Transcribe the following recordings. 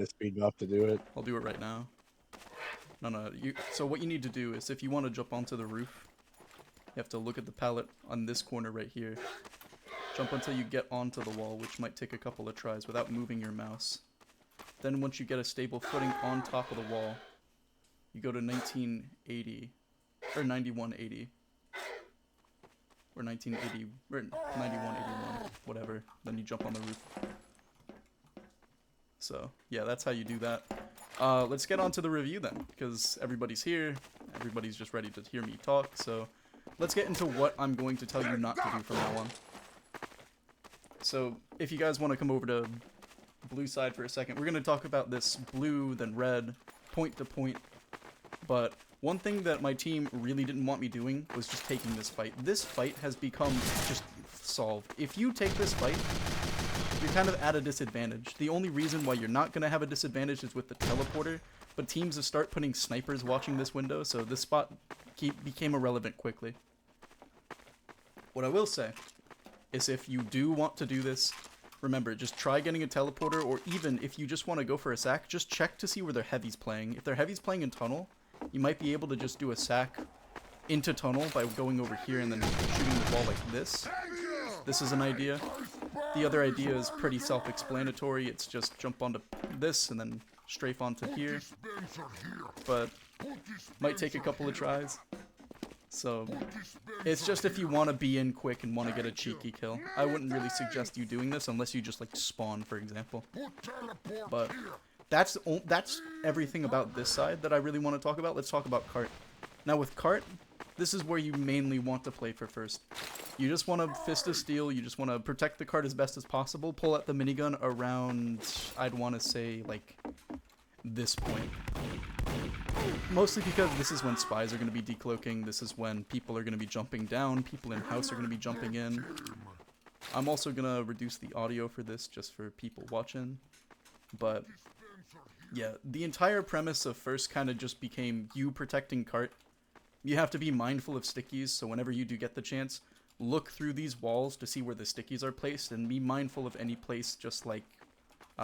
the speed buff to do it. I'll do it right now. No. So what you need to do is if you want to jump onto the roof, you have to look at the pallet on this corner right here. Jump until you get onto the wall, which might take a couple of tries without moving your mouse. Then once you get a stable footing on top of the wall, you go to 1980, or 9180, or 1980, or 9181, whatever. Then you jump on the roof. So, yeah, that's how you do that. Let's get on to the review then, because everybody's here. Everybody's just ready to hear me talk, so let's get into what I'm going to tell you not to do from now on. So, if you guys want to come over to blue side for a second, we're going to talk about this blue, then red, point to point. But one thing that my team really didn't want me doing was just taking this fight. This fight has become just solved. If you take this fight, you're kind of at a disadvantage. The only reason why you're not going to have a disadvantage is with the teleporter, but teams have started putting snipers watching this window, so this spot became irrelevant quickly. What I will say is if you do want to do this, remember, just try getting a teleporter, or even if you just want to go for a sack, just check to see where their heavy's playing. If their heavy's playing in tunnel, you might be able to just do a sack into tunnel by going over here and then shooting the wall like this. This is an idea. The other idea is pretty self-explanatory. It's just jump onto this and then strafe onto here. But might take a couple of tries. So it's just if you want to be in quick and want to get a cheeky kill. I wouldn't really suggest you doing this unless you just like spawn, for example. But that's everything about this side that I really want to talk about. Let's talk about cart. Now with cart, this is where you mainly want to play for first. You just want to fist of steel, you just want to protect the cart as best as possible, pull out the minigun around, I'd want to say, like, this point. Mostly because this is when spies are going to be decloaking, this is when people are going to be jumping down, people in house are going to be jumping in. I'm also going to reduce the audio for this just for people watching, but yeah, the entire premise of first kind of just became you protecting cart. You have to be mindful of stickies, so whenever you do get the chance, look through these walls to see where the stickies are placed, and be mindful of any place, just like,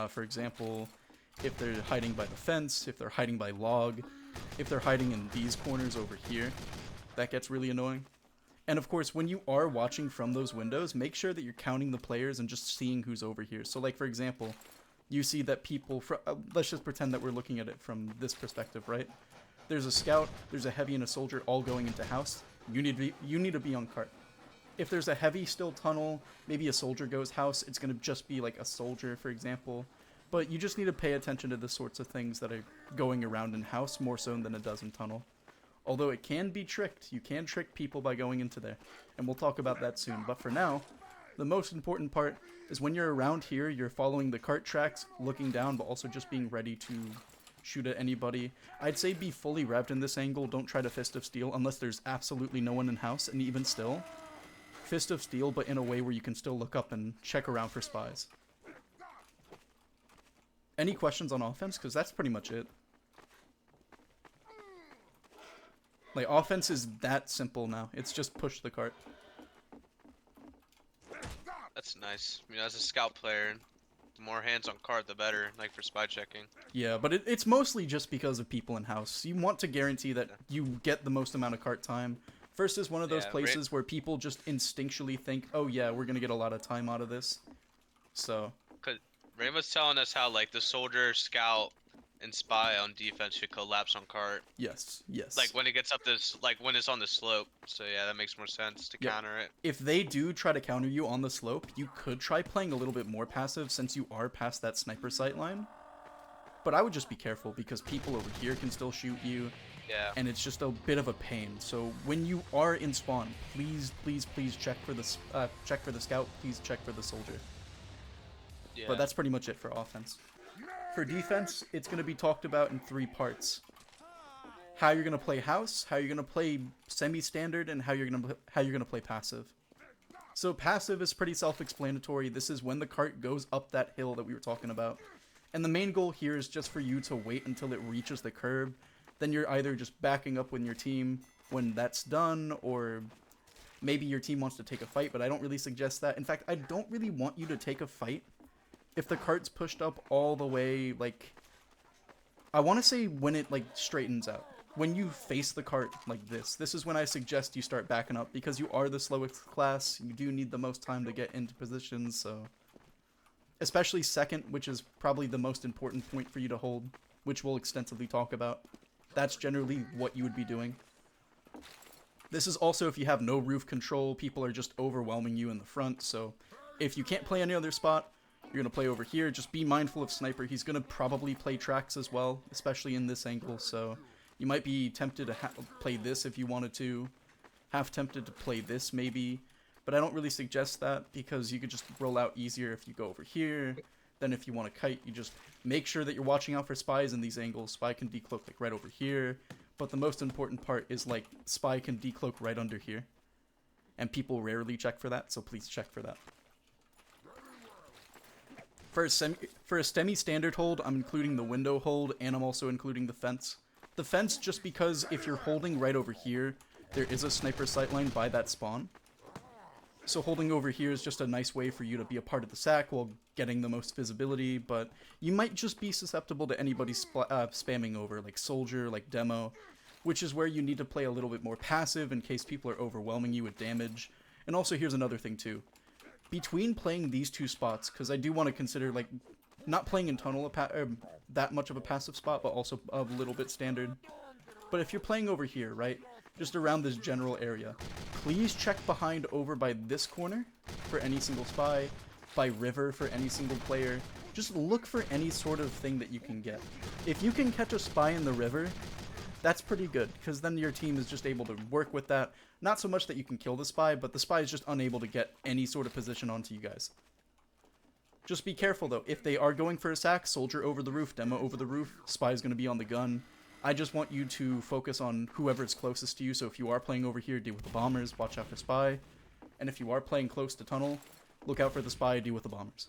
for example, if they're hiding by the fence, if they're hiding by log, if they're hiding in these corners over here. That gets really annoying. And of course, when you are watching from those windows, make sure that you're counting the players and just seeing who's over here. So like, for example, you see that people, let's just pretend that we're looking at it from this perspective, right? There's a scout, there's a heavy and a soldier all going into house. You need to be on cart. If there's a heavy still tunnel, maybe a soldier goes house, it's going to just be like a soldier, for example. But you just need to pay attention to the sorts of things that are going around in house more so than it does in tunnel. Although it can be tricked. You can trick people by going into there. And we'll talk about that soon. But for now, the most important part is when you're around here, you're following the cart tracks, looking down, but also just being ready to shoot at anybody. I'd say be fully revved in this angle. Don't try to fist of steel unless there's absolutely no one in house. And even still, fist of steel, but in a way where you can still look up and check around for spies. Any questions on offense? Because that's pretty much it. Like, offense is that simple now. It's just push the cart. That's nice. I mean, as a scout player, the more hands on cart, the better, like for spy checking. Yeah, but it's mostly just because of people in house. You want to guarantee that you get the most amount of cart time. First is one of those places where people just instinctually think, oh yeah, we're going to get a lot of time out of this. So... Rain was telling us how, like, the soldier, scout, and spy on defense should collapse on cart. Yes. Like, when it gets up this, like, when it's on the slope. So, yeah, that makes more sense to counter it. If they do try to counter you on the slope, you could try playing a little bit more passive since you are past that sniper sight line. But I would just be careful because people over here can still shoot you. Yeah. And it's just a bit of a pain. So when you are in spawn, please check for the scout. Please check for the soldier. Yeah. But that's pretty much it for offense. For defense, it's going to be talked about in 3 parts. How you're going to play house, how you're going to play semi-standard, and how you're going to play passive. So passive is pretty self-explanatory. This is when the cart goes up that hill that we were talking about. And the main goal here is just for you to wait until it reaches the curb. Then you're either just backing up with your team when that's done, or maybe your team wants to take a fight, but I don't really suggest that. In fact, I don't really want you to take a fight if the cart's pushed up all the way, like, I want to say when it like straightens out. When you face the cart like this is when I suggest you start backing up, because you are the slowest class. You do need the most time to get into positions, so especially second, which is probably the most important point for you to hold, which we'll extensively talk about. That's generally what you would be doing. This is also if you have no roof control, people are just overwhelming you in the front, so if you can't play any other spot, you're going to play over here. Just be mindful of Sniper. He's going to probably play tracks as well, especially in this angle, so you might be tempted to play this if you wanted to. Half tempted to play this maybe, but I don't really suggest that because you could just roll out easier if you go over here. Then if you want to kite, you just make sure that you're watching out for spies in these angles. Spy can decloak like right over here, but the most important part is like spy can decloak right under here. And people rarely check for that, so please check for that. For a semi-standard hold, I'm including the window hold, and I'm also including the fence. The fence just because if you're holding right over here, there is a sniper sightline by that spawn. So holding over here is just a nice way for you to be a part of the sack while getting the most visibility, but you might just be susceptible to anybody spamming over, like Soldier, like Demo, which is where you need to play a little bit more passive in case people are overwhelming you with damage. And also here's another thing too. Between playing these two spots, because I do want to consider like not playing in tunnel that much of a passive spot, but also a little bit standard. But if you're playing over here, right, just around this general area, please check behind over by this corner for any single spy, by river for any single player. Just look for any sort of thing that you can get. If you can catch a spy in the river, that's pretty good, because then your team is just able to work with that. Not so much that you can kill the spy, but the spy is just unable to get any sort of position onto you guys. Just be careful though. If they are going for a sack, Soldier over the roof, Demo over the roof, spy is going to be on the gun. I just want you to focus on whoever is closest to you, so if you are playing over here, deal with the bombers, watch out for spy. And if you are playing close to tunnel, look out for the spy, deal with the bombers.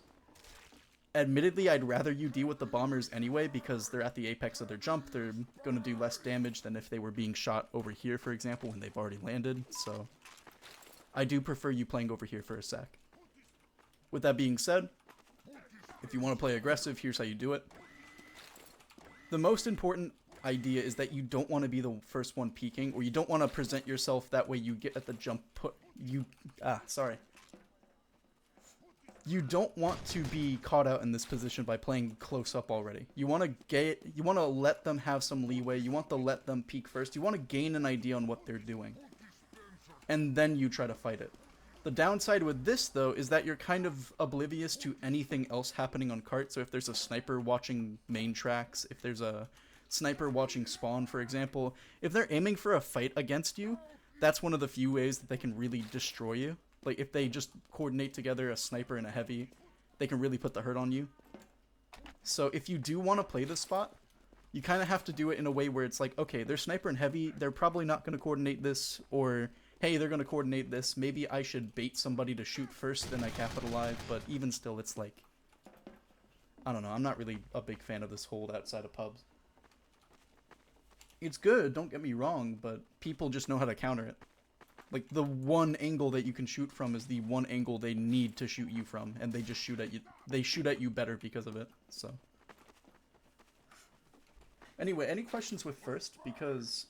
Admittedly, I'd rather you deal with the bombers anyway, because they're at the apex of their jump. They're going to do less damage than if they were being shot over here, for example, when they've already landed. So I do prefer you playing over here for a sack. With that being said, if you want to play aggressive, here's how you do it. The most important idea is that you don't want to be the first one peeking, or you don't want to present yourself that way you get at the jump You don't want to be caught out in this position by playing close up already. You want to let them have some leeway. You want to let them peek first. You want to gain an idea on what they're doing. And then you try to fight it. The downside with this, though, is that you're kind of oblivious to anything else happening on cart. So if there's a sniper watching main tracks, if there's a sniper watching spawn, for example, if they're aiming for a fight against you, that's one of the few ways that they can really destroy you. Like, if they just coordinate together a sniper and a heavy, they can really put the hurt on you. So if you do want to play this spot, you kind of have to do it in a way where it's like, okay, they're sniper and heavy, they're probably not going to coordinate this, or hey, they're going to coordinate this, maybe I should bait somebody to shoot first, then I capitalize, but even still, it's like, I don't know, I'm not really a big fan of this hold outside of pubs. It's good, don't get me wrong, but people just know how to counter it. Like, the one angle that you can shoot from is the one angle they need to shoot you from, and they just shoot at you. They shoot at you better because of it, so. Anyway, any questions with first? Because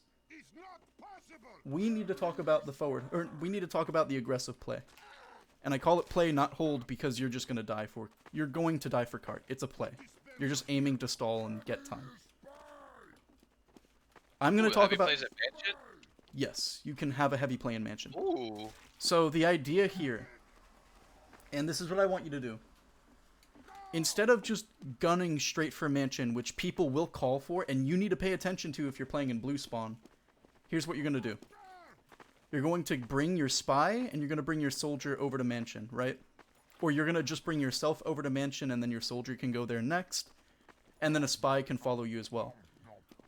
we need to talk about the forward, or we need to talk about the aggressive play. And I call it play, not hold, because you're just going to die for, you're going to die for cart. It's a play. You're just aiming to stall and get time. I'm going to talk about... Plays at mansion? Yes, you can have a heavy play in mansion. Ooh. So the idea here, and this is what I want you to do. Instead of just gunning straight for mansion, which people will call for, and you need to pay attention to if you're playing in blue spawn, here's what you're going to do. You're going to bring your spy, and you're going to bring your soldier over to mansion, right? Or you're going to just bring yourself over to mansion, and then your soldier can go there next, and then a spy can follow you as well.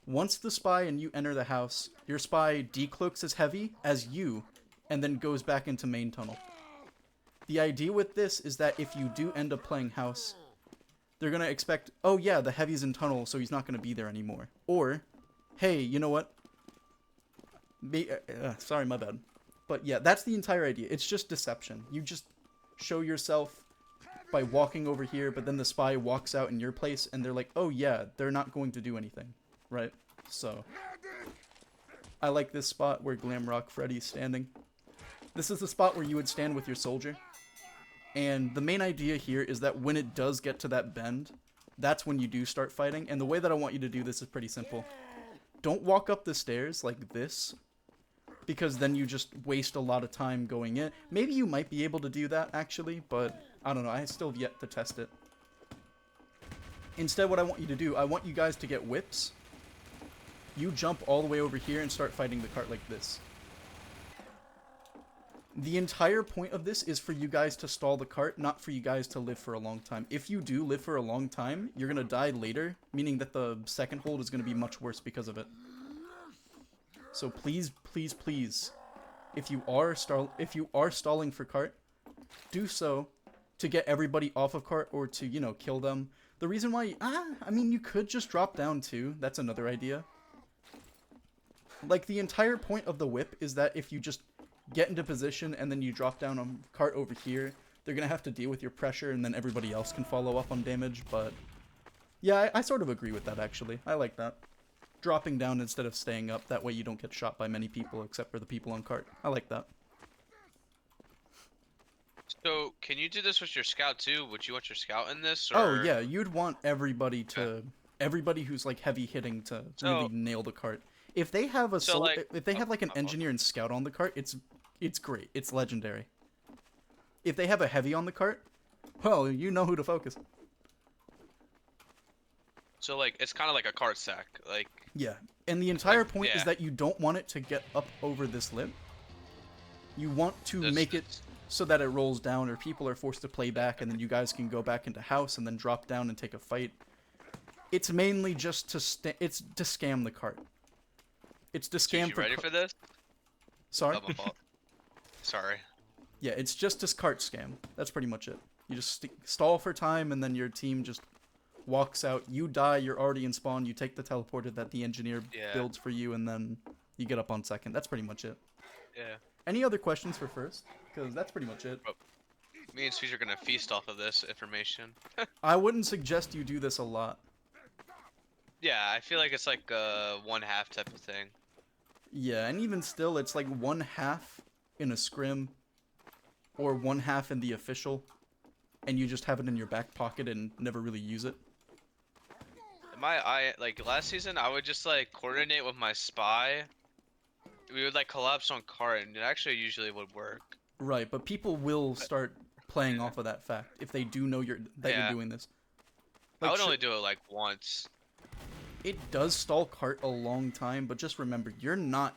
Once the spy and you enter the house, your spy decloaks as heavy as you, and then goes back into main tunnel. The idea with this is that if you do end up playing house, they're going to expect, oh yeah, the heavy's in tunnel, so he's not going to be there anymore. Or, hey, you know what? Sorry, my bad. But yeah, that's the entire idea. It's just deception. You just show yourself, by walking over here, but then the spy walks out in your place and they're like, oh yeah, they're not going to do anything, right? So I like this spot where Glamrock Freddy's standing. This is the spot where you would stand with your soldier. And the main idea here is that when it does get to that bend, that's when you do start fighting. And the way that I want you to do this is pretty simple. Don't walk up the stairs like this, because then you just waste a lot of time going in. Maybe you might be able to do that, actually, but I don't know. I still have yet to test it. Instead, what I want you to do, I want you guys to get whips. You jump all the way over here and start fighting the cart like this. The entire point of this is for you guys to stall the cart, not for you guys to live for a long time. If you do live for a long time, you're going to die later, meaning that the second hold is going to be much worse because of it. So please, please, please, if you are stalling for cart, do so to get everybody off of cart or to, you know, kill them. The reason why, I mean, you could just drop down too. That's another idea. Like, the entire point of the whip is that if you just get into position and then you drop down on cart over here, they're going to have to deal with your pressure and then everybody else can follow up on damage. But yeah, I sort of agree with that, actually. I like that. Dropping down instead of staying up. That way you don't get shot by many people except for the people on cart. I like that. So, can you do this with your scout too? Would you want your scout in this? Or... Oh, yeah. You'd want everybody to... Okay. Everybody who's, like, heavy hitting to really nail the cart. If they have a if they have like an engineer and scout on the cart, it's great. It's legendary. If they have a heavy on the cart, well, you know who to focus. So like it's kind of like a cart sack, like. Yeah, and the entire point is that you don't want it to get up over this lip. You want to make it so that it rolls down, or people are forced to play back, and then you guys can go back into house and then drop down and take a fight. It's mainly just to scam the cart. It's to scam. You ready for this? Sorry. Oh, my fault. Sorry. Yeah, it's just this cart scam. That's pretty much it. You just stall for time, and then your team just walks out. You die. You're already in spawn. You take the teleporter that the engineer builds for you, and then you get up on second. That's pretty much it. Yeah. Any other questions for first? Because that's pretty much it. Me and Sweet are gonna feast off of this information. I wouldn't suggest you do this a lot. Yeah, I feel like it's like a 1/2 type of thing. Yeah, and even still, it's like 1/2 in a scrim, or 1/2 in the official, and you just have it in your back pocket and never really use it. Like last season, I would just like coordinate with my spy. We would like collapse on cart, and it actually usually would work. Right, but people will start playing off of that fact if they do know you're doing this. Like, I would only do it like once. It does stall cart a long time, but just remember, you're not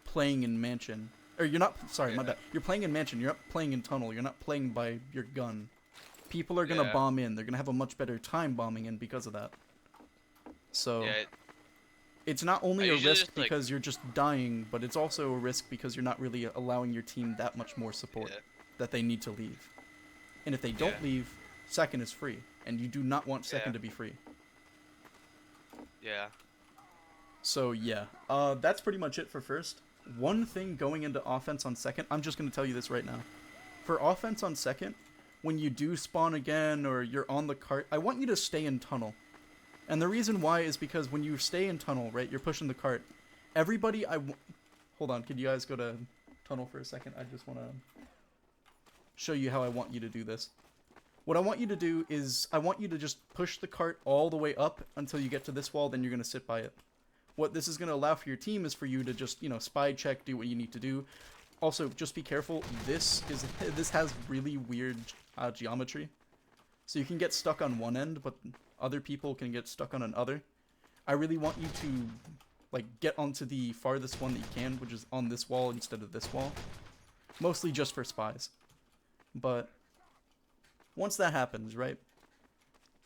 playing in mansion. Or you're not, sorry, my bad. You're playing in mansion, you're not playing in tunnel, you're not playing by your gun. People are going to bomb in. They're going to have a much better time bombing in because of that. So, it's not only a risk because you're just dying, but it's also a risk because you're not really allowing your team that much more support that they need to leave. And if they don't leave, second is free. And you do not want second to be free. Yeah. So yeah, that's pretty much it for first. One thing going into offense on second, I'm just going to tell you this right now. For offense on second, when you do spawn again or you're on the cart, I want you to stay in tunnel. And the reason why is because when you stay in tunnel, right, you're pushing the cart. Everybody, hold on, could you guys go to tunnel for a second? I just want to show you how I want you to do this. What I want you to do is, I want you to just push the cart all the way up until you get to this wall, then you're going to sit by it. What this is going to allow for your team is for you to just, you know, spy check, do what you need to do. Also, just be careful, this has really weird geometry. So you can get stuck on one end, but other people can get stuck on another. I really want you to, like, get onto the farthest one that you can, which is on this wall instead of this wall. Mostly just for spies. But once that happens, right,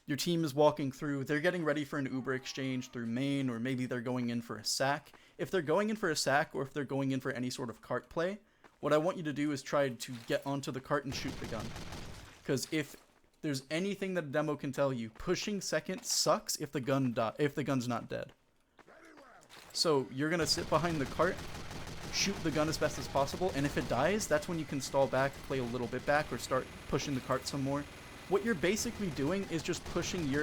your team is walking through, they're getting ready for an Uber exchange through main, or maybe they're going in for a sack. If they're going in for a sack, or if they're going in for any sort of cart play, what I want you to do is try to get onto the cart and shoot the gun. Because if there's anything that a demo can tell you, pushing second sucks if the gun's not dead. So you're gonna sit behind the cart, shoot the gun as best as possible, and if it dies, that's when you can stall back, play a little bit back, or start pushing the cart some more. what you're basically doing is just pushing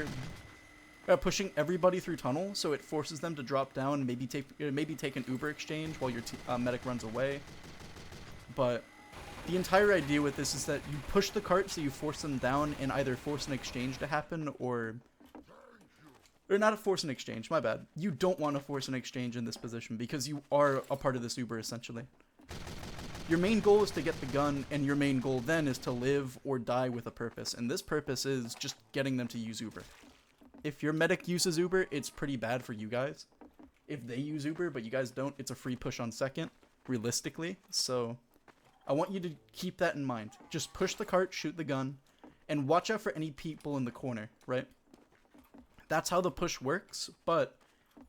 pushing everybody through tunnel, so it forces them to drop down, maybe take an Uber exchange while your medic runs away. But the entire idea with this is that you push the cart, so you force them down and either force an exchange to happen or not force an exchange, my bad. You don't want to force an exchange in this position because you are a part of this Uber essentially. Your main goal is to get the gun, and your main goal then is to live or die with a purpose, and this purpose is just getting them to use Uber. If your medic uses Uber, it's pretty bad for you guys. If they use Uber but you guys don't, it's a free push on second, realistically. So I want you to keep that in mind. Just push the cart, shoot the gun, and watch out for any people in the corner, right? That's how the push works, but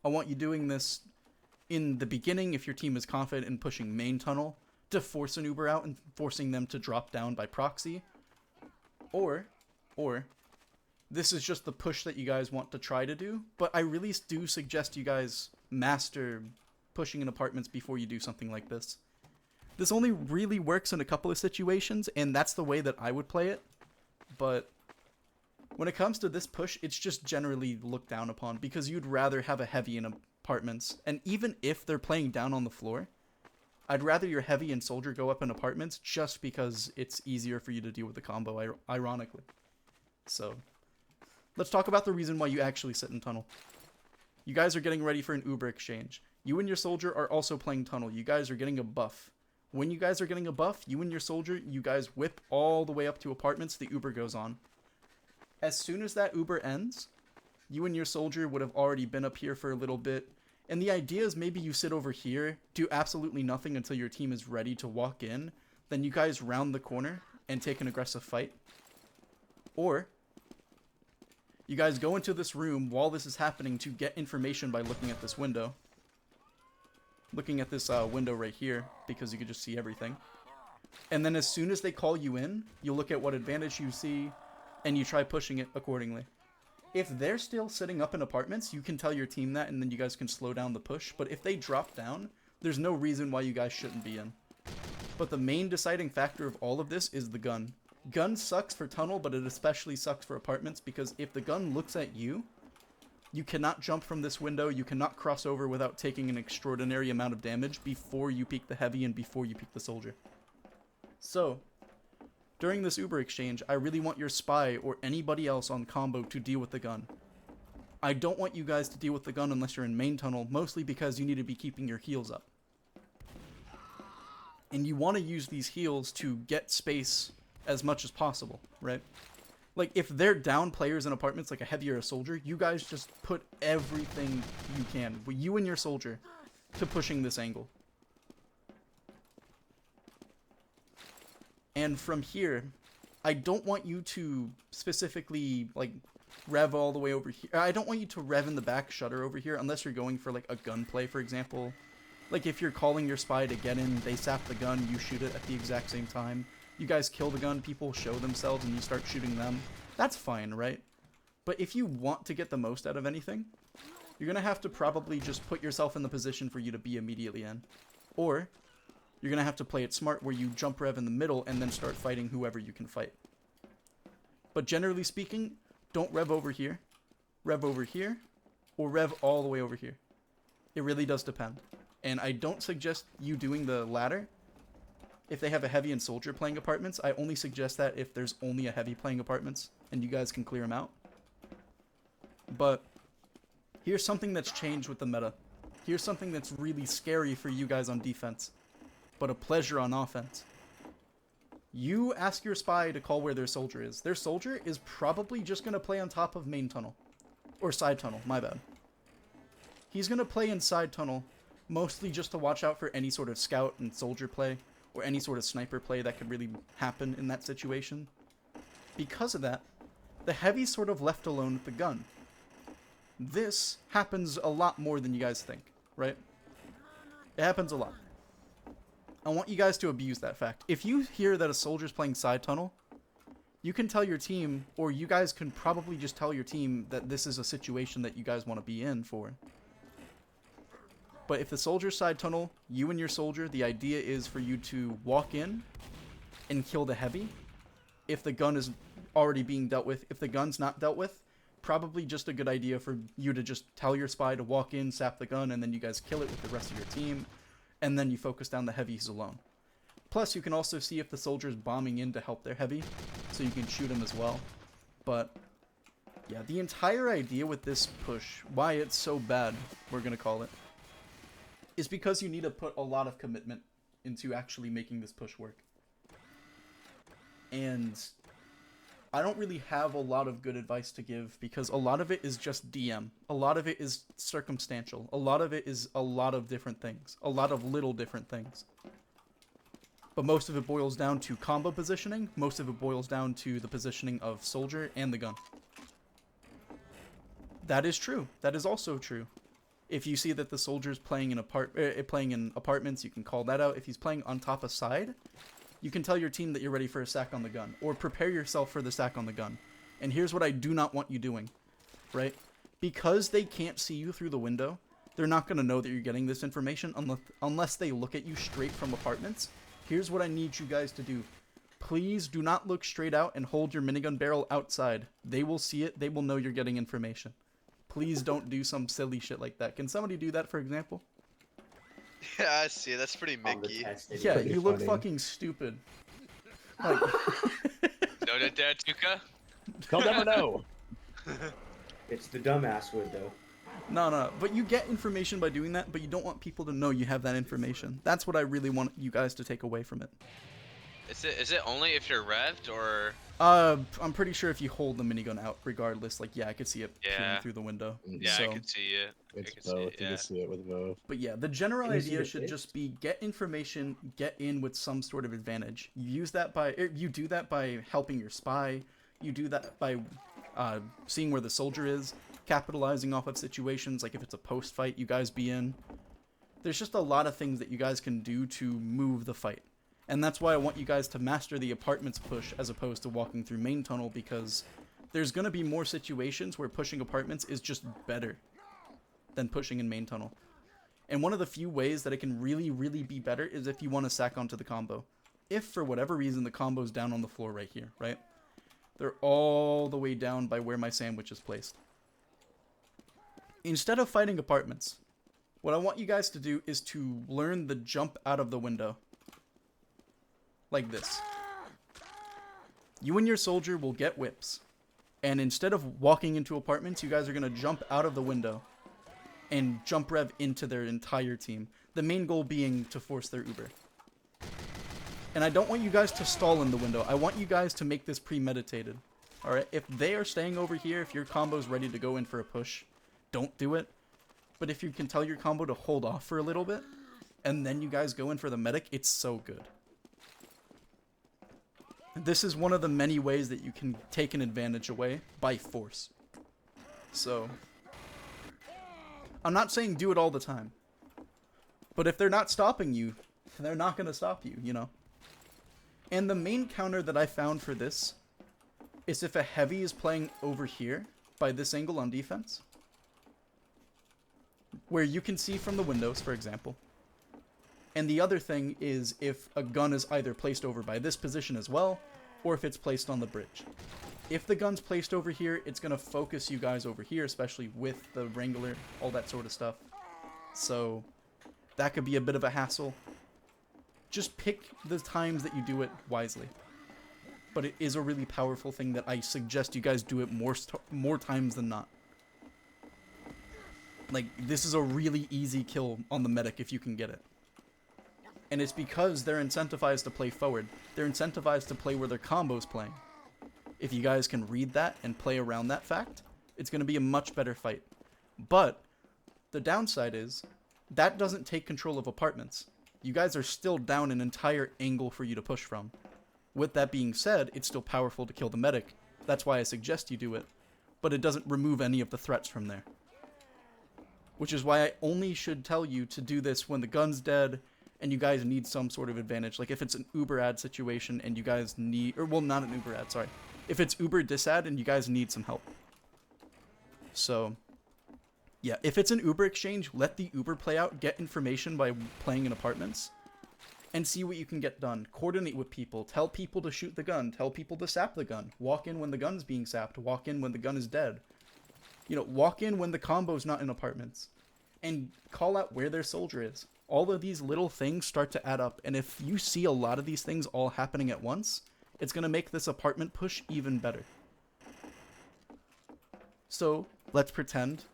I want you doing this in the beginning if your team is confident in pushing main tunnel to force an Uber out and forcing them to drop down by proxy. Or this is just the push that you guys want to try to do, but I really do suggest you guys master pushing in apartments before you do something like this. This only really works in a couple of situations, and that's the way that I would play it. But when it comes to this push, it's just generally looked down upon because you'd rather have a heavy in apartments. And even if they're playing down on the floor, I'd rather your heavy and soldier go up in apartments just because it's easier for you to deal with the combo, ironically. So let's talk about the reason why you actually sit in tunnel. You guys are getting ready for an Uber exchange. You and your soldier are also playing tunnel. You guys are getting a buff. When you guys are getting a buff, you and your soldier, you guys whip all the way up to apartments, the Uber goes on. As soon as that Uber ends, you and your soldier would have already been up here for a little bit. And the idea is maybe you sit over here, do absolutely nothing until your team is ready to walk in. Then you guys round the corner and take an aggressive fight. Or you guys go into this room while this is happening to get information by looking at this window. Looking at this window right here, because you can just see everything. And then as soon as they call you in, you look at what advantage you see, and you try pushing it accordingly. If they're still sitting up in apartments, you can tell your team that, and then you guys can slow down the push. But if they drop down, there's no reason why you guys shouldn't be in. But the main deciding factor of all of this is the gun. Gun sucks for tunnel, but it especially sucks for apartments, because if the gun looks at you, you cannot jump from this window, you cannot cross over without taking an extraordinary amount of damage before you peek the heavy and before you peek the soldier. So during this Uber exchange, I really want your spy or anybody else on combo to deal with the gun. I don't want you guys to deal with the gun unless you're in main tunnel, mostly because you need to be keeping your heals up. And you want to use these heals to get space as much as possible, right? Like, if they're down players in apartments like a heavy or a soldier, you guys just put everything you can, you and your soldier, to pushing this angle. And from here, I don't want you to specifically, like, rev all the way over here. I don't want you to rev in the back shutter over here unless you're going for, like, a gunplay, for example. Like, if you're calling your spy to get in, they sap the gun, you shoot it at the exact same time. You guys kill the gun, people show themselves, and you start shooting them. That's fine, right? But if you want to get the most out of anything, you're going to have to probably just put yourself in the position for you to be immediately in. Or you're going to have to play it smart where you jump rev in the middle and then start fighting whoever you can fight. But generally speaking, don't rev over here, or rev all the way over here. It really does depend. And I don't suggest you doing the latter if they have a heavy and soldier playing apartments. I only suggest that if there's only a heavy playing apartments and you guys can clear them out. But here's something that's changed with the meta. Here's something that's really scary for you guys on defense, but a pleasure on offense. You ask your spy to call where their soldier is. Their soldier is probably just going to play on top of main tunnel. Or side tunnel, my bad. He's going to play in side tunnel, mostly just to watch out for any sort of scout and soldier play, or any sort of sniper play that could really happen in that situation. Because of that, the heavy's sort of left alone with the gun. This happens a lot more than you guys think, right? It happens a lot. I want you guys to abuse that fact. If you hear that a soldier's playing side tunnel, you can tell your team, or you guys can probably just tell your team that this is a situation that you guys want to be in for. But if the soldier's side tunnel, you and your soldier, the idea is for you to walk in and kill the heavy. If the gun is already being dealt with. If the gun's not dealt with, probably just a good idea for you to just tell your spy to walk in, sap the gun, and then you guys kill it with the rest of your team, and then you focus down the heavies alone. Plus, you can also see if the soldier's bombing in to help their heavy, so you can shoot him as well. But yeah, the entire idea with this push, why it's so bad, we're gonna call it, is because you need to put a lot of commitment into actually making this push work. And I don't really have a lot of good advice to give because a lot of it is just DM. A lot of it is circumstantial. A lot of it is a lot of different things. A lot of little different things. But most of it boils down to combo positioning. Most of it boils down to the positioning of soldier and the gun. That is true. That is also true. If you see that the soldier's playing in apartments, you can call that out. If he's playing on top of side, you can tell your team that you're ready for a sack on the gun, or prepare yourself for the sack on the gun. And here's what I do not want you doing, right? Because they can't see you through the window, they're not going to know that you're getting this information unless they look at you straight from apartments. Here's what I need you guys to do. Please do not look straight out and hold your minigun barrel outside. They will see it. They will know you're getting information. Please don't do some silly shit like that. Can somebody do that, for example? Yeah, I see. That's pretty Mickey. Yeah, you look fucking stupid. Like, Noted there, Tuka. They'll never know. It's the dumbass would though. no. But you get information by doing that, but you don't want people to know you have that information. That's what I really want you guys to take away from it. Is it only if you're revved or? I'm pretty sure if you hold the minigun out, regardless, like, yeah, I could see it peering through the window. Yeah, so, I can see it. It's I can both. see You it, can see it with both. But yeah, the general Can you see idea the should face? just be get information, get in with some sort of advantage. You do that by helping your spy. You do that by seeing where the soldier is, capitalizing off of situations, like if it's a post fight, you guys be in. There's just a lot of things that you guys can do to move the fight. And that's why I want you guys to master the apartments push as opposed to walking through main tunnel, because there's going to be more situations where pushing apartments is just better than pushing in main tunnel. And one of the few ways that it can really, really be better is if you want to sack onto the combo. If for whatever reason the combo's down on the floor right here, right? They're all the way down by where my sandwich is placed. Instead of fighting apartments, what I want you guys to do is to learn the jump out of the window. Like this. You and your soldier will get whips. And instead of walking into apartments, you guys are going to jump out of the window and jump rev into their entire team. The main goal being to force their Uber. And I don't want you guys to stall in the window. I want you guys to make this premeditated. Alright? If they are staying over here, if your combo's ready to go in for a push, don't do it. But if you can tell your combo to hold off for a little bit, and then you guys go in for the medic, it's so good. This is one of the many ways that you can take an advantage away by force. So, I'm not saying do it all the time. But if they're not stopping you, they're not going to stop you, you know? And the main counter that I found for this is if a heavy is playing over here, by this angle on defense, where you can see from the windows, for example. And the other thing is if a gun is either placed over by this position as well, or if it's placed on the bridge. If the gun's placed over here, it's going to focus you guys over here, especially with the Wrangler, all that sort of stuff. So that could be a bit of a hassle. Just pick the times that you do it wisely. But it is a really powerful thing that I suggest you guys do it more times than not. Like, this is a really easy kill on the medic if you can get it. And it's because they're incentivized to play forward. They're incentivized to play where their combo's playing. If you guys can read that and play around that fact, it's going to be a much better fight. But the downside is that doesn't take control of apartments. You guys are still down an entire angle for you to push from. With that being said, it's still powerful to kill the medic. That's why I suggest you do it. But it doesn't remove any of the threats from there. Which is why I only should tell you to do this when the gun's dead and you guys need some sort of advantage. Like if it's an Uber ad situation and you guys need, or well, not an Uber ad, sorry. If it's Uber disad and you guys need some help. So, yeah, if it's an Uber exchange, let the Uber play out, get information by playing in apartments. and see what you can get done. Coordinate with people. Tell people to shoot the gun. Tell people to sap the gun. Walk in when the gun's being sapped. Walk in when the gun is dead. You know, walk in when the combo's not in apartments. And call out where their soldier is. All of these little things start to add up. And if you see a lot of these things all happening at once, it's going to make this apartment push even better. So, let's pretend.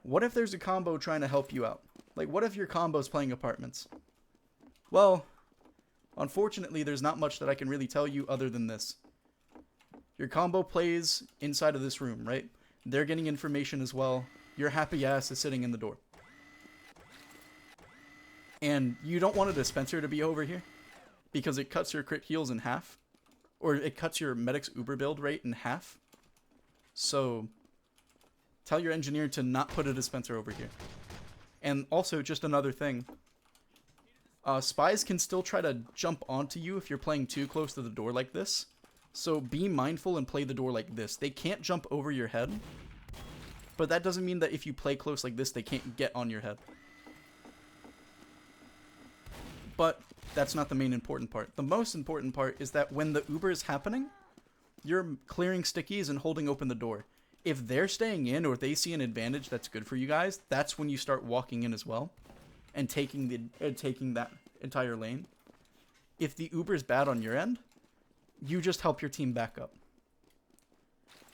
What if there's a combo trying to help you out? Like, what if your combo's playing apartments? Well, unfortunately, there's not much that I can really tell you other than this. Your combo plays inside of this room, right? They're getting information as well. Your happy ass is sitting in the door. And you don't want a dispenser to be over here because it cuts your crit heals in half. Or it cuts your medic's uber build rate in half. So, tell your engineer to not put a dispenser over here. And also, just another thing. Spies can still try to jump onto you if you're playing too close to the door like this. So be mindful and play the door like this. They can't jump over your head. But that doesn't mean that if you play close like this, they can't get on your head. But that's not the main important part. The most important part is that when the Uber is happening, you're clearing stickies and holding open the door. If they're staying in or if they see an advantage that's good for you guys, that's when you start walking in as well. And taking that entire lane. If the Uber's bad on your end, you just help your team back up.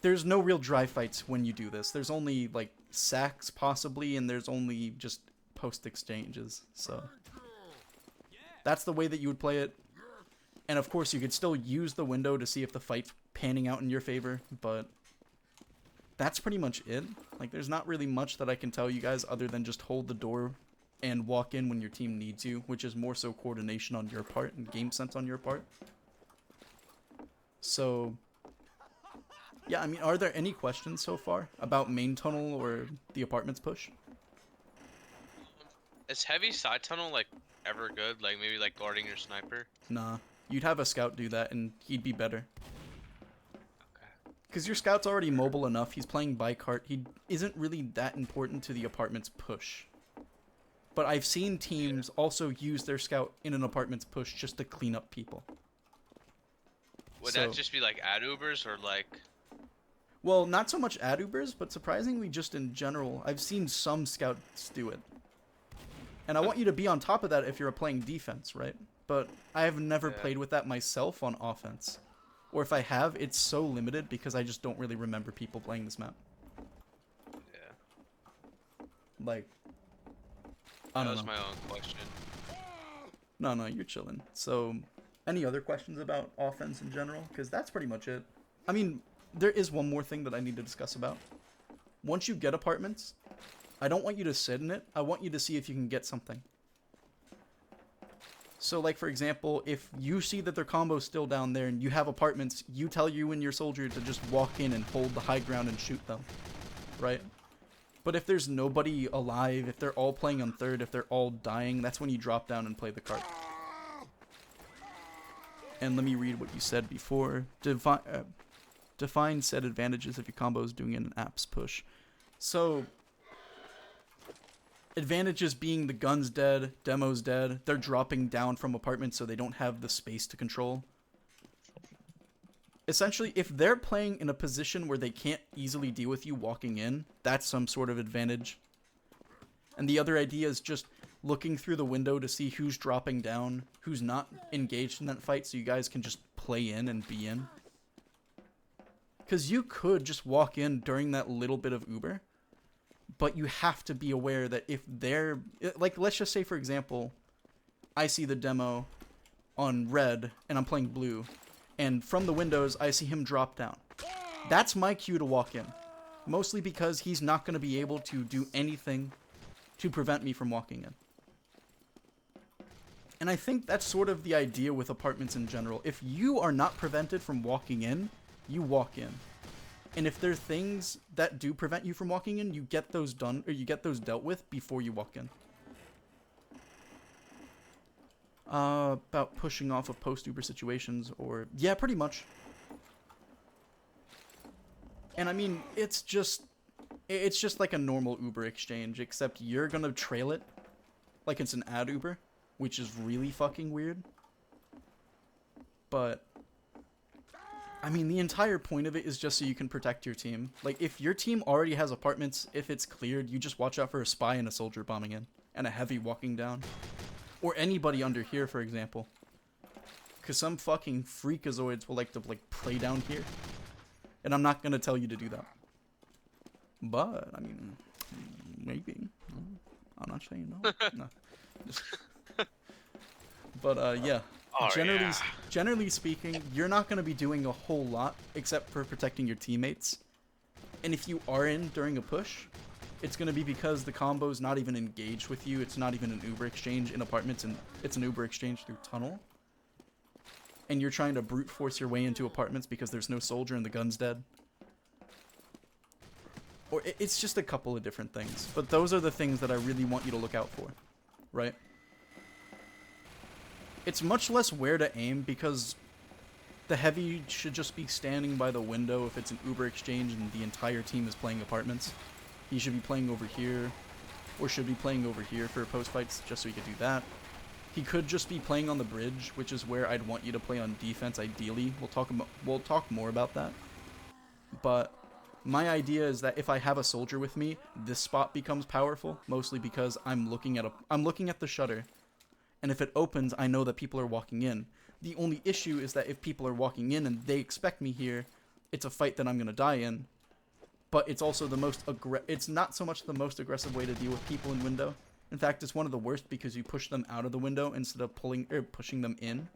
There's no real dry fights when you do this. There's only like sacks possibly, and there's only just post exchanges. So that's the way that you would play it. And of course, you could still use the window to see if the fight's panning out in your favor, but that's pretty much it. Like, there's not really much that I can tell you guys other than just hold the door and walk in when your team needs you, which is more so coordination on your part and game sense on your part. So, yeah, I mean, are there any questions so far about main tunnel or the apartments push? Is heavy side tunnel, like, ever good? Like, maybe, like, guarding your sniper? Nah. You'd have a scout do that, and he'd be better. Okay. Because your scout's already mobile enough. He's playing bicart. He isn't really that important to the apartment's push. But I've seen teams also use their scout in an apartment's push just to clean up people. Would that just be like ad Ubers or like... Well, not so much ad Ubers, but surprisingly just in general. I've seen some scouts do it. And I want you to be on top of that if you're playing defense, right? But I have never played with that myself on offense. Or if I have, it's so limited because I just don't really remember people playing this map. Yeah. Like... That was my own question. No, you're chilling. So, any other questions about offense in general? Because that's pretty much it. I mean, there is one more thing that I need to discuss about. Once you get apartments, I don't want you to sit in it. I want you to see if you can get something. So, like, for example, if you see that their combo's still down there and you have apartments, you tell you and your soldier to just walk in and hold the high ground and shoot them. Right? But if there's nobody alive, if they're all playing on third, if they're all dying, that's when you drop down and play the cart. And let me read what you said before. Define said advantages if your combo is doing an apps push. So, advantages being the gun's dead, demo's dead, they're dropping down from apartments so they don't have the space to control. Essentially, if they're playing in a position where they can't easily deal with you walking in, that's some sort of advantage. And the other idea is just looking through the window to see who's dropping down, who's not engaged in that fight, so you guys can just play in and be in. Because you could just walk in during that little bit of Uber, but you have to be aware that if they're... Like, let's just say, for example, I see the demo on red, and I'm playing blue. And from the windows, I see him drop down. That's my cue to walk in. Mostly because he's not going to be able to do anything to prevent me from walking in. And I think that's sort of the idea with apartments in general. If you are not prevented from walking in, you walk in. And if there are things that do prevent you from walking in, you get those done, or you get those dealt with before you walk in. About pushing off of post-Uber situations, or... Yeah, pretty much. And I mean, it's just like a normal Uber exchange, except you're gonna trail it like it's an ad Uber, which is really fucking weird. But I mean, the entire point of it is just so you can protect your team. Like, if your team already has apartments, if it's cleared, you just watch out for a spy and a soldier bombing in, and a heavy walking down. Or anybody under here, for example. Because some fucking freakazoids will like to, like, play down here. And I'm not going to tell you to do that. But, I mean, maybe. I'm not saying no. No. Just... But, yeah. Oh, Generally speaking, you're not going to be doing a whole lot except for protecting your teammates. And if you are in during a push, it's going to be because the combo's not even engaged with you. It's not even an Uber exchange in apartments, and it's an Uber exchange through tunnel. And you're trying to brute force your way into apartments because there's no soldier and the gun's dead. Or it's just a couple of different things. But those are the things that I really want you to look out for, right? It's much less where to aim because the heavy should just be standing by the window if it's an Uber exchange and the entire team is playing apartments. He should be playing over here, or should be playing over here for post fights just so he could do that. He could just be playing on the bridge, which is where I'd want you to play on defense ideally. We'll talk more about that. But my idea is that if I have a soldier with me, this spot becomes powerful, mostly because I'm looking at the shutter. And if it opens, I know that people are walking in. The only issue is that if people are walking in and they expect me here, it's a fight that I'm going to die in. But it's also the most it's not so much the most aggressive way to deal with people in window. In fact, it's one of the worst because you push them out of the window instead of pushing them in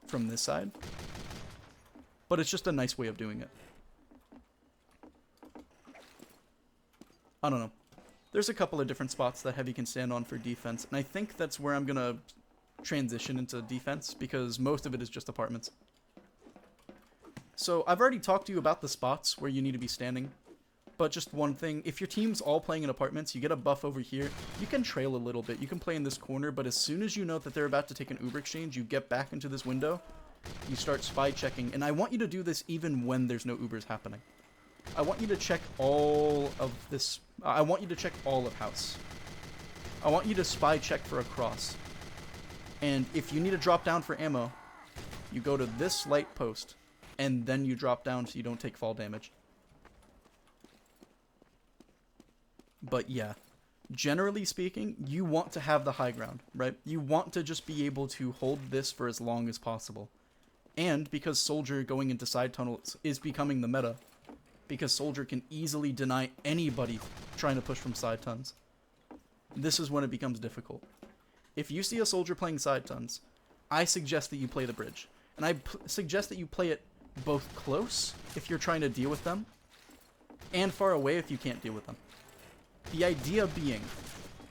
from this side. But it's just a nice way of doing it. I don't know. There's a couple of different spots that heavy can stand on for defense, and I think that's where I'm gonna transition into defense because most of it is just apartments. So I've already talked to you about the spots where you need to be standing, but just one thing, if your team's all playing in apartments, you get a buff over here, you can trail a little bit, you can play in this corner, but as soon as you know that they're about to take an Uber exchange, you get back into this window, you start spy checking, and I want you to do this even when there's no Ubers happening. I want you to check all of this. I want you to check all of house. I want you to spy check for a cross. And if you need to drop down for ammo, you go to this light post, and then you drop down so you don't take fall damage. But yeah, generally speaking, you want to have the high ground, right? You want to just be able to hold this for as long as possible. And because Soldier going into side tunnels is becoming the meta, because Soldier can easily deny anybody trying to push from side tuns. This is when it becomes difficult. If you see a Soldier playing side tuns, I suggest that you play the bridge. And I suggest that you play it both close, if you're trying to deal with them, and far away if you can't deal with them. The idea being,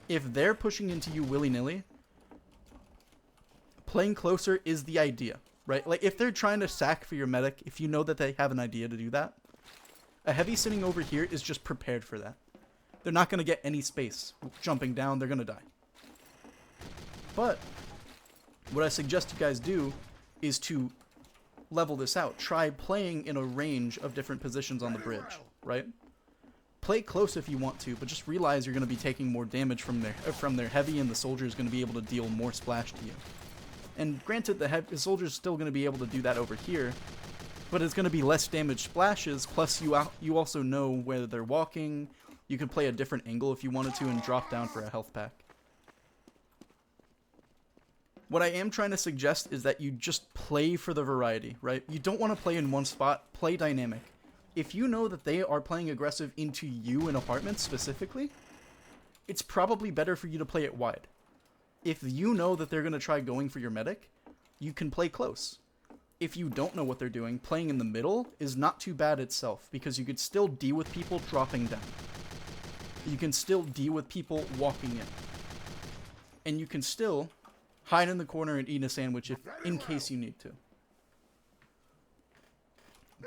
if they're pushing into you willy-nilly, playing closer is the idea, right? Like, if they're trying to sack for your medic, if you know that they have an idea to do that, a heavy sitting over here is just prepared for that. They're not going to get any space. Jumping down, they're going to die. But what I suggest you guys do is to level this out. Try playing in a range of different positions on the bridge, right? Play close if you want to, but just realize you're going to be taking more damage from their heavy, and the soldier is going to be able to deal more splash to you. And granted, the soldier is still going to be able to do that over here, but it's going to be less damage splashes, plus you also know where they're walking. You can play a different angle if you wanted to and drop down for a health pack. What I am trying to suggest is that you just play for the variety, right? You don't want to play in one spot, play dynamic. If you know that they are playing aggressive into you in apartments specifically, it's probably better for you to play it wide. If you know that they're going to try going for your medic, you can play close. If you don't know what they're doing, playing in the middle is not too bad itself, because you could still deal with people dropping down. You can still deal with people walking in. And you can still hide in the corner and eat a sandwich in case you need to.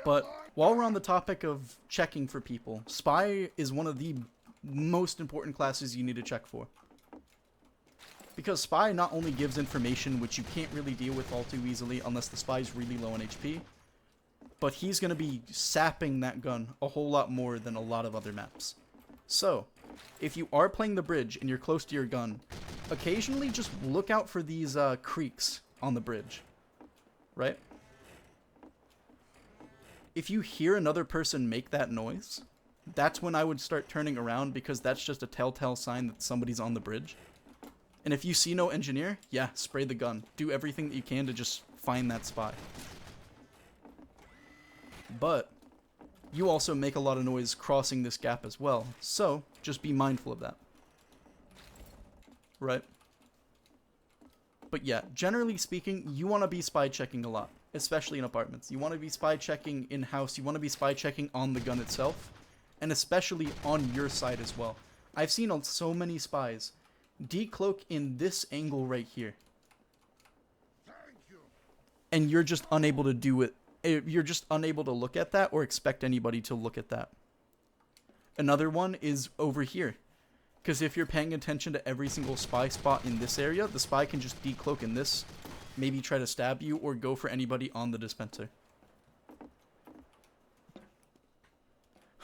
But while we're on the topic of checking for people, Spy is one of the most important classes you need to check for. Because Spy not only gives information which you can't really deal with all too easily unless the Spy's really low on HP, but he's going to be sapping that gun a whole lot more than a lot of other maps. So, if you are playing the bridge and you're close to your gun, occasionally just look out for these creaks on the bridge, right? If you hear another person make that noise, that's when I would start turning around, because that's just a telltale sign that somebody's on the bridge. And if you see no engineer, yeah, spray the gun. Do everything that you can to just find that spy. But you also make a lot of noise crossing this gap as well, so just be mindful of that. Right? But yeah, generally speaking, you want to be spy checking a lot, especially in apartments. You want to be spy checking in-house, you want to be spy checking on the gun itself, and especially on your side as well. I've seen so many spies decloak in this angle right here. And you're just unable to do it. You're just unable to look at that or expect anybody to look at that. Another one is over here. Because if you're paying attention to every single spy spot in this area, the spy can just decloak in this, maybe try to stab you, or go for anybody on the dispenser.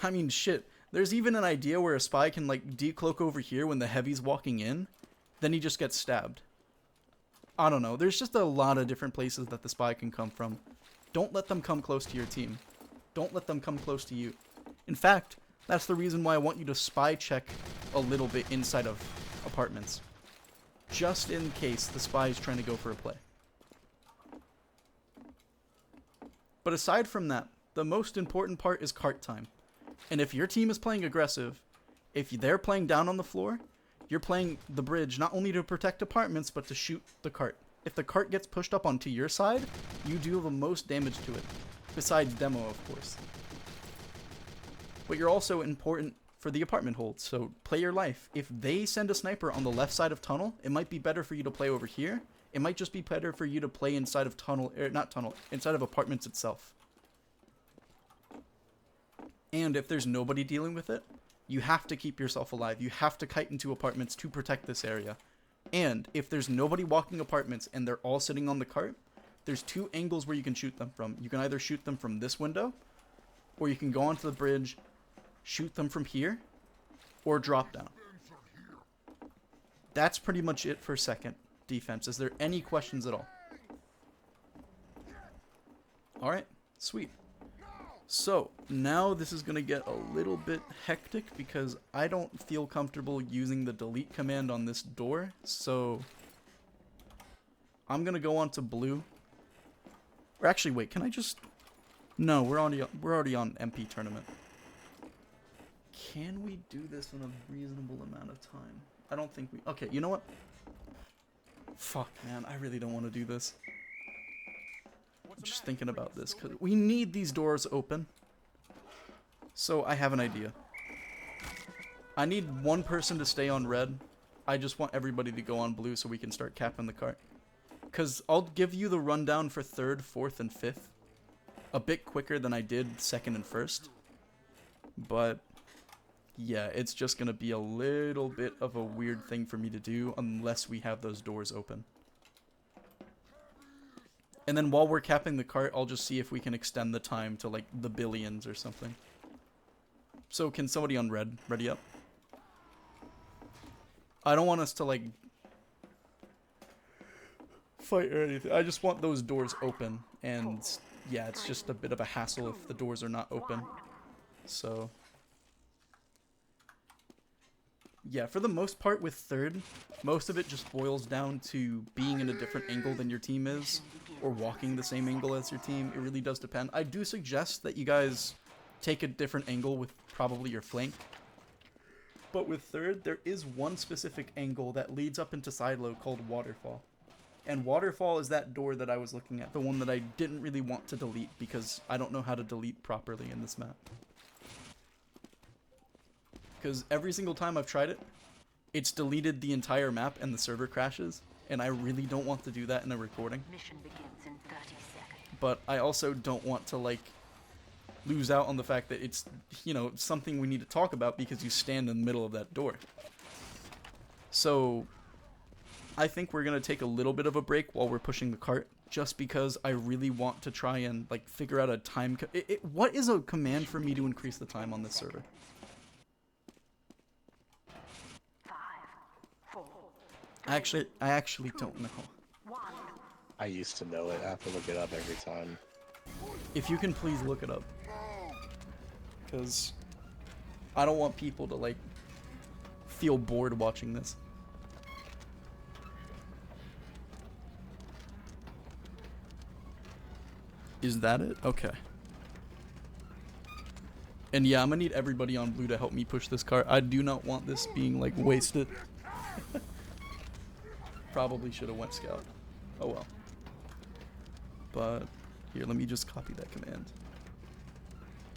I mean, shit. There's even an idea where a spy can, like, decloak over here when the heavy's walking in, then he just gets stabbed. I don't know. There's just a lot of different places that the spy can come from. Don't let them come close to your team. Don't let them come close to you. In fact, that's the reason why I want you to spy check a little bit inside of apartments. Just in case the spy is trying to go for a play. But aside from that, the most important part is cart time. And if your team is playing aggressive, if they're playing down on the floor, you're playing the bridge not only to protect apartments, but to shoot the cart. If the cart gets pushed up onto your side, you do the most damage to it. Besides demo, of course. But you're also important for the apartment hold, so play your life. If they send a sniper on the left side of tunnel, it might be better for you to play over here. It might just be better for you to play inside of tunnel, inside of apartments itself. And if there's nobody dealing with it, you have to keep yourself alive. You have to kite into apartments to protect this area. And if there's nobody walking apartments and they're all sitting on the cart, there's two angles where you can shoot them from. You can either shoot them from this window, or you can go onto the bridge, shoot them from here, or drop down. That's pretty much it for second defense. Is there any questions at all? Alright, sweet. So, now this is going to get a little bit hectic because I don't feel comfortable using the delete command on this door. So, I'm going to go on to blue. Or actually, wait, can I just... No, we're already on MP tournament. Can we do this in a reasonable amount of time? I don't think we... Okay, you know what? Fuck, man, I really don't want to do this. I'm just thinking about this, because we need these doors open. So, I have an idea. I need one person to stay on red. I just want everybody to go on blue so we can start capping the cart. Because I'll give you the rundown for 3rd, 4th, and 5th. A bit quicker than I did 2nd and 1st. But... yeah, it's just going to be a little bit of a weird thing for me to do unless we have those doors open. And then while we're capping the cart, I'll just see if we can extend the time to, like, the billions or something. So, can somebody on red ready up? I don't want us to, like, fight or anything. I just want those doors open. And, yeah, it's just a bit of a hassle if the doors are not open. So... yeah, for the most part with 3rd, most of it just boils down to being in a different angle than your team is, or walking the same angle as your team. It really does depend. I do suggest that you guys take a different angle with probably your flank. But with 3rd, there is one specific angle that leads up into silo called Waterfall. And Waterfall is that door that I was looking at, the one that I didn't really want to delete because I don't know how to delete properly in this map. Because every single time I've tried it, it's deleted the entire map and the server crashes, and I really don't want to do that in a recording. Mission begins in 30 seconds. But I also don't want to, like, lose out on the fact that it's, you know, something we need to talk about because you stand in the middle of that door. So, I think we're going to take a little bit of a break while we're pushing the cart, just because I really want to try and, like, figure out a time... what is a command for me to increase the time on this server? 5, 4, I actually don't know. I used to know it. I have to look it up every time. If you can please look it up. Because I don't want people to, like, feel bored watching this. Is that it? Okay. And yeah, I'm gonna need everybody on blue to help me push this cart. I do not want this being, like, wasted. Probably should have went scout. Oh well. But here, let me just copy that command.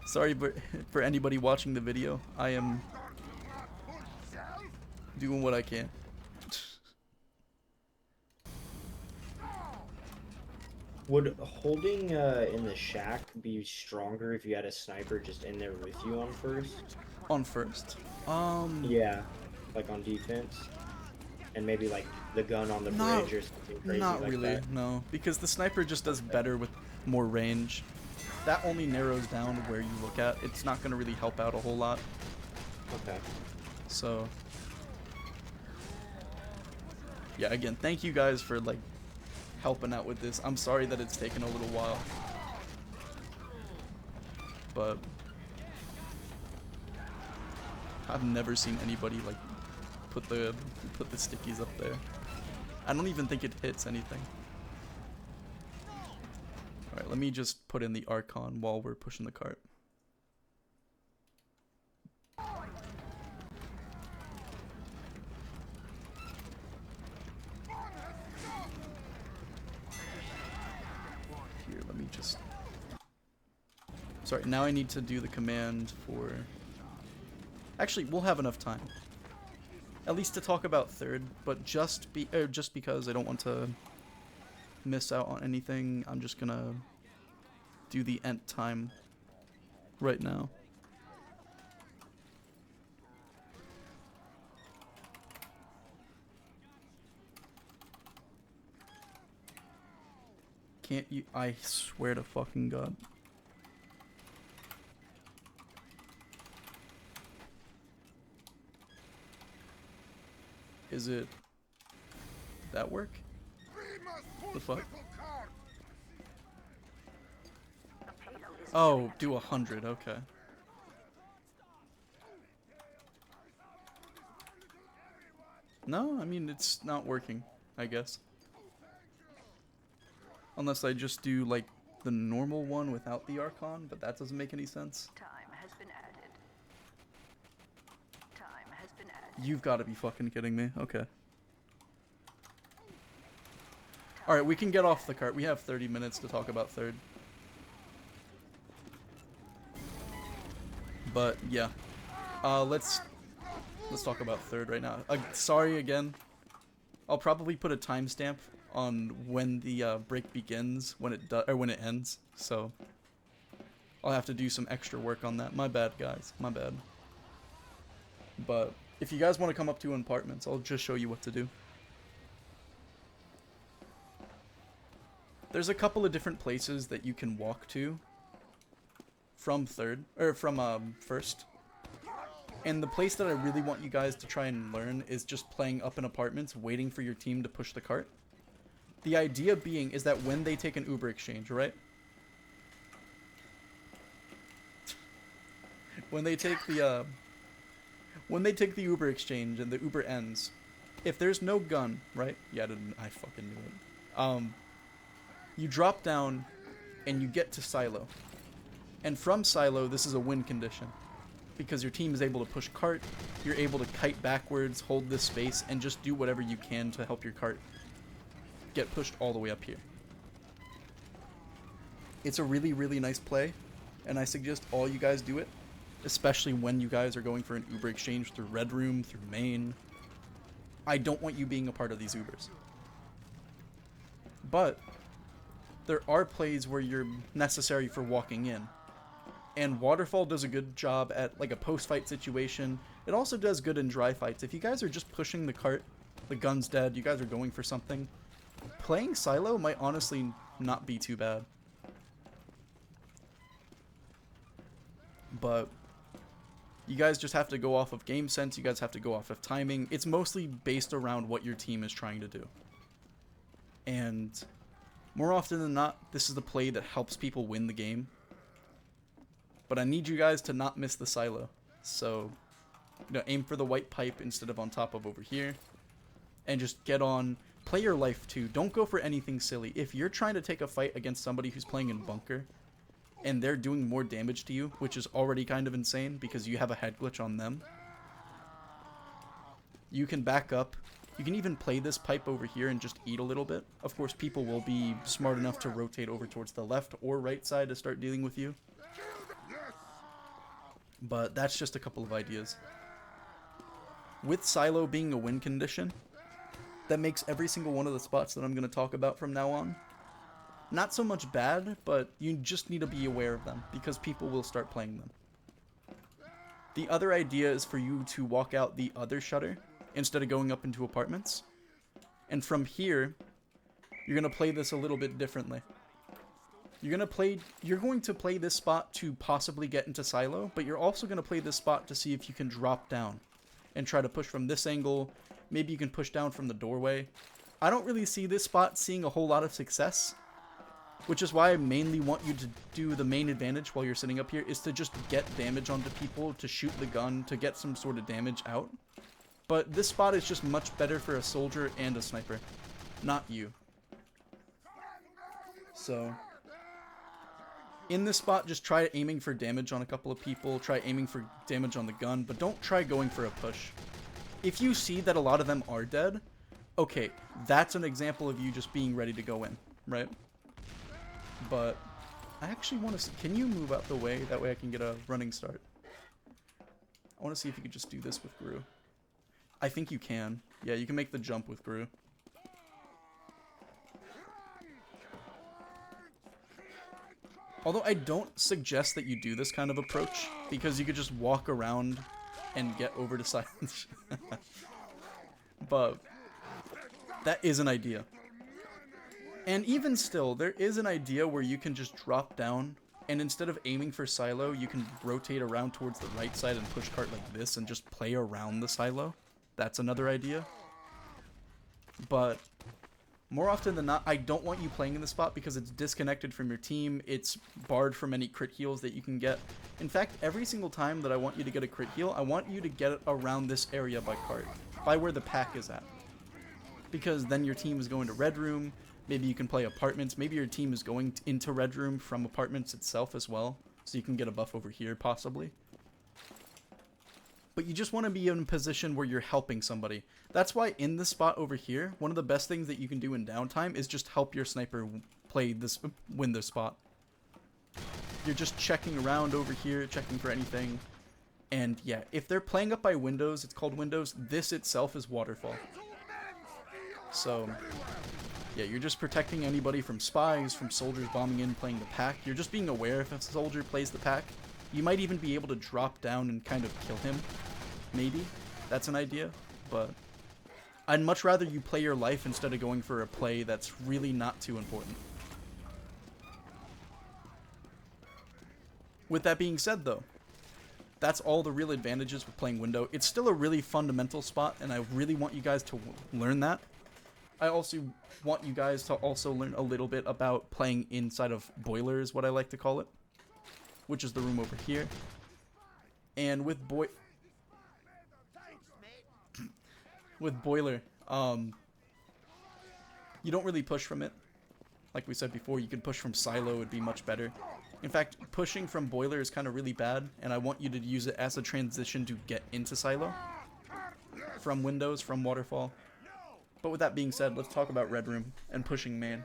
Sorry for anybody watching the video. I am doing what I can. Would holding in the shack be stronger if you had a sniper just in there with you on first? On first. Yeah, like on defense, and maybe like the gun on the bridge or something crazy Not like really, that. no. Because the sniper just does better with more range. That only narrows down where you look at. It's not going to really help out a whole lot. Okay. So, yeah, again, thank you guys for, like, helping out with this. I'm sorry that it's taken a little while. But I've never seen anybody, like, put the stickies up there. I don't even think it hits anything. Alright, let me just put in the Archon while we're pushing the cart. Here, let me just... Sorry, now I need to do the command for... Actually, we'll have enough time. At least to talk about third, but just because I don't want to miss out on anything, I'm just gonna do the end time right now. Can't you? I swear to fucking God. Is it that work? The fuck? Oh, do 100, okay. No, I mean, it's not working, I guess. Unless I just do, like, the normal one without the Archon, but that doesn't make any sense. Time has been added. Time has been added. You've got to be fucking kidding me. Okay. Alright, we can get off the cart. We have 30 minutes to talk about third. But, yeah. Let's talk about third right now. Sorry again. I'll probably put a timestamp on when the break begins, when it ends. So I'll have to do some extra work on that. My bad, guys. My bad. But if you guys want to come up to apartments, I'll just show you what to do. There's a couple of different places that you can walk to from first. And the place that I really want you guys to try and learn is just playing up in apartments, waiting for your team to push the cart. The idea being is that when they take an Uber exchange, right? When they take the Uber exchange and the Uber ends, if there's no gun, right? Yeah, I fucking knew it. You drop down and you get to silo. And from silo, this is a win condition. Because your team is able to push cart, you're able to kite backwards, hold this space, and just do whatever you can to help your cart get pushed all the way up here. It's a really, really nice play, and I suggest all you guys do it, especially when you guys are going for an Uber exchange through Red Room, through Main. I don't want you being a part of these Ubers. But there are plays where you're necessary for walking in. And Waterfall does a good job at, like, a post-fight situation. It also does good in dry fights. If you guys are just pushing the cart, the gun's dead, you guys are going for something, playing Silo might honestly not be too bad. But You guys just have to go off of game sense. You guys have to go off of timing. It's mostly based around what your team is trying to do. And more often than not, this is the play that helps people win the game. But I need you guys to not miss the silo. So, aim for the white pipe instead of on top of over here. And just get on. Play your life too. Don't go for anything silly. If you're trying to take a fight against somebody who's playing in bunker, and they're doing more damage to you, which is already kind of insane because you have a head glitch on them, you can back up. You can even play this pipe over here and just eat a little bit. Of course, people will be smart enough to rotate over towards the left or right side to start dealing with you. But that's just a couple of ideas. With silo being a win condition, that makes every single one of the spots that I'm going to talk about from now on not so much bad, but you just need to be aware of them because people will start playing them. The other idea is for you to walk out the other shutter instead of going up into apartments. And from here, you're going to play this a little bit differently. You're going to play this spot to possibly get into silo, but you're also going to play this spot to see if you can drop down and try to push from this angle. Maybe you can push down from the doorway. I don't really see this spot seeing a whole lot of success, which is why I mainly want you to do the main advantage while you're sitting up here is to just get damage onto people, to shoot the gun, to get some sort of damage out. But this spot is just much better for a soldier and a sniper, not you. So, in this spot, just try aiming for damage on a couple of people, try aiming for damage on the gun, but don't try going for a push. If you see that a lot of them are dead, okay, that's an example of you just being ready to go in, right? But I actually want to see, can you move out the way? That way I can get a running start. I want to see if you could just do this with Gru. I think you can. Yeah, you can make the jump with Gru. Although I don't suggest that you do this kind of approach, because you could just walk around and get over to silence. But that is an idea. And even still, there is an idea where you can just drop down, and instead of aiming for silo, you can rotate around towards the right side and push cart like this and just play around the silo. That's another idea. But more often than not, I don't want you playing in the spot because it's disconnected from your team. It's barred from any crit heals that you can get. In fact, every single time that I want you to get a crit heal, I want you to get it around this area by cart, by where the pack is at. Because then your team is going to red room. Maybe you can play apartments. Maybe your team is going into red room from apartments itself as well. So you can get a buff over here, possibly. But you just want to be in a position where you're helping somebody. That's why in this spot over here, one of the best things that you can do in downtime is just help your sniper win this spot. You're just checking around over here, checking for anything. And yeah, if they're playing up by windows, it's called windows. This itself is waterfall. So yeah, you're just protecting anybody from spies, from soldiers bombing in, playing the pack. You're just being aware if a soldier plays the pack. You might even be able to drop down and kind of kill him. Maybe. That's an idea. But I'd much rather you play your life instead of going for a play that's really not too important. With that being said, though, that's all the real advantages with playing window. It's still a really fundamental spot, and I really want you guys to learn that. I also want you guys to also learn a little bit about playing inside of boiler, is what I like to call it, which is the room over here. And with boiler, you don't really push from it. Like we said before, you could push from silo, would be much better. In fact, pushing from boiler is kind of really bad, and I want you to use it as a transition to get into silo from windows, from waterfall. But with that being said, let's talk about red room and pushing main.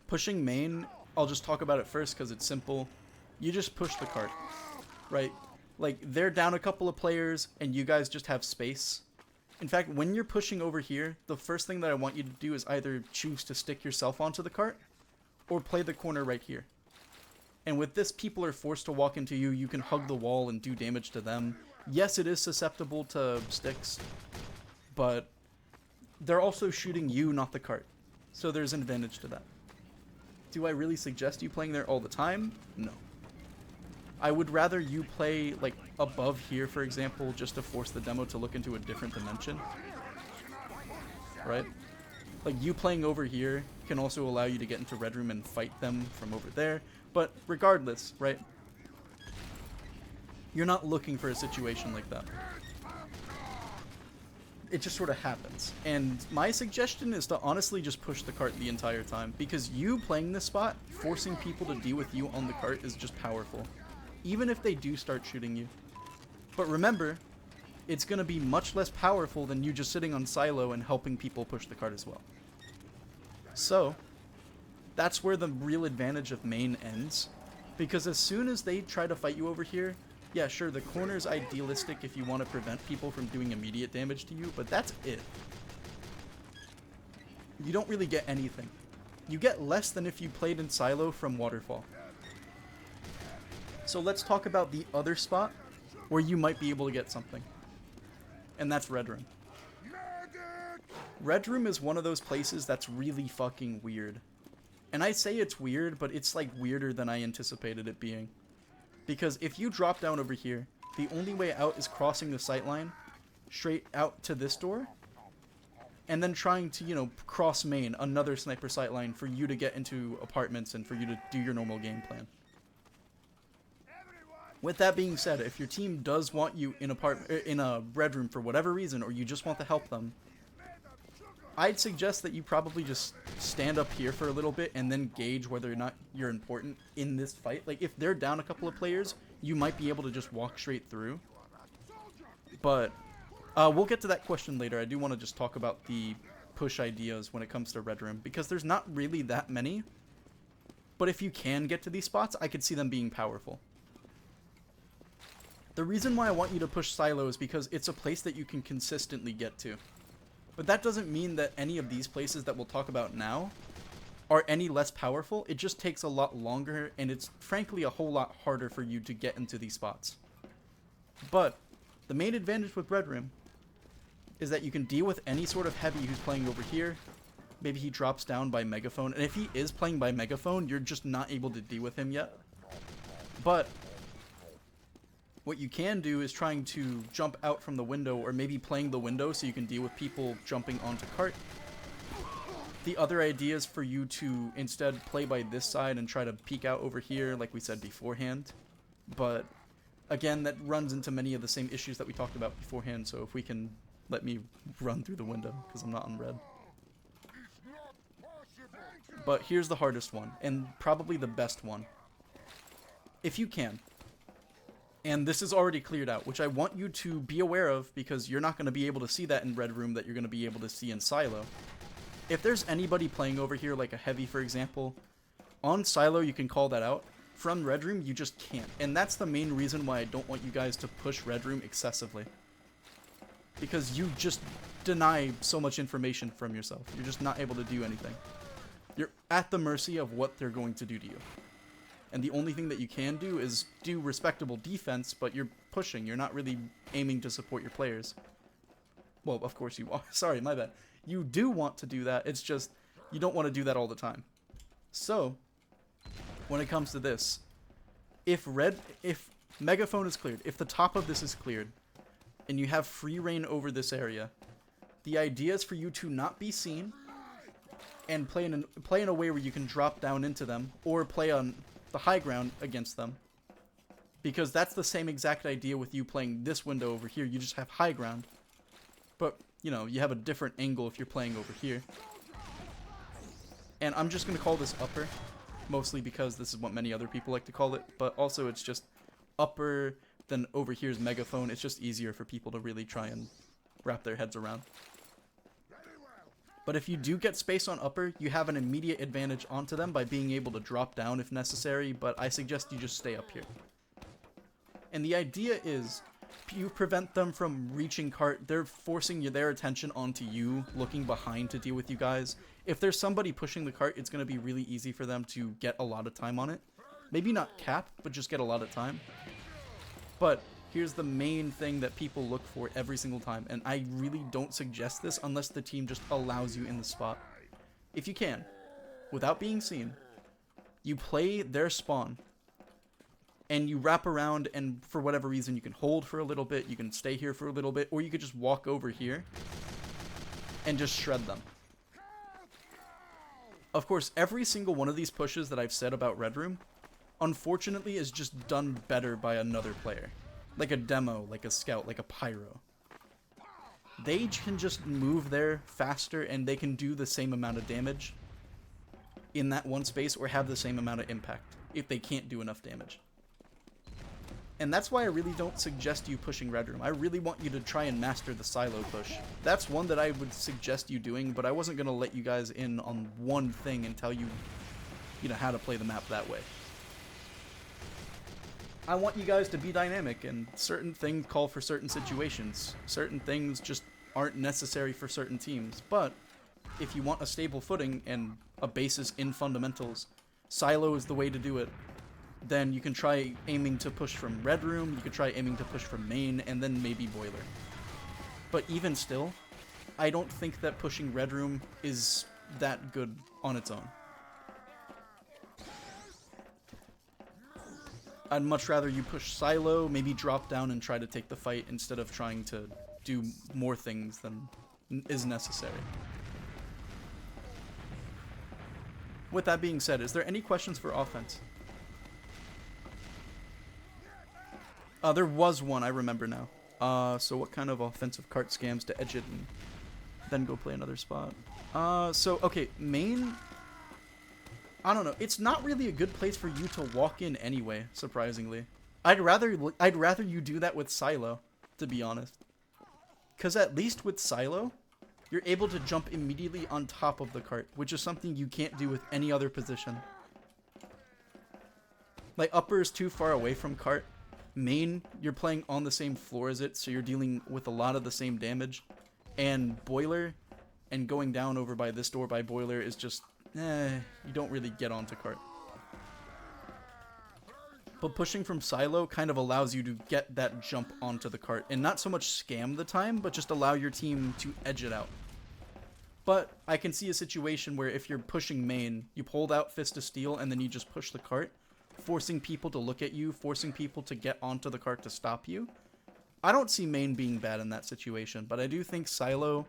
Pushing main, I'll just talk about it first because it's simple. You just push the cart, right? Like, they're down a couple of players, and you guys just have space. In fact, when you're pushing over here, the first thing that I want you to do is either choose to stick yourself onto the cart, or play the corner right here. And with this, people are forced to walk into you. You can hug the wall and do damage to them. Yes, it is susceptible to sticks, but they're also shooting you, not the cart. So there's an advantage to that. Do I really suggest you playing there all the time? No. I would rather you play like above here, for example, just to force the demo to look into a different dimension. Right? Like you playing over here can also allow you to get into Red Room and fight them from over there. But regardless, right? You're not looking for a situation like that. It just sort of happens. And my suggestion is to honestly just push the cart the entire time. Because you playing this spot, forcing people to deal with you on the cart is just powerful. Even if they do start shooting you. But remember, it's going to be much less powerful than you just sitting on silo and helping people push the cart as well. So, that's where the real advantage of main ends. Because as soon as they try to fight you over here, yeah, sure, the corner's idealistic if you want to prevent people from doing immediate damage to you, but that's it. You don't really get anything. You get less than if you played in silo from Waterfall. So let's talk about the other spot where you might be able to get something. And that's Red Room. Red Room is one of those places that's really fucking weird. And I say it's weird, but it's like weirder than I anticipated it being. Because if you drop down over here, the only way out is crossing the sightline straight out to this door. And then trying to, you know, cross main, another sniper sightline for you to get into apartments and for you to do your normal game plan. With that being said, if your team does want you in a Red Room for whatever reason, or you just want to help them, I'd suggest that you probably just stand up here for a little bit and then gauge whether or not you're important in this fight. Like, if they're down a couple of players, you might be able to just walk straight through. But we'll get to that question later. I do want to just talk about the push ideas when it comes to Red Room, because there's not really that many. But if you can get to these spots, I could see them being powerful. The reason why I want you to push Silo is because it's a place that you can consistently get to. But that doesn't mean that any of these places that we'll talk about now are any less powerful. It just takes a lot longer, and it's frankly a whole lot harder for you to get into these spots. But the main advantage with Red Room is that you can deal with any sort of heavy who's playing over here. Maybe he drops down by megaphone, and if he is playing by megaphone, you're just not able to deal with him yet. But what you can do is trying to jump out from the window, or maybe playing the window so you can deal with people jumping onto cart. The other idea is for you to instead play by this side and try to peek out over here like we said beforehand. But again, that runs into many of the same issues that we talked about beforehand, so if we can let me run through the window because I'm not on red. But here's the hardest one, and probably the best one. If you can. And this is already cleared out, which I want you to be aware of, because you're not going to be able to see that in Red Room that you're going to be able to see in Silo. If there's anybody playing over here, like a heavy, for example, on Silo you can call that out. From Red Room, you just can't. And that's the main reason why I don't want you guys to push Red Room excessively. Because you just deny so much information from yourself. You're just not able to do anything. You're at the mercy of what they're going to do to you. And the only thing that you can do is do respectable defense, but you're pushing. You're not really aiming to support your players. Well, of course you are. Sorry, my bad. You do want to do that. It's just you don't want to do that all the time. So, when it comes to this, if megaphone is cleared, if the top of this is cleared, and you have free reign over this area, the idea is for you to not be seen and play in a way where you can drop down into them, or play on the high ground against them, because that's the same exact idea with you playing this window over here. You just have high ground, but you know, you have a different angle if you're playing over here. And I'm just going to call this upper, mostly because this is what many other people like to call it, but also it's just upper, then over here's megaphone. It's just easier for people to really try and wrap their heads around. But if you do get space on upper, you have an immediate advantage onto them by being able to drop down if necessary, but I suggest you just stay up here. And the idea is, you prevent them from reaching cart. They're forcing their attention onto you, looking behind to deal with you guys. If there's somebody pushing the cart, it's going to be really easy for them to get a lot of time on it. Maybe not cap, but just get a lot of time. But here's the main thing that people look for every single time, and I really don't suggest this unless the team just allows you in the spot. If you can, without being seen, you play their spawn and you wrap around, and for whatever reason you can hold for a little bit, you can stay here for a little bit, or you could just walk over here and just shred them. Of course, every single one of these pushes that I've said about Red Room, unfortunately, is just done better by another player. Like a demo, like a scout, like a pyro. They can just move there faster, and they can do the same amount of damage in that one space, or have the same amount of impact if they can't do enough damage. And that's why I really don't suggest you pushing Red Room. I really want you to try and master the silo push. That's one that I would suggest you doing, but I wasn't going to let you guys in on one thing and tell you, you know, how to play the map that way. I want you guys to be dynamic, and certain things call for certain situations. Certain things just aren't necessary for certain teams. But if you want a stable footing and a basis in fundamentals, silo is the way to do it. Then you can try aiming to push from Red Room, you could try aiming to push from main, and then maybe Boiler. But even still, I don't think that pushing Red Room is that good on its own. I'd much rather you push silo, maybe drop down and try to take the fight instead of trying to do more things than is necessary. With that being said, is there any questions for offense? There was one, I remember now. So what kind of offensive cart scams to edge it and then go play another spot? Okay, main... I don't know. It's not really a good place for you to walk in anyway, surprisingly. I'd rather you do that with silo, to be honest. Because at least with silo, you're able to jump immediately on top of the cart, which is something you can't do with any other position. Like, upper is too far away from cart. Main, you're playing on the same floor as it, so you're dealing with a lot of the same damage. And Boiler, and going down over by this door by Boiler is just, you don't really get onto cart. But pushing from silo kind of allows you to get that jump onto the cart, and not so much scam the time, but just allow your team to edge it out. But I can see a situation where if you're pushing main, you pulled out Fist of Steel, and then you just push the cart, forcing people to look at you, forcing people to get onto the cart to stop you. I don't see main being bad in that situation, but I do think silo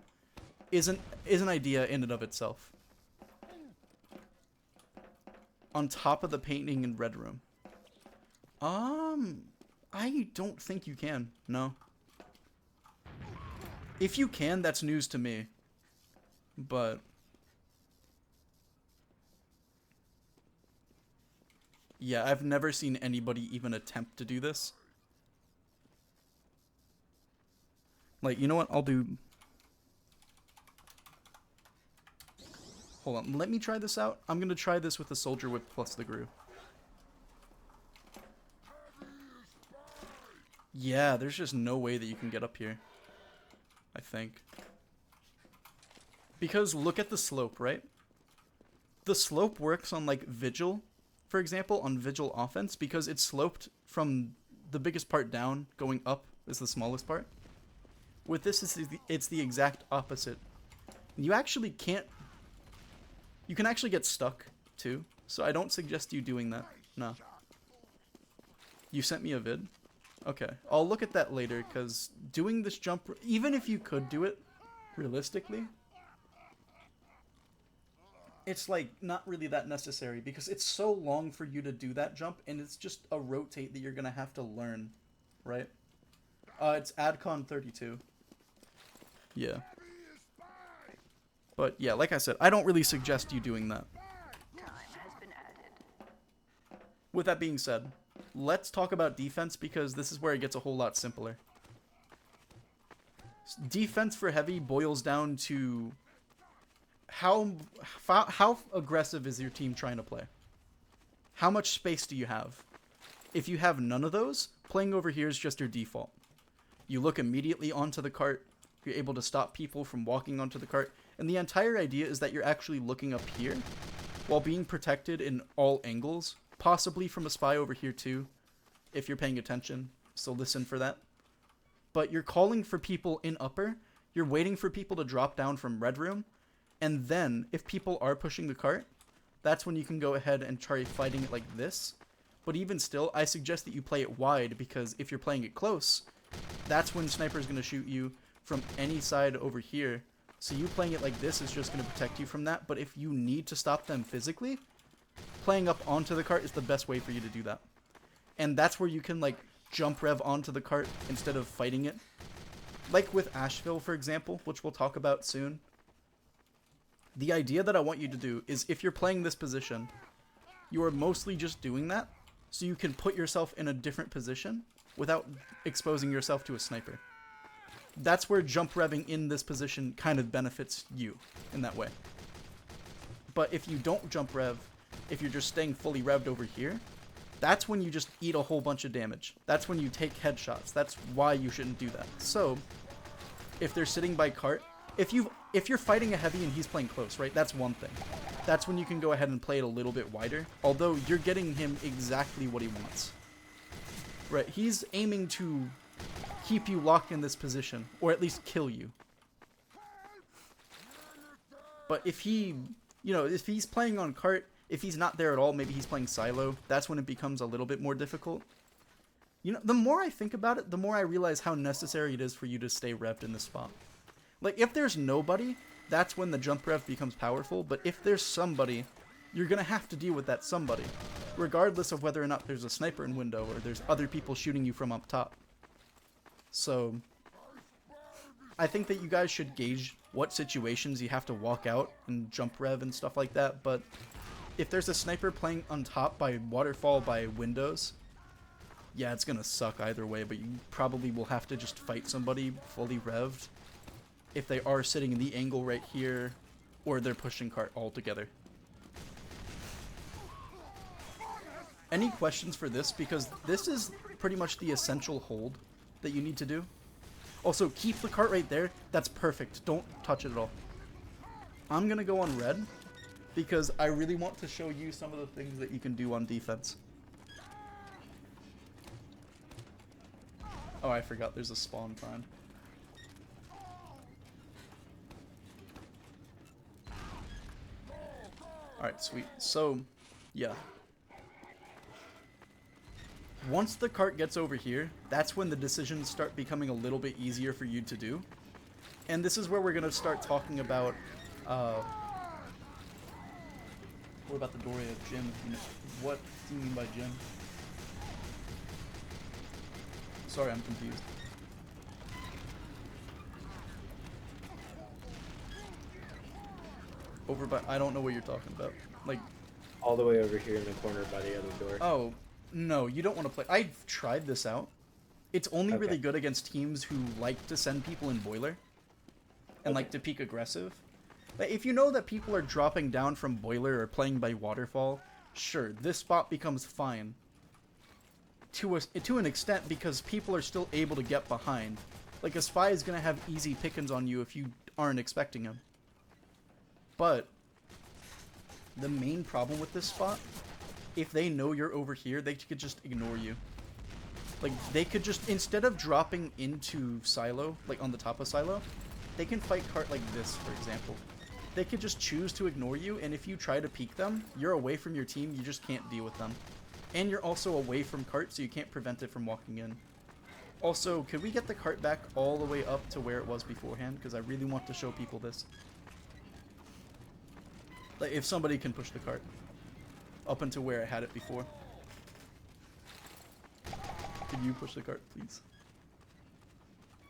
is an idea in and of itself. On top of the painting in Red Room. I don't think you can, no. If you can, that's news to me. But... yeah, I've never seen anybody even attempt to do this. Like, you know what? I'll do... hold on, let me try this out. I'm gonna try this with the Soldier Whip plus the Gru. Yeah, there's just no way that you can get up here. I think. Because look at the slope, right? The slope works on, like, Vigil, for example, on Vigil offense, because it's sloped from the biggest part down, going up is the smallest part. With this, it's the exact opposite. You actually can't... you can actually get stuck, too. So I don't suggest you doing that. No. You sent me a vid? Okay. I'll look at that later, because doing this jump... even if you could do it, realistically... it's, like, not really that necessary, because it's so long for you to do that jump, and it's just a rotate that you're gonna have to learn, right? It's AdCon 32. Yeah. But, yeah, like I said, I don't really suggest you doing that. Time has been added. With that being said, let's talk about defense, because this is where it gets a whole lot simpler. Defense for heavy boils down to... how aggressive is your team trying to play? How much space do you have? If you have none of those, playing over here is just your default. You look immediately onto the cart, you're able to stop people from walking onto the cart, and the entire idea is that you're actually looking up here, while being protected in all angles, possibly from a spy over here too, if you're paying attention, so listen for that. But you're calling for people in upper, you're waiting for people to drop down from Red Room, and then, if people are pushing the cart, that's when you can go ahead and try fighting it like this. But even still, I suggest that you play it wide, because if you're playing it close, that's when sniper is going to shoot you from any side over here. So you playing it like this is just going to protect you from that. But if you need to stop them physically, playing up onto the cart is the best way for you to do that. And that's where you can like jump rev onto the cart instead of fighting it. Like with Asheville, for example, which we'll talk about soon. The idea that I want you to do is, if you're playing this position, you are mostly just doing that so you can put yourself in a different position without exposing yourself to a sniper. That's where jump revving in this position kind of benefits you in that way. But if you don't jump rev, if you're just staying fully revved over here, that's when you just eat a whole bunch of damage. That's when you take headshots. That's why you shouldn't do that. So, if they're sitting by cart, if you're fighting a heavy and he's playing close, right, that's one thing. That's when you can go ahead and play it a little bit wider, although you're getting him exactly what he wants. Right, he's aiming to keep you locked in this position, or at least kill you. But if he, if he's playing on cart, if he's not there at all, maybe he's playing silo, that's when it becomes a little bit more difficult. The more I think about it, the more I realize how necessary it is for you to stay revved in this spot. Like, if there's nobody, that's when the jump rev becomes powerful, but if there's somebody, you're gonna have to deal with that somebody, regardless of whether or not there's a sniper in window or there's other people shooting you from up top. So, I think that you guys should gauge what situations you have to walk out and jump rev and stuff like that, but if there's a sniper playing on top by waterfall by windows, yeah, it's gonna suck either way, but you probably will have to just fight somebody fully revved if they are sitting in the angle right here, or they're pushing cart altogether. Any questions for this? Because this is pretty much the essential hold that you need to do. Also, keep the cart right there. That's perfect. Don't touch it at all. I'm gonna go on red, because I really want to show you some of the things that you can do on defense. Oh, I forgot there's a spawn time. Alright, sweet. So, yeah. Once the cart gets over here, that's when the decisions start becoming a little bit easier for you to do. And this is where we're going to start talking about, what about the Doria gym? What do you mean by gym? Sorry, I'm confused. Over by, I don't know what you're talking about. Like, All the way over here in the corner by the other door. oh, no, you don't want to play. I've tried this out. It's only Okay. really good against teams who like to send people in boiler and like to peek aggressive. Like, if you know that people are dropping down from boiler or playing by waterfall, sure, this spot becomes fine. To an extent, because people are still able to get behind. Like, a spy is going to have easy pickings on you if you aren't expecting him. But the main problem with this spot, if they know you're over here, they could just ignore you. Like, they could just, instead of dropping into silo, like on the top of silo, they can fight cart like this, for example. They could just choose to ignore you, and if you try to peek them, you're away from your team, you just can't deal with them. And you're also away from cart, so you can't prevent it from walking in. Also, could we get the cart back all the way up to where it was beforehand? Because I really want to show people this. Like, if somebody can push the cart up into where I had it before. Can you push the cart, please?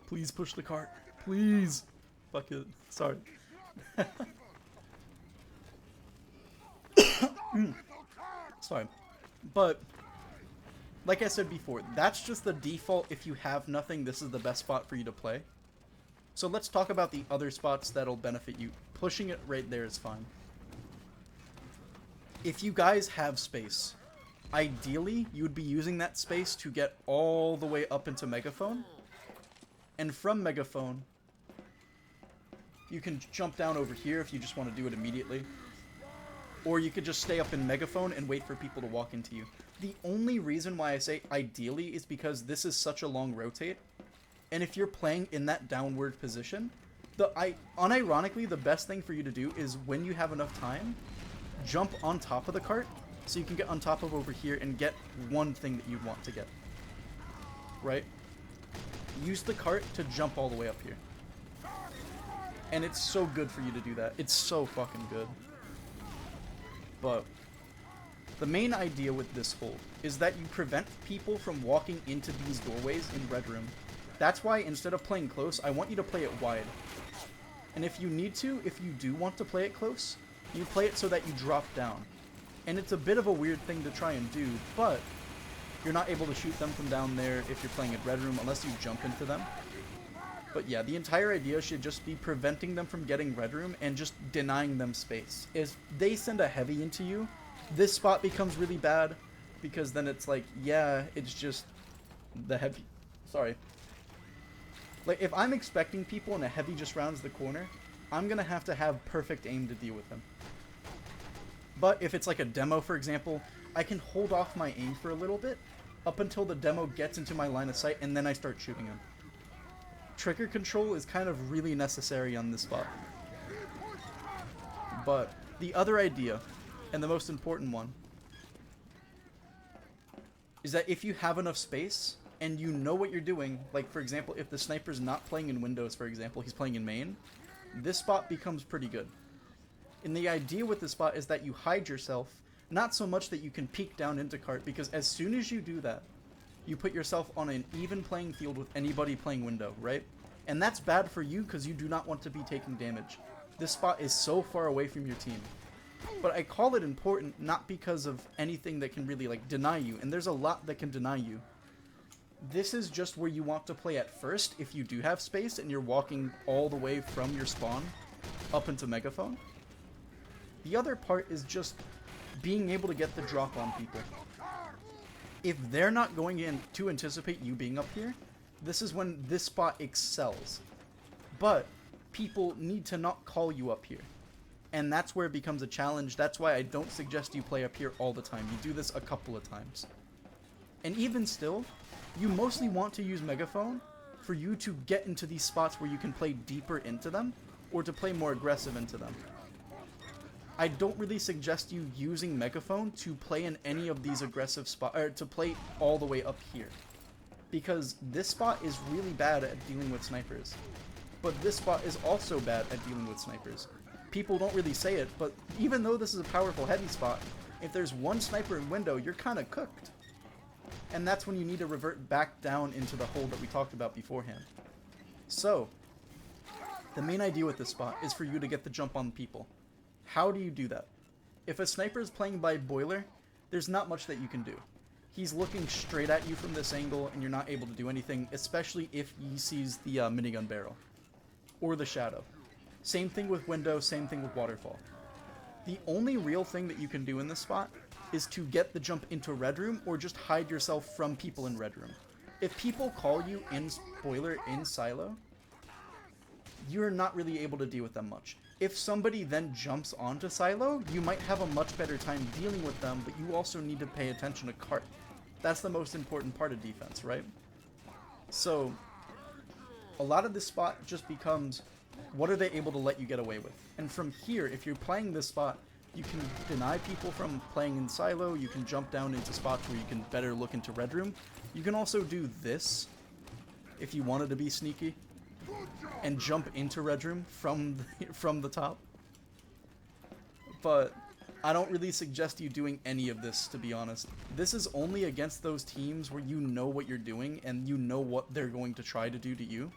Please push the cart. Please. Fuck it. Sorry. Sorry. But, like I said before, that's just the default. If you have nothing, this is the best spot for you to play. So let's talk about the other spots that'll benefit you. Pushing it right there is fine. If you guys have space, ideally, you would be using that space to get all the way up into Megaphone. And from Megaphone, you can jump down over here if you just want to do it immediately. Or you could just stay up in Megaphone and wait for people to walk into you. The only reason why I say ideally is because this is such a long rotate. And if you're playing in that downward position, unironically, the best thing for you to do is when you have enough time, jump on top of the cart So you can get on top of over here and get one thing that you want to get. Right? Use the cart to jump all the way up here. And it's so good for you to do that. It's so fucking good. But the main idea with this hold is that you prevent people from walking into these doorways in Red Room. That's why instead of playing close, I want you to play it wide. And if you need to, if you do want to play it close, you play it so that you drop down. And it's a bit of a weird thing to try and do, but you're not able to shoot them from down there if you're playing at Red Room unless you jump into them. But yeah, the entire idea should just be preventing them from getting Red Room and just denying them space. If they send a heavy into you, this spot becomes really bad because then it's like, yeah, it's just the heavy. Sorry. Like, if I'm expecting people and a heavy just rounds the corner, I'm going to have perfect aim to deal with them. But if it's like a demo, for example, I can hold off my aim for a little bit up until the demo gets into my line of sight and then I start shooting him. Trigger control is kind of really necessary on this spot. But the other idea, and the most important one, is that if you have enough space and you know what you're doing, like for example, if the sniper's not playing in windows, for example, he's playing in main, this spot becomes pretty good. And the idea with this spot is that you hide yourself, not so much that you can peek down into cart, because as soon as you do that, you put yourself on an even playing field with anybody playing window, right? And that's bad for you because you do not want to be taking damage. This spot is so far away from your team. But I call it important not because of anything that can really like deny you, and there's a lot that can deny you. This is just where you want to play at first if you do have space and you're walking all the way from your spawn up into Megaphone. The other part is just being able to get the drop on people. If they're not going in to anticipate you being up here, this is when this spot excels. But people need to not call you up here. And that's where it becomes a challenge. That's why I don't suggest you play up here all the time. You do this a couple of times. And even still, you mostly want to use Megaphone for you to get into these spots where you can play deeper into them or to play more aggressive into them. I don't really suggest you using Megaphone to play in any of these aggressive spots, or to play all the way up here. Because this spot is really bad at dealing with snipers. But this spot is also bad at dealing with snipers. People don't really say it, but even though this is a powerful heavy spot, if there's one sniper in window, you're kind of cooked. And that's when you need to revert back down into the hole that we talked about beforehand. So, the main idea with this spot is for you to get the jump on people. How do you do that? If a sniper is playing by boiler, there's not much that you can do. He's looking straight at you from this angle and you're not able to do anything, especially if he sees the minigun barrel. Or the shadow. Same thing with window, same thing with waterfall. The only real thing that you can do in this spot is to get the jump into Red Room or just hide yourself from people in Red Room. If people call you in boiler, in silo, you're not really able to deal with them much. If somebody then jumps onto silo, you might have a much better time dealing with them, but you also need to pay attention to cart. That's the most important part of defense, right? So, a lot of this spot just becomes, what are they able to let you get away with? And from here, if you're playing this spot, you can deny people from playing in silo, you can jump down into spots where you can better look into Red Room. You can also do this, if you wanted to be sneaky, and jump into Red Room from the top. But I don't really suggest you doing any of this, to be honest. This is only against those teams where you know what you're doing and you know what they're going to try to do to you.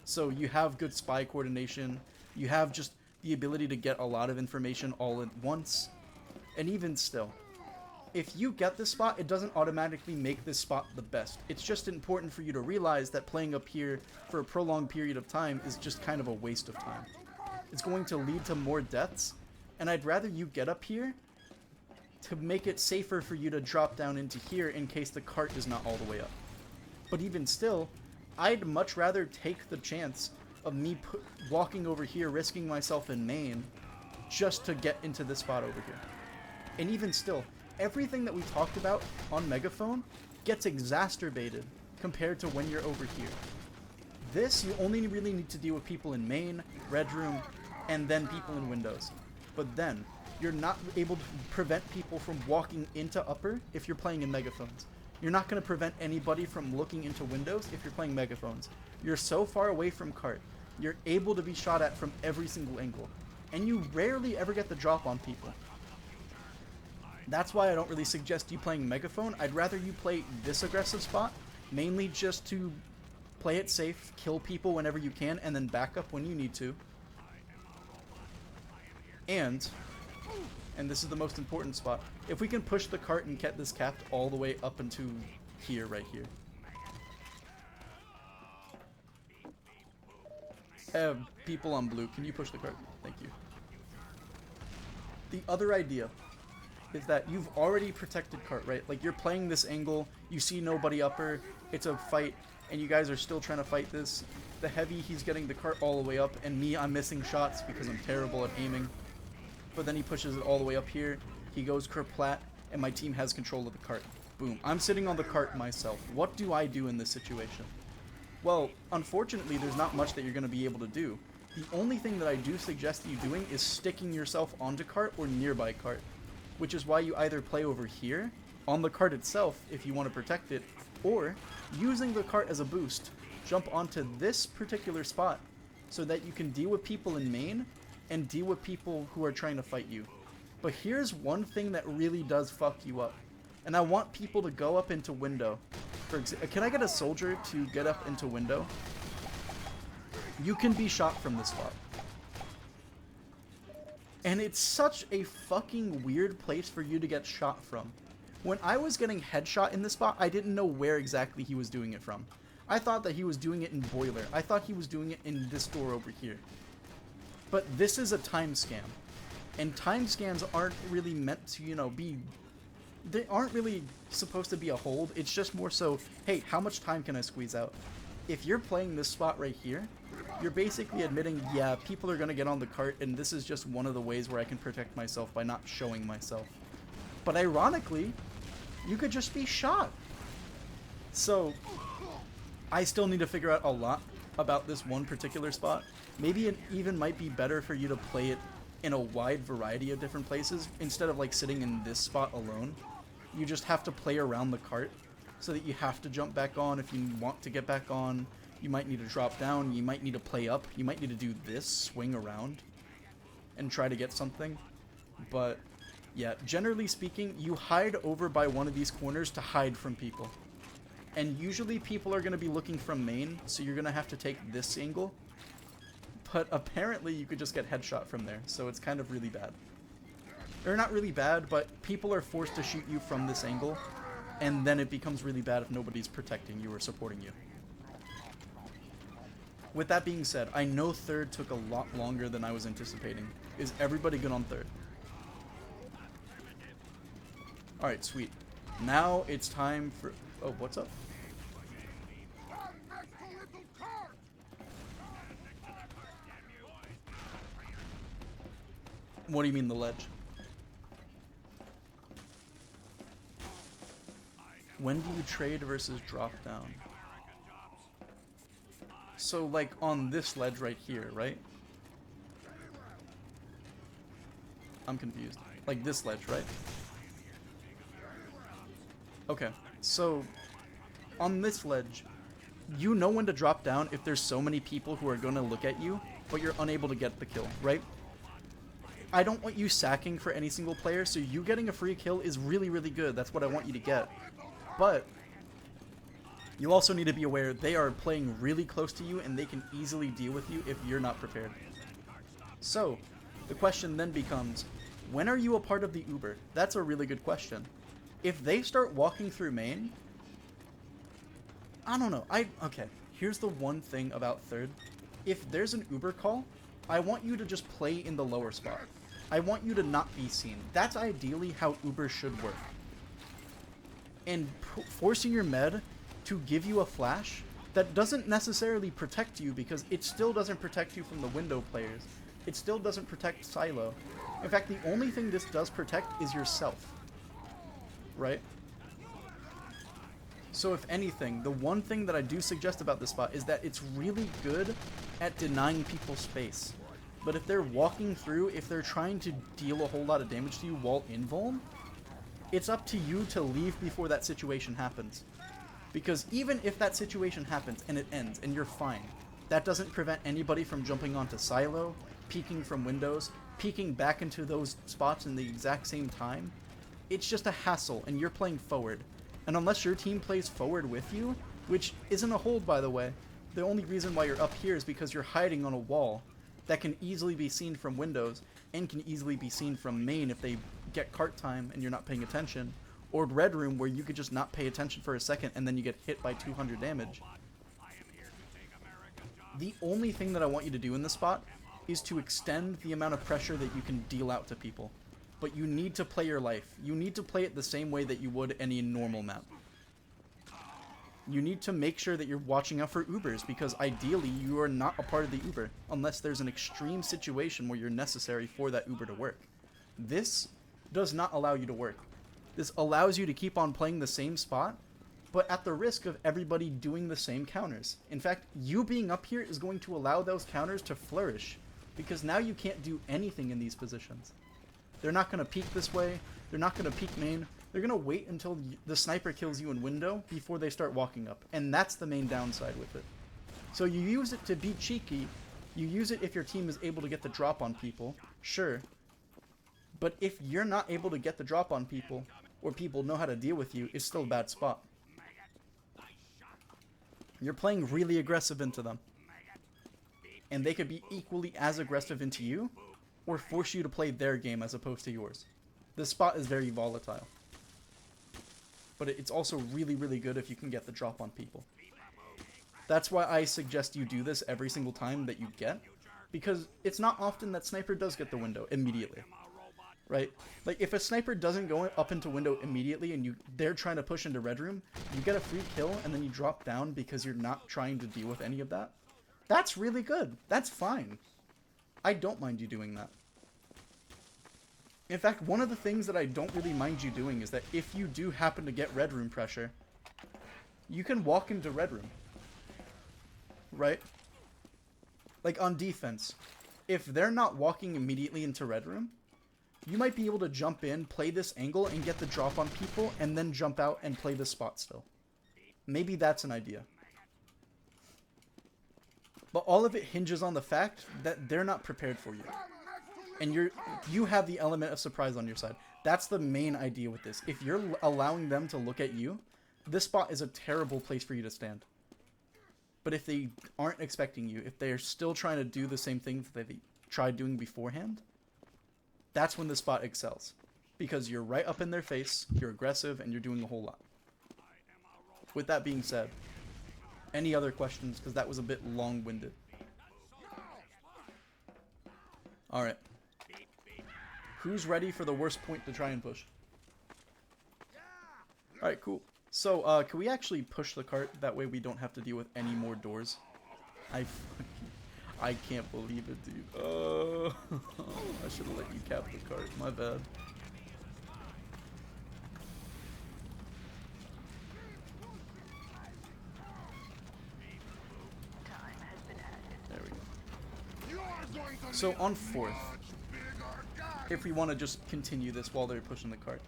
So you have good spy coordination, you have just the ability to get a lot of information all at once, and even still, if you get this spot, it doesn't automatically make this spot the best. It's just important for you to realize that playing up here for a prolonged period of time is just kind of a waste of time. It's going to lead to more deaths, and I'd rather you get up here to make it safer for you to drop down into here in case the cart is not all the way up. But even still, I'd much rather take the chance of me walking over here, risking myself in main, just to get into this spot over here. And even still, everything that we talked about on Megaphone gets exacerbated compared to when you're over here. This, you only really need to deal with people in main, Red Room, and then people in windows. But then, You're not able to prevent people from walking into upper if you're playing in megaphones. You're not going to prevent anybody from looking into windows if you're playing megaphones. You're so far away from cart. You're able to be shot at from every single angle. And you rarely ever get the drop on people. That's why I don't really suggest you playing megaphone. I'd rather you play this aggressive spot, mainly just to play it safe, kill people whenever you can, and then back up when you need to. And this is the most important spot, if we can push the cart and get this capped all the way up into here, right here. People on blue, can you push the cart? Thank you. The other idea is that you've already protected cart, right? Like, you're playing this angle, you see nobody upper, it's a fight, and you guys are still trying to fight this. The heavy, he's getting the cart all the way up, and me, I'm missing shots because I'm terrible at aiming. But then he pushes it all the way up here, he goes kerplat, and my team has control of the cart. Boom. I'm sitting on the cart myself. What do I do in this situation? Well, unfortunately, there's not much that you're going to be able to do. The only thing that I do suggest you doing is sticking yourself onto cart or nearby cart, which is why you either play over here, on the cart itself if you want to protect it, or using the cart as a boost, jump onto this particular spot so that you can deal with people in main and deal with people who are trying to fight you. But here's one thing that really does fuck you up, and I want people to go up into window. Can I get a soldier to get up into window? You can be shot from this spot. And it's such a fucking weird place for you to get shot from. When I was getting headshot in this spot, I didn't know where exactly he was doing it from. I thought that he was doing it in boiler. I thought he was doing it in this door over here. But this is a time scam. And time scams aren't really meant to, you know, they aren't really supposed to be a hold. It's just more so, hey, how much time can I squeeze out? If you're playing this spot right here, you're basically admitting, yeah, people are going to get on the cart, and this is just one of the ways where I can protect myself by not showing myself. But ironically, you could just be shot. So, I still need to figure out a lot about this one particular spot. Maybe it even might be better for you to play it in a wide variety of different places instead of like sitting in this spot alone. You just have to play around the cart so that you have to jump back on if you want to get back on. You might need to drop down, you might need to play up, you might need to do this, swing around, and try to get something. But yeah, generally speaking, you hide over by one of these corners to hide from people. And usually people are going to be looking from main, so you're going to have to take this angle. But apparently you could just get headshot from there, so it's kind of really bad. Or not really bad, but people are forced to shoot you from this angle, and then it becomes really bad if nobody's protecting you or supporting you. With that being said, I know third took a lot longer than I was anticipating. Is everybody good on third? Alright, sweet. Now it's time for... Oh, what's up? What do you mean the ledge? When do you trade versus drop down? So like on this ledge right here, right? I'm confused. Like this ledge, right? Okay, so on this ledge, you know when to drop down if there's so many people who are going to look at you, but you're unable to get the kill, right? I don't want you sacking for any single player, so you getting a free kill is really, really good. That's what I want you to get. But you also need to be aware they are playing really close to you and they can easily deal with you if you're not prepared. So, the question then becomes, when are you a part of the Uber? That's a really good question. If they start walking through main, I don't know. Okay, here's the one thing about third. If there's an Uber call, I want you to just play in the lower spot. I want you to not be seen. That's ideally how Uber should work. And forcing your med to give you a flash that doesn't necessarily protect you, because it still doesn't protect you from the window players. It still doesn't protect Silo. In fact, the only thing this does protect is yourself. Right? So if anything, the one thing that I do suggest about this spot is that it's really good at denying people space. But if they're walking through, if they're trying to deal a whole lot of damage to you while invuln, it's up to you to leave before that situation happens. Because even if that situation happens and it ends and you're fine, that doesn't prevent anybody from jumping onto silo, peeking from windows, peeking back into those spots in the exact same time. It's just a hassle, and you're playing forward. And unless your team plays forward with you, which isn't a hold, by the way, the only reason why you're up here is because you're hiding on a wall that can easily be seen from windows and can easily be seen from main if they get cart time and you're not paying attention, or red room where you could just not pay attention for a second and then you get hit by 200 damage. The only thing that I want you to do in this spot is to extend the amount of pressure that you can deal out to people. But you need to play your life. You need to play it the same way that you would any normal map. You need to make sure that you're watching out for Ubers, because ideally you are not a part of the Uber unless there's an extreme situation where you're necessary for that Uber to work. This does not allow you to work. This allows you to keep on playing the same spot, but at the risk of everybody doing the same counters. In fact, you being up here is going to allow those counters to flourish, because now you can't do anything in these positions. They're not going to peek this way. They're not going to peek main. They're going to wait until the sniper kills you in window before they start walking up. And that's the main downside with it. So you use it to be cheeky. You use it if your team is able to get the drop on people. Sure. But if you're not able to get the drop on people, or people know how to deal with you, it's still a bad spot. You're playing really aggressive into them. And they could be equally as aggressive into you, or force you to play their game as opposed to yours. This spot is very volatile. But it's also really, really good if you can get the drop on people. That's why I suggest you do this every single time that you get, because it's not often that sniper does get the window immediately. Right? Like, if a sniper doesn't go up into window immediately and they're trying to push into red room, you get a free kill and then you drop down because you're not trying to deal with any of that. That's really good. That's fine. I don't mind you doing that. In fact, one of the things that I don't really mind you doing is that if you do happen to get red room pressure, you can walk into red room. Right? Like on defense, if they're not walking immediately into red room, you might be able to jump in, play this angle, and get the drop on people, and then jump out and play this spot still. Maybe that's an idea. But all of it hinges on the fact that they're not prepared for you. And you have the element of surprise on your side. That's the main idea with this. If you're allowing them to look at you, this spot is a terrible place for you to stand. But if they aren't expecting you, if they are still trying to do the same things that they tried doing beforehand, that's when the spot excels. Because you're right up in their face, you're aggressive, and you're doing a whole lot. With that being said, any other questions? Because that was a bit long-winded. Alright. Who's ready for the worst point to try and push? Alright, cool. So, can we actually push the cart? That way we don't have to deal with any more doors. I can't believe it, dude. I should have let you cap the cart. My bad. There we go. So on fourth, if we want to just continue this while they're pushing the cart.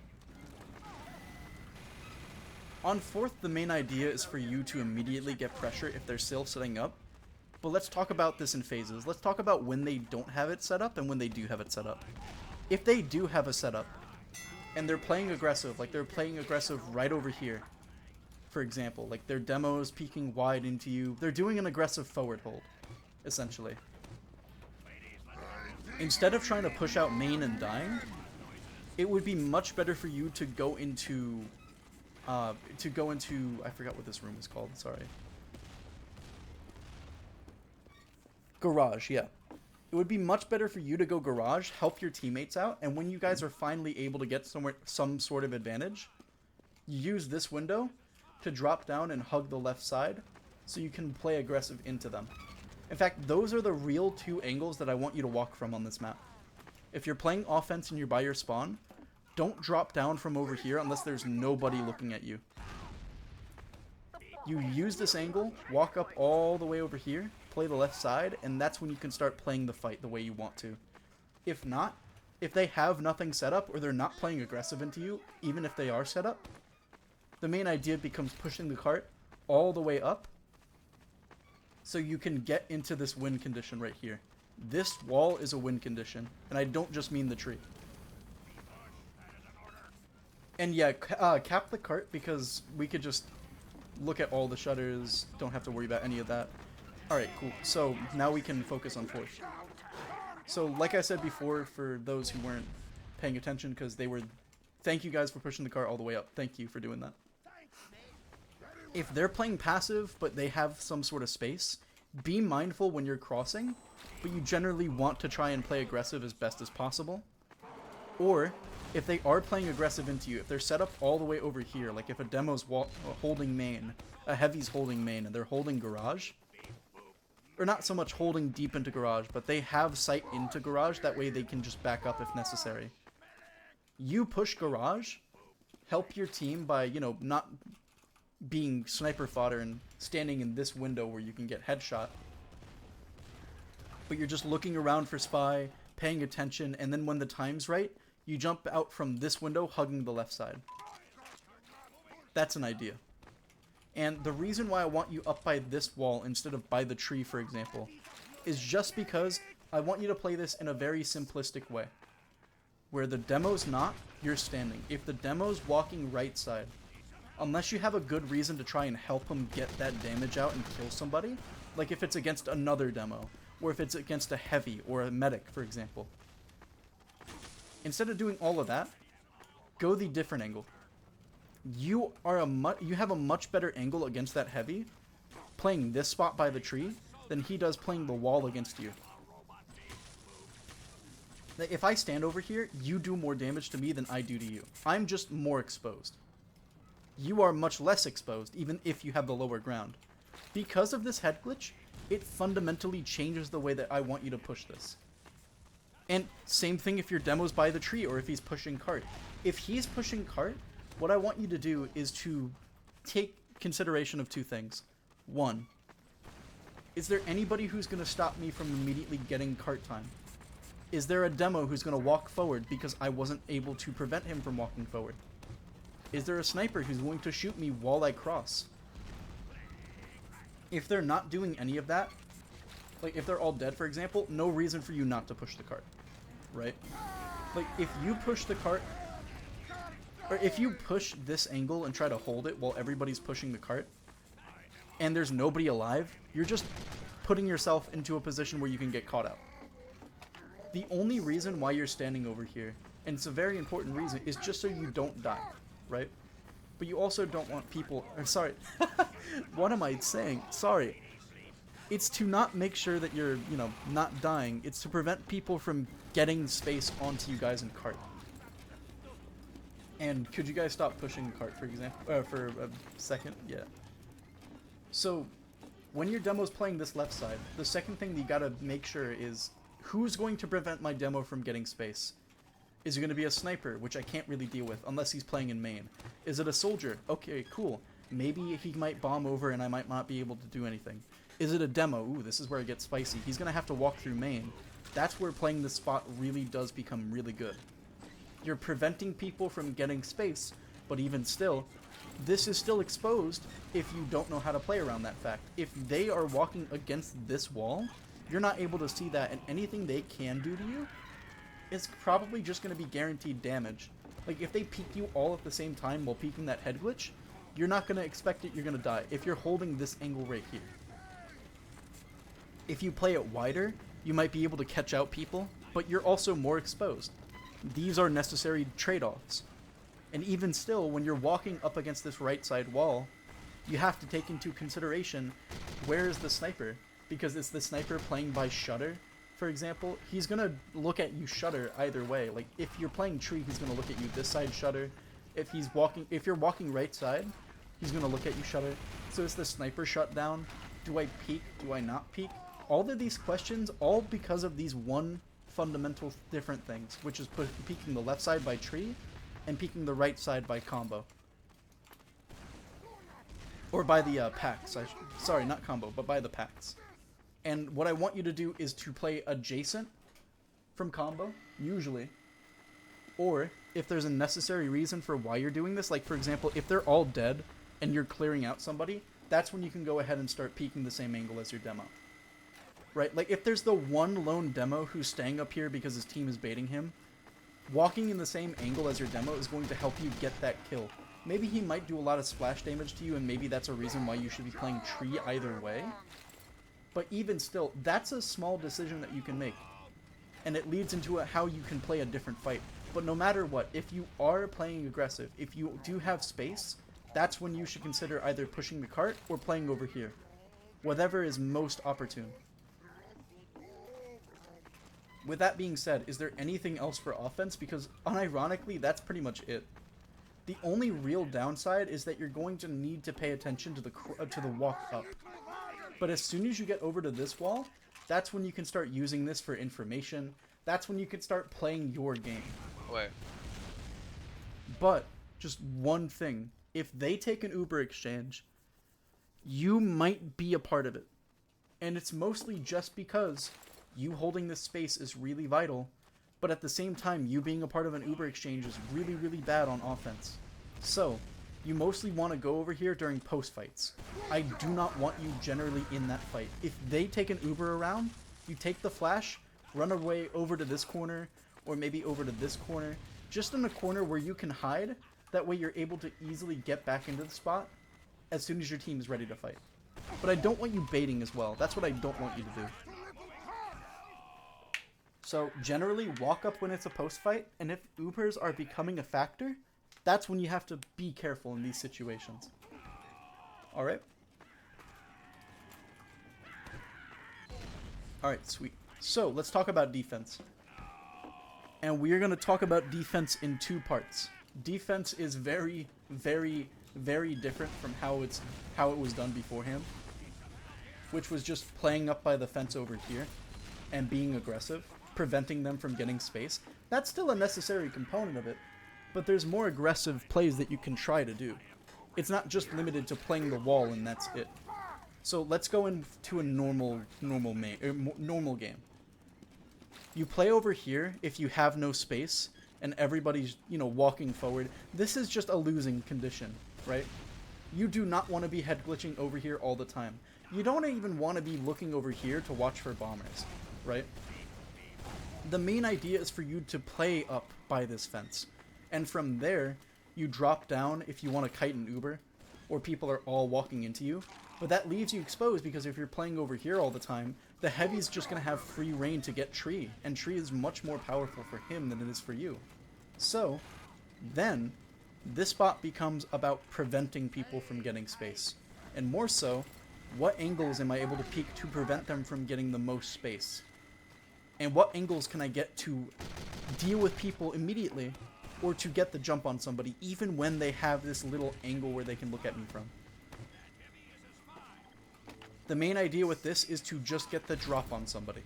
On fourth, the main idea is for you to immediately get pressure if they're still setting up. But let's talk about this in phases. Let's talk about when they don't have it set up and when they do have it set up. If they do have a setup, and they're playing aggressive, like they're playing aggressive right over here, for example, like their demos peeking wide into you, they're doing an aggressive forward hold, essentially. Instead of trying to push out main and dying, it would be much better for you to go into, I forgot what this room is called, sorry. Garage, yeah. It would be much better for you to go garage, help your teammates out, and when you guys are finally able to get some sort of advantage, use this window to drop down and hug the left side so you can play aggressive into them. In fact, those are the real two angles that I want you to walk from on this map. If you're playing offense and you're by your spawn, don't drop down from over here unless there's nobody looking at you. You use this angle, walk up all the way over here, play the left side, and that's when you can start playing the fight the way you want to. If not, if they have nothing set up, or they're not playing aggressive into you, even if they are set up, the main idea becomes pushing the cart all the way up so you can get into this win condition right here. This wall is a win condition, and I don't just mean the tree. And yeah, cap the cart, because we could just look at all the shutters, don't have to worry about any of that. Alright, cool. So now we can focus on fourth. So like I said before, for those who weren't paying attention, because they were... Thank you guys for pushing the cart all the way up. Thank you for doing that. If they're playing passive, but they have some sort of space, be mindful when you're crossing, but you generally want to try and play aggressive as best as possible. Or, if they are playing aggressive into you, if they're set up all the way over here, like if a demo's holding main, a heavy's holding main, and they're holding garage, or not so much holding deep into garage, but they have sight into garage, that way they can just back up if necessary. You push garage, help your team by, you know, not being sniper fodder and standing in this window where you can get headshot, but you're just looking around for spy, paying attention, and then when the time's right, you jump out from this window hugging the left side. That's an idea. And the reason why I want you up by this wall instead of by the tree, for example, is just because I want you to play this in a very simplistic way. Where the demo's not, you're standing. If the demo's walking right side, unless you have a good reason to try and help him get that damage out and kill somebody, like if it's against another demo, or if it's against a heavy or a medic, for example. Instead of doing all of that, go the different angle. You have a much better angle against that heavy playing this spot by the tree than he does playing the wall against you. If I stand over here, you do more damage to me than I do to you. I'm just more exposed. You are much less exposed, even if you have the lower ground. Because of this head glitch, it fundamentally changes the way that I want you to push this. And same thing if your demo's by the tree or if he's pushing cart. If he's pushing cart, what I want you to do is to take consideration of two things. One, is there anybody who's going to stop me from immediately getting cart time? Is there a demo who's going to walk forward because I wasn't able to prevent him from walking forward? Is there a sniper who's going to shoot me while I cross? If they're not doing any of that, like if they're all dead, for example, no reason for you not to push the cart, right? Like if you push the cart, or if you push this angle and try to hold it while everybody's pushing the cart, and there's nobody alive, you're just putting yourself into a position where you can get caught out. The only reason why you're standing over here, and it's a very important reason, is just so you don't die, right? But you also don't want people... sorry. What am I saying? Sorry. It's to not make sure that you're, you know, not dying. It's to prevent people from getting space onto you guys in cart. And could you guys stop pushing the cart, for example? For a second? Yeah. So, when your demo's playing this left side, the second thing you gotta make sure is, who's going to prevent my demo from getting space? Is it going to be a sniper, which I can't really deal with, unless he's playing in main? Is it a soldier? Okay, cool. Maybe he might bomb over and I might not be able to do anything. Is it a demo? Ooh, this is where it gets spicy. He's going to have to walk through main. That's where playing this spot really does become really good. You're preventing people from getting space, but even still, this is still exposed if you don't know how to play around that fact. If they are walking against this wall, you're not able to see that, and anything they can do to you is probably just going to be guaranteed damage. Like, if they peek you all at the same time while peeking that head glitch, you're not going to expect it, you're going to die, if you're holding this angle right here. If you play it wider, you might be able to catch out people, but you're also more exposed. These are necessary trade-offs. And even still, when you're walking up against this right side wall, you have to take into consideration, where is the sniper? Because it's the sniper playing by shutter, for example, he's gonna look at you shutter either way. Like, if you're playing tree, he's gonna look at you this side shutter. If you're walking right side, he's gonna look at you shutter. So is the sniper shut down? Do I peek? Do I not peek? All of these questions, all because of these one fundamental different things, which is peeking the left side by tree and peeking the right side by combo. Or by the packs. Sorry, not combo, but by the packs. And what I want you to do is to play adjacent from combo, usually. Or, if there's a necessary reason for why you're doing this, like for example, if they're all dead and you're clearing out somebody, that's when you can go ahead and start peeking the same angle as your demo. Right? Like, if there's the one lone demo who's staying up here because his team is baiting him, walking in the same angle as your demo is going to help you get that kill. Maybe he might do a lot of splash damage to you, and maybe that's a reason why you should be playing tree either way. But even still, that's a small decision that you can make. And it leads into how you can play a different fight. But no matter what, if you are playing aggressive, if you do have space, that's when you should consider either pushing the cart or playing over here. Whatever is most opportune. With that being said, is there anything else for offense? Because unironically, that's pretty much it. The only real downside is that you're going to need to pay attention to the walk up. But as soon as you get over to this wall, that's when you can start using this for information. That's when you can start playing your game. Wait. But, just one thing. If they take an Uber exchange, you might be a part of it. And it's mostly just because you holding this space is really vital, but at the same time, you being a part of an Uber exchange is really, really bad on offense. So, you mostly want to go over here during post fights. I do not want you generally in that fight. If they take an Uber around, you take the flash, run away over to this corner, or maybe over to this corner, just in a corner where you can hide. That way you're able to easily get back into the spot as soon as your team is ready to fight. But I don't want you baiting as well. That's what I don't want you to do. So generally walk up when it's a post fight, and if Ubers are becoming a factor, that's when you have to be careful in these situations. Alright? Alright, sweet. So, let's talk about defense. And we're going to talk about defense in two parts. Defense is very, very, very different from how it was done beforehand. Which was just playing up by the fence over here and being aggressive, preventing them from getting space. That's still a necessary component of it, but there's more aggressive plays that you can try to do. It's not just limited to playing the wall and that's it. So let's go into a normal game. You play over here if you have no space and everybody's, walking forward. This is just a losing condition, right? You do not want to be head glitching over here all the time. You don't even want to be looking over here to watch for bombers, right? The main idea is for you to play up by this fence. And from there, you drop down if you want to kite an Uber, or people are all walking into you. But that leaves you exposed because if you're playing over here all the time, the heavy's just going to have free reign to get tree, and tree is much more powerful for him than it is for you. So, then, this spot becomes about preventing people from getting space. And more so, what angles am I able to peek to prevent them from getting the most space? And what angles can I get to deal with people immediately, or to get the jump on somebody, even when they have this little angle where they can look at me from? The main idea with this is to just get the drop on somebody.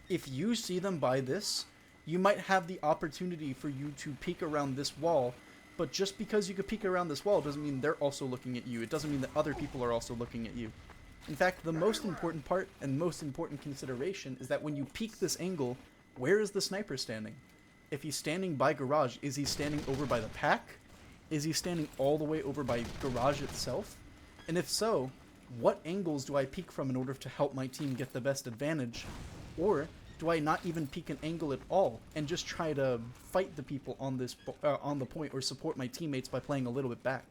If you see them by this, you might have the opportunity for you to peek around this wall, but just because you could peek around this wall doesn't mean they're also looking at you. It doesn't mean that other people are also looking at you. In fact, the most important part and most important consideration is that when you peek this angle, where is the sniper standing? If he's standing by garage, is he standing over by the pack? Is he standing all the way over by garage itself? And if so, what angles do I peek from in order to help my team get the best advantage? Or do I not even peek an angle at all and just try to fight the people on this on the point, or support my teammates by playing a little bit back?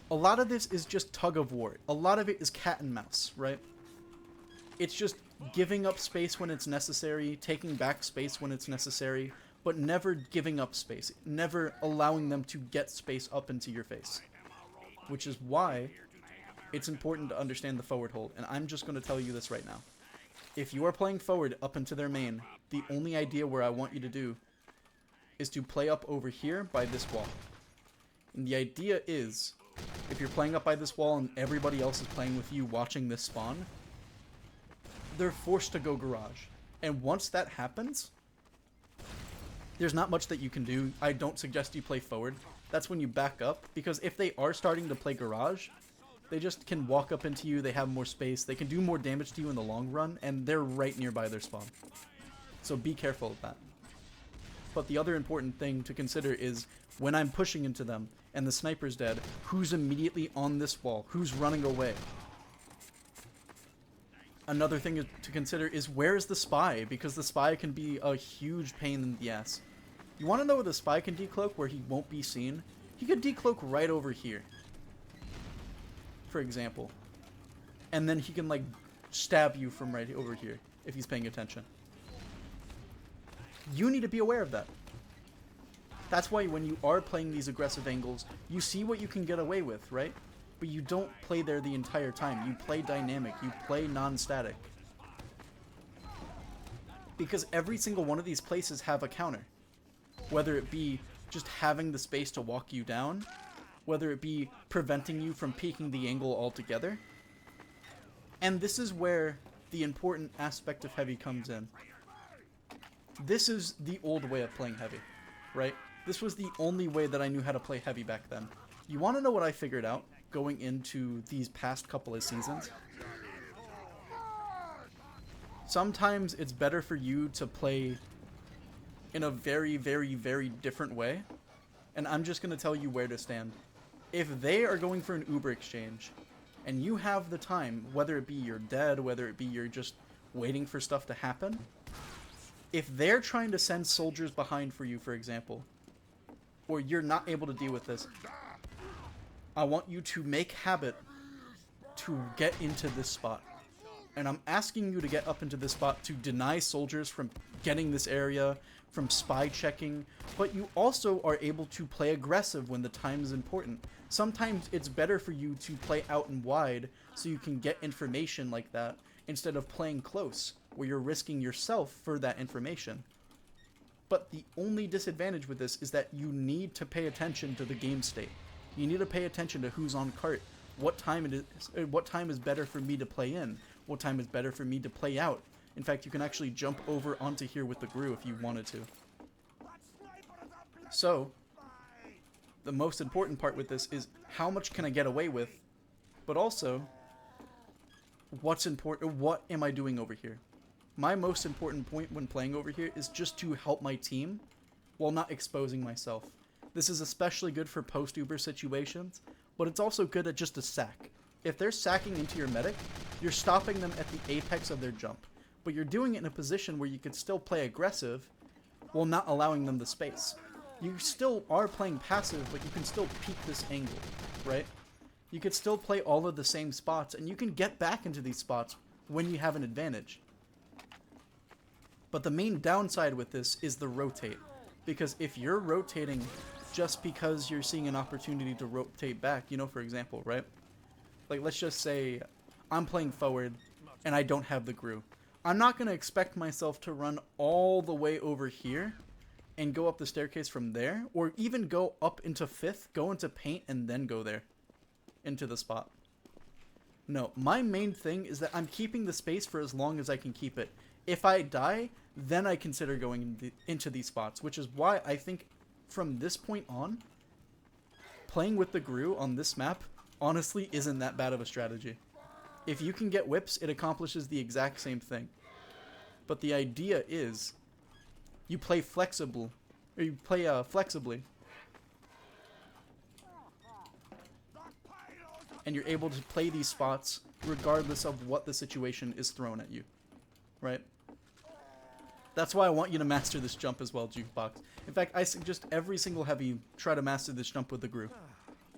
A lot of this is just tug of war. A lot of it is cat and mouse, right? It's just giving up space when it's necessary, taking back space when it's necessary, but never giving up space, never allowing them to get space up into your face. Which is why it's important to understand the forward hold, and I'm just going to tell you this right now. If you are playing forward up into their main, the only idea where I want you to do is to play up over here by this wall. And the idea is, if you're playing up by this wall and everybody else is playing with you watching this spawn, they're forced to go garage. And once that happens, there's not much that you can do. I don't suggest you play forward. That's when you back up, because if they are starting to play garage, They just can walk up into you, they have more space, they can do more damage to you in the long run, and they're right nearby their spawn. So be careful of that. But the other important thing to consider is when I'm pushing into them and the sniper's dead, who's immediately on this wall? Who's running away? Another thing to consider is where is the spy? Because the spy can be a huge pain in the ass. You want to know where the spy can decloak where he won't be seen? He could decloak right over here, for example. And then he can like stab you from right over here if he's paying attention. You need to be aware of that. That's why when you are playing these aggressive angles, you see what you can get away with, right? But you don't play there the entire time. You play dynamic. You play non-static. Because every single one of these places have a counter. Whether it be just having the space to walk you down, whether it be preventing you from peeking the angle altogether. And this is where the important aspect of heavy comes in. This is the old way of playing heavy, right? This was the only way that I knew how to play heavy back then. You want to know what I figured out going into these past couple of seasons? Sometimes it's better for you to play in a very, very, very different way. And I'm just going to tell you where to stand. If they are going for an Uber exchange, and you have the time, whether it be you're dead, whether it be you're just waiting for stuff to happen, if they're trying to send soldiers behind for you, for example, or you're not able to deal with this, I want you to make habit to get into this spot. And I'm asking you to get up into this spot to deny soldiers from getting this area, from spy checking, but you also are able to play aggressive when the time is important. Sometimes it's better for you to play out and wide so you can get information like that instead of playing close, where you're risking yourself for that information. But the only disadvantage with this is that you need to pay attention to the game state. You need to pay attention to who's on cart, what time it is, what time is better for me to play in, what time is better for me to play out. In fact, you can actually jump over onto here with the GRU if you wanted to. So, the most important part with this is how much can I get away with, but also, what's important, what am I doing over here? My most important point when playing over here is just to help my team while not exposing myself. This is especially good for post-Uber situations, but it's also good at just a sack. If they're sacking into your medic, you're stopping them at the apex of their jump, but you're doing it in a position where you could still play aggressive while not allowing them the space. You still are playing passive, but you can still peek this angle, right? You could still play all of the same spots, and you can get back into these spots when you have an advantage. But the main downside with this is the rotate, because if you're rotating just because you're seeing an opportunity to rotate back, you know, for example, right? Like, let's just say I'm playing forward and I don't have the GRU. I'm not going to expect myself to run all the way over here and go up the staircase from there, or even go up into 5th, go into paint, and then go there into the spot. No, my main thing is that I'm keeping the space for as long as I can keep it. If I die, then I consider going into these spots, which is why I think from this point on, playing with the GRU on this map honestly isn't that bad of a strategy. If you can get whips, it accomplishes the exact same thing. But the idea is you play flexibly, and you're able to play these spots regardless of what the situation is thrown at you, right? That's why I want you to master this jump as well, Jukebox. In fact, I suggest every single heavy try to master this jump with the GRU.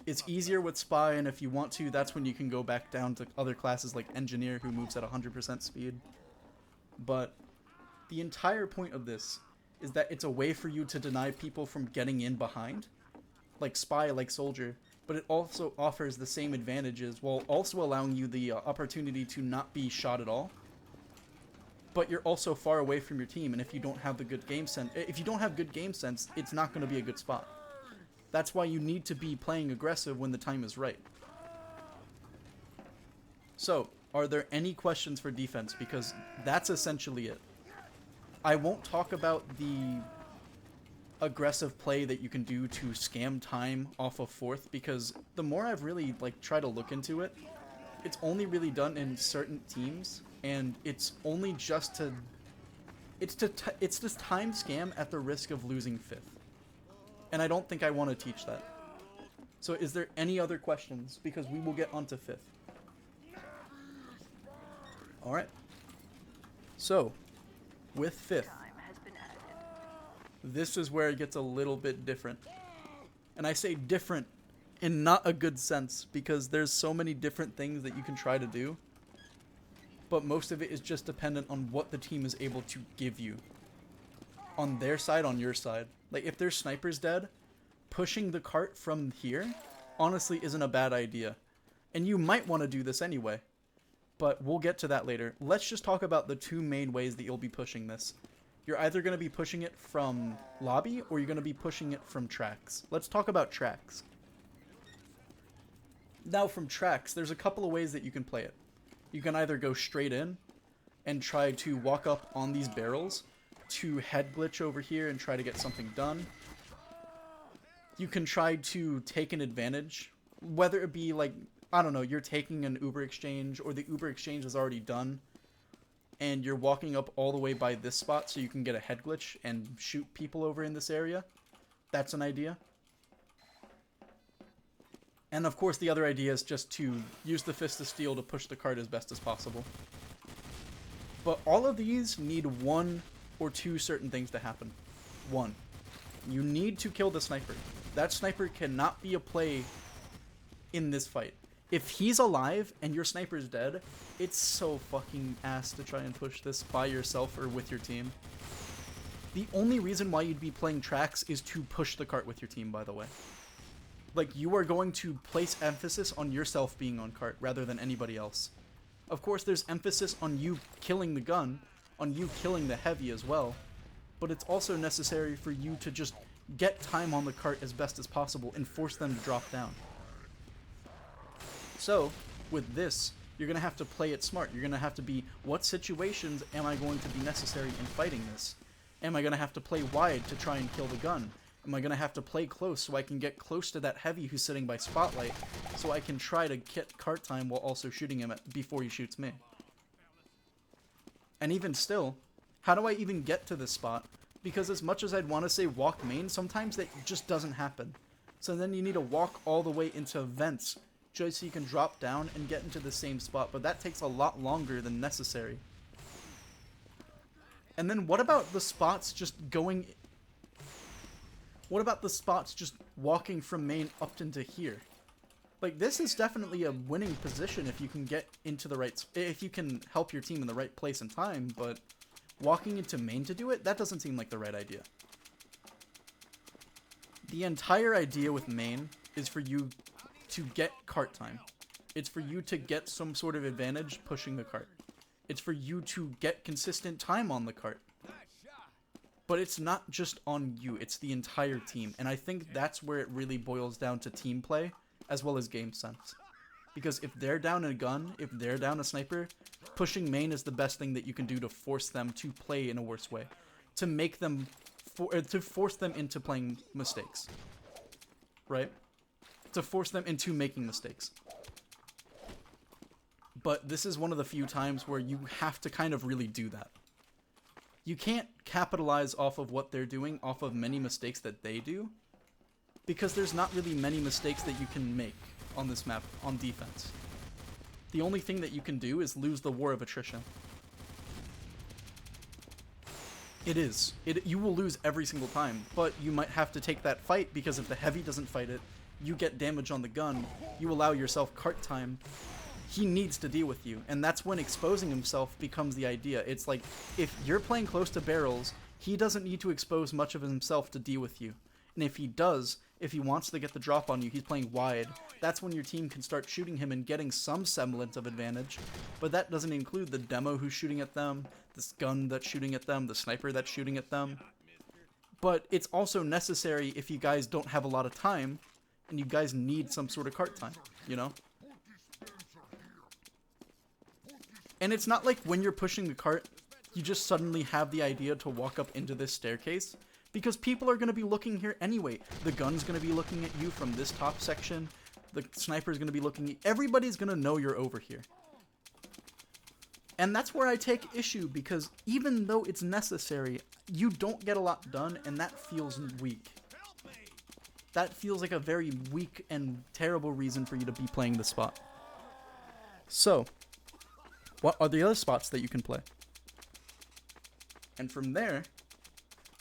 It's easier with Spy, and if you want to, that's when you can go back down to other classes like Engineer, who moves at 100% speed. But the entire point of this is that it's a way for you to deny people from getting in behind, like Spy, like Soldier, but it also offers the same advantages while also allowing you the opportunity to not be shot at all. But you're also far away from your team, and if you don't have the good game sense, it's not going to be a good spot. That's why you need to be playing aggressive when the time is right. So, are there any questions for defense? Because that's essentially it. I won't talk about the aggressive play that you can do to scam time off of fourth, because the more I've really like tried to look into it, it's only really done in certain teams, and it's only just to it's this time scam at the risk of losing fifth. And I don't think I want to teach that. So is there any other questions? Because we will get onto fifth. Alright. So, with fifth, Time has been added. this is where it gets a little bit different. And I say different in not a good sense, because there's so many different things that you can try to do. But most of it is just dependent on what the team is able to give you. On their side, on your side. Like, if their sniper's dead, pushing the cart from here honestly isn't a bad idea. And you might want to do this anyway. But we'll get to that later. Let's just talk about the two main ways that you'll be pushing this. You're either going to be pushing it from lobby, or you're going to be pushing it from tracks. Let's talk about tracks. Now, from tracks, there's a couple of ways that you can play it. You can either go straight in and try to walk up on these barrels to head glitch over here and try to get something done. You can try to take an advantage, whether it be like, I don't know, you're taking an Uber exchange, or the Uber exchange is already done, and you're walking up all the way by this spot so you can get a head glitch and shoot people over in this area. That's an idea. And of course the other idea is just to use the Fist of Steel to push the cart as best as possible. But all of these need one or two certain things to happen. One, you need to kill the sniper. That sniper cannot be a play in this fight. If he's alive and your sniper's dead, it's so fucking ass to try and push this by yourself or with your team. The only reason why you'd be playing tracks is to push the cart with your team, by the way. Like, you are going to place emphasis on yourself being on cart rather than anybody else. Of course, there's emphasis on you killing the gun, on you killing the heavy as well, but it's also necessary for you to just get time on the cart as best as possible and force them to drop down. So, with this, you're going to have to play it smart. You're going to have to be, what situations am I going to be necessary in fighting this? Am I going to have to play wide to try and kill the gun? Am I going to have to play close so I can get close to that heavy who's sitting by spotlight, so I can try to get cart time while also shooting him before he shoots me? And even still, how do I even get to this spot? Because as much as I'd want to say walk main, sometimes that just doesn't happen. So then you need to walk all the way into vents just so you can drop down and get into the same spot, but that takes a lot longer than necessary. And then what about the spots just going... What about the spots just walking from main up into here? Like, this is definitely a winning position if you can get into the right... If you can help your team in the right place and time, but walking into main to do it, that doesn't seem like the right idea. The entire idea with main is for you to get cart time. It's for you to get some sort of advantage pushing the cart. It's for you to get consistent time on the cart. But it's not just on you, it's the entire team. And I think that's where it really boils down to team play, as well as game sense. Because if they're down a gun, if they're down a sniper, pushing main is the best thing that you can do to force them to play in a worse way. To make them, to force them into playing mistakes. Right? To force them into making mistakes. But this is one of the few times where you have to kind of really do that. You can't capitalize off of what they're doing, off of many mistakes that they do, because there's not really many mistakes that you can make on this map on defense. The only thing that you can do is lose the war of attrition. It is. You will lose every single time, but you might have to take that fight, because if the heavy doesn't fight it, you get damage on the gun, you allow yourself cart time, he needs to deal with you, and that's when exposing himself becomes the idea. It's like, if you're playing close to barrels, he doesn't need to expose much of himself to deal with you. And if he does, if he wants to get the drop on you, he's playing wide. That's when your team can start shooting him and getting some semblance of advantage. But that doesn't include the demo who's shooting at them, this gun that's shooting at them, the sniper that's shooting at them. But it's also necessary if you guys don't have a lot of time, and you guys need some sort of cart time, you know? And it's not like when you're pushing the cart, you just suddenly have the idea to walk up into this staircase. Because people are going to be looking here anyway. The gun's going to be looking at you from this top section. The sniper's going to be looking at... Everybody's going to know you're over here. And that's where I take issue, because even though it's necessary, you don't get a lot done, and that feels weak. That feels like a very weak and terrible reason for you to be playing the spot. So, what are the other spots that you can play? And from there,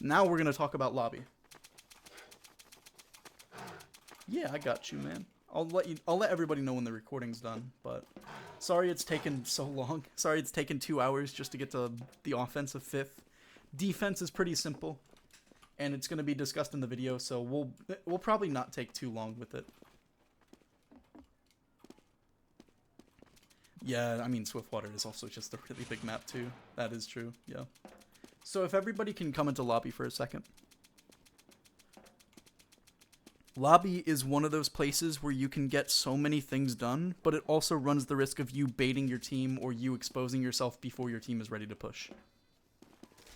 now we're going to talk about lobby. Yeah, I got you, man. I'll let everybody know when the recording's done, but sorry it's taken so long. Sorry it's taken 2 hours just to get to the offensive fifth. Defense is pretty simple, and it's going to be discussed in the video, so we'll probably not take too long with it. Yeah, I mean, Swiftwater is also just a really big map too. That is true, yeah. So if everybody can come into lobby for a second. Lobby is one of those places where you can get so many things done, but it also runs the risk of you baiting your team or you exposing yourself before your team is ready to push.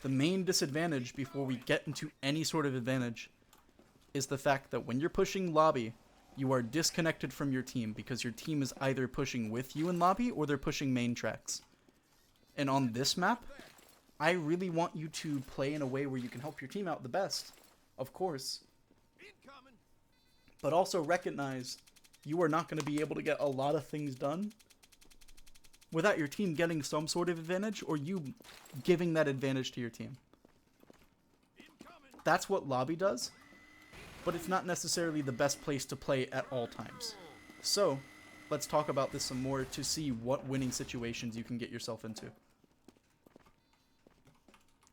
The main disadvantage before we get into any sort of advantage is the fact that when you're pushing lobby, you are disconnected from your team because your team is either pushing with you in lobby or they're pushing main tracks. And on this map, I really want you to play in a way where you can help your team out the best, of course. But also recognize you are not going to be able to get a lot of things done without your team getting some sort of advantage or you giving that advantage to your team. That's what lobby does, but it's not necessarily the best place to play at all times. So, let's talk about this some more to see what winning situations you can get yourself into.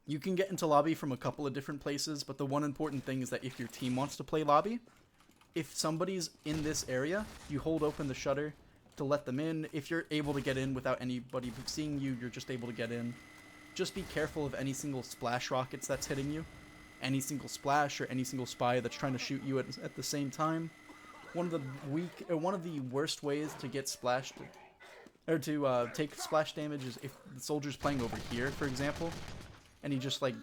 You can get into lobby from a couple of different places, but the one important thing is that if your team wants to play lobby, if somebody's in this area, you hold open the shutter to let them in. If you're able to get in without anybody seeing you, you're just able to get in. Just be careful of any single splash rockets that's hitting you. Any single splash or any single spy that's trying to shoot you at the same time. One of the worst ways to get splashed or to take splash damage is if the soldier's playing over here, for example, and he just like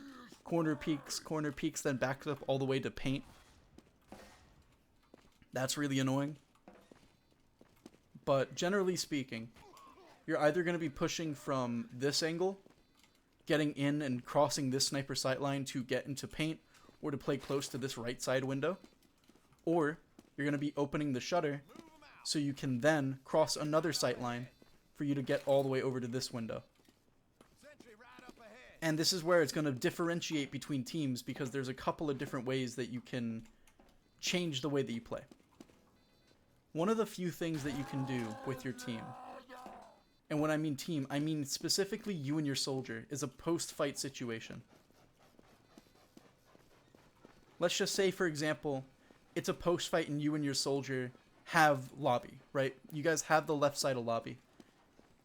corner peeks, then backs up all the way to paint. That's really annoying. But generally speaking, you're either going to be pushing from this angle, getting in and crossing this sniper sightline to get into paint, or to play close to this right side window. Or you're going to be opening the shutter so you can then cross another sightline for you to get all the way over to this window. And this is where it's going to differentiate between teams because there's a couple of different ways that you can change the way that you play. One of the few things that you can do with your team, and when I mean team, I mean specifically you and your soldier, is a post-fight situation. Let's just say, for example, it's a post-fight and you and your soldier have lobby, right? You guys have the left side of lobby.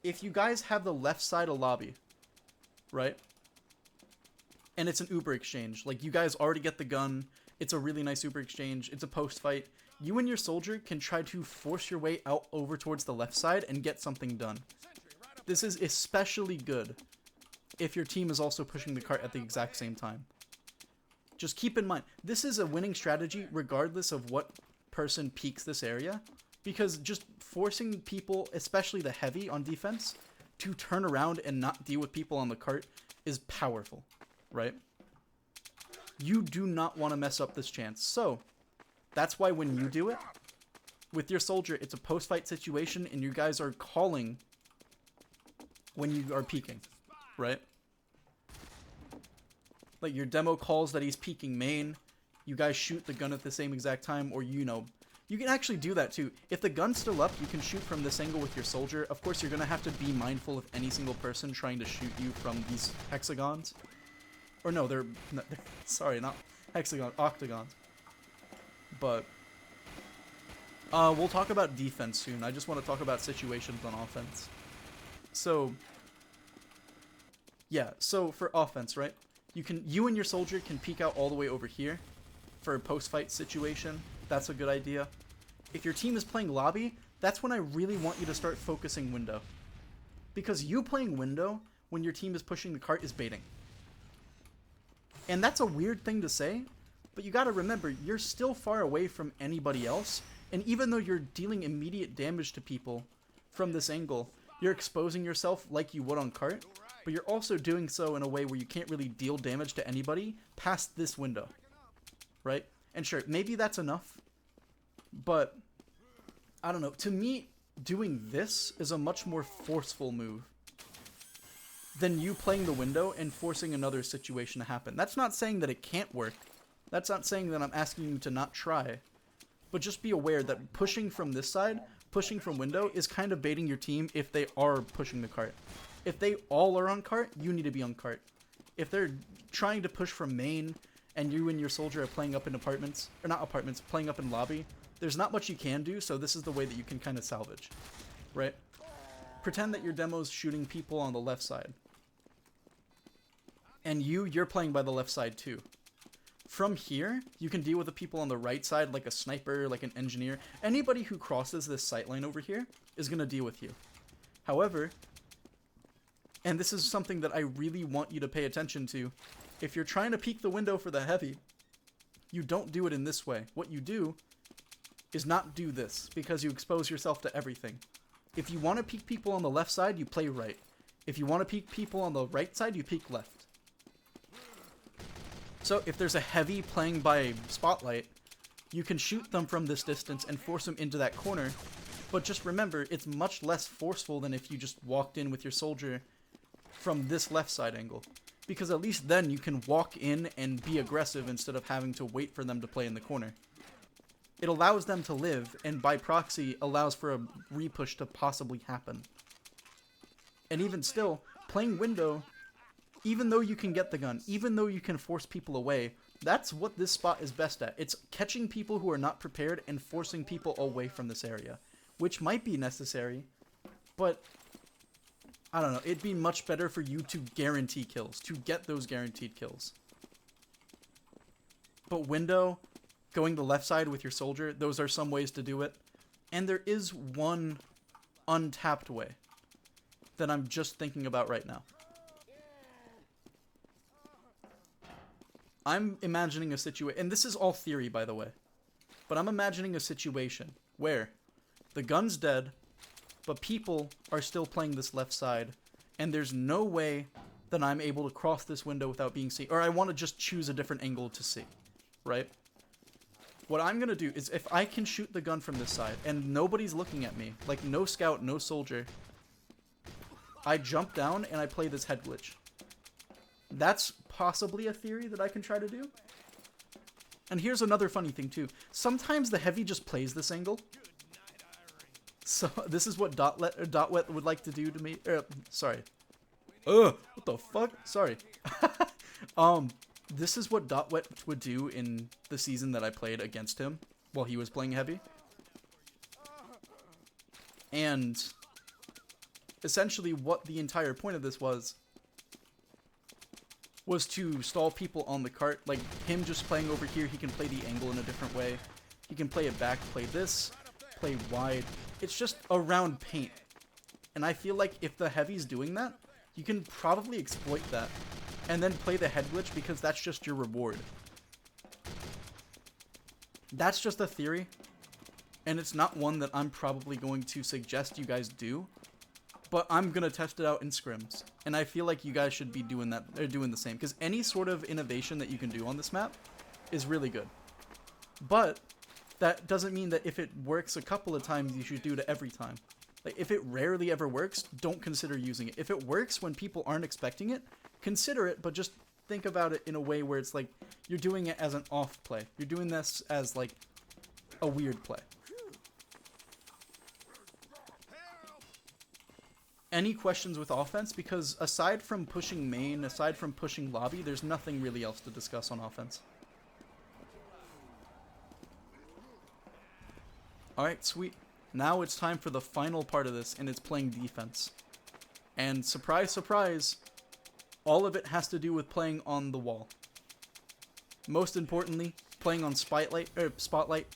If you guys have the left side of lobby, right? And it's an Uber exchange. Like, you guys already get the gun. It's a really nice Uber exchange. It's a post-fight. You and your soldier can try to force your way out over towards the left side and get something done. This is especially good if your team is also pushing the cart at the exact same time. Just keep in mind, this is a winning strategy regardless of what person peeks this area, because just forcing people, especially the heavy on defense, to turn around and not deal with people on the cart is powerful, right? You do not want to mess up this chance. So, that's why when you do it, with your soldier, it's a post-fight situation and you guys are calling when you are peeking, right? Like, your demo calls that he's peeking main, you guys shoot the gun at the same exact time, or you know, you can actually do that too. If the gun's still up, you can shoot from this angle with your soldier. Of course, you're going to have to be mindful of any single person trying to shoot you from these hexagons. Or no, they're sorry, not hexagons, octagons. But we'll talk about defense soon. I just want to talk about situations on offense. So yeah, so for offense, right? You and your soldier can peek out all the way over here for a post-fight situation. That's a good idea. If your team is playing lobby, that's when I really want you to start focusing window. Because you playing window when your team is pushing the cart is baiting. And that's a weird thing to say, but you gotta remember, you're still far away from anybody else, and even though you're dealing immediate damage to people from this angle, you're exposing yourself like you would on cart, but you're also doing so in a way where you can't really deal damage to anybody past this window, right? And sure, maybe that's enough, but I don't know. To me, doing this is a much more forceful move than you playing the window and forcing another situation to happen. That's not saying that it can't work. That's not saying that I'm asking you to not try. But just be aware that pushing from this side, pushing from window, is kind of baiting your team if they are pushing the cart. If they all are on cart, you need to be on cart. If they're trying to push from main, and you and your soldier are playing up in apartments, or not apartments, playing up in lobby, there's not much you can do, so this is the way that you can kind of salvage, right? Pretend that your demo's shooting people on the left side. And you're playing by the left side too. From here, you can deal with the people on the right side, like a sniper, like an engineer. Anybody who crosses this sight line over here is going to deal with you. However, and this is something that I really want you to pay attention to, if you're trying to peek the window for the heavy, you don't do it in this way. What you do is not do this, because you expose yourself to everything. If you want to peek people on the left side, you play right. If you want to peek people on the right side, you peek left. So if there's a heavy playing by spotlight, you can shoot them from this distance and force them into that corner. But just remember, it's much less forceful than if you just walked in with your soldier from this left side angle. Because at least then you can walk in and be aggressive instead of having to wait for them to play in the corner. It allows them to live, and by proxy allows for a repush to possibly happen. And even still, playing window, even though you can get the gun, even though you can force people away, that's what this spot is best at. It's catching people who are not prepared and forcing people away from this area, which might be necessary, but I don't know. It'd be much better for you to guarantee kills, to get those guaranteed kills. But window, going the left side with your soldier, those are some ways to do it. And there is one untapped way that I'm just thinking about right now. I'm imagining a situation, and this is all theory, by the way, but I'm imagining a situation where the gun's dead, but people are still playing this left side, and there's no way that I'm able to cross this window without being seen, or I want to just choose a different angle to see, right? What I'm going to do is, if I can shoot the gun from this side, and nobody's looking at me, like no scout, no soldier, I jump down and I play this head glitch. That's possibly a theory that I can try to do. And here's another funny thing too. Sometimes the heavy just plays this angle. So this is what Dotwet would like to do to me. Sorry. Ugh, what the fuck? Sorry. This is what Dotwet would do in the season that I played against him while he was playing heavy. And essentially what the entire point of this was to stall people on the cart. Like, him just playing over here, he can play the angle in a different way. He can play it back, play this, play wide. It's just around paint. And I feel like if the heavy's doing that, you can probably exploit that. And then play the head glitch, because that's just your reward. That's just a theory. And it's not one that I'm probably going to suggest you guys do. But I'm going to test it out in scrims. And I feel like you guys should be doing that, or doing the same. Because any sort of innovation that you can do on this map is really good. But that doesn't mean that if it works a couple of times, you should do it every time. Like, if it rarely ever works, don't consider using it. If it works when people aren't expecting it, consider it, but just think about it in a way where it's like, you're doing it as an off play. You're doing this as, like, a weird play. Any questions with offense? Because aside from pushing main, aside from pushing lobby, there's nothing really else to discuss on offense. Alright, sweet. Now it's time for the final part of this, and it's playing defense. And surprise, surprise, all of it has to do with playing on the wall. Most importantly, playing on spotlight,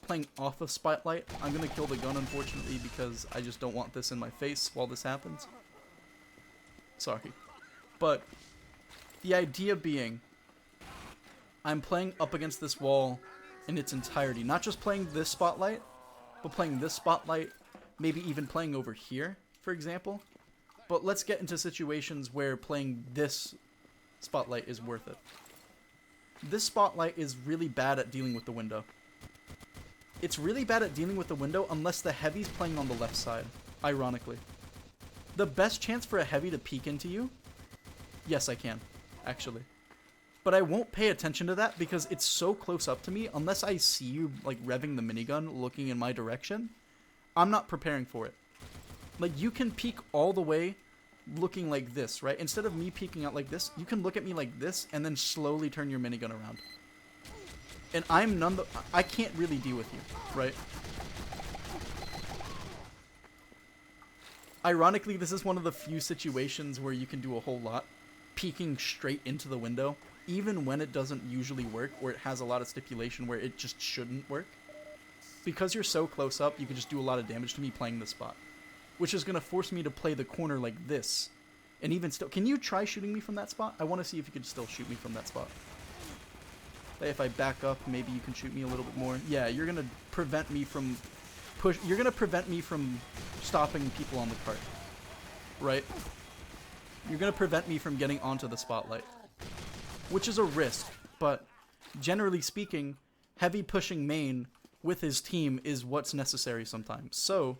playing off of spotlight. I'm gonna kill the gun, unfortunately, because I just don't want this in my face while this happens. Sorry. But the idea being I'm playing up against this wall in its entirety. Not just playing this spotlight, but playing this spotlight, maybe even playing over here, for example. But let's get into situations where playing this spotlight is worth it. This spotlight is really bad at dealing with the window. It's really bad at dealing with the window unless the heavy's playing on the left side, ironically. The best chance for a heavy to peek into you? Yes, I can, actually. But I won't pay attention to that because it's so close up to me. Unless I see you, like, revving the minigun, looking in my direction, I'm not preparing for it. Like, you can peek all the way looking like this, right? Instead of me peeking out like this, you can look at me like this and then slowly turn your minigun around. And I can't really deal with you, right? Ironically, this is one of the few situations where you can do a whole lot. Peeking straight into the window, even when it doesn't usually work, or it has a lot of stipulation where it just shouldn't work. Because you're so close up, you can just do a lot of damage to me playing this spot. Which is going to force me to play the corner like this. And even still, can you try shooting me from that spot? I want to see if you can still shoot me from that spot. If I back up, maybe you can shoot me a little bit more. Yeah, you're going to prevent me from you're going to prevent me from stopping people on the cart. Right? You're going to prevent me from getting onto the spotlight. Which is a risk, but generally speaking, heavy pushing main with his team is what's necessary sometimes. So,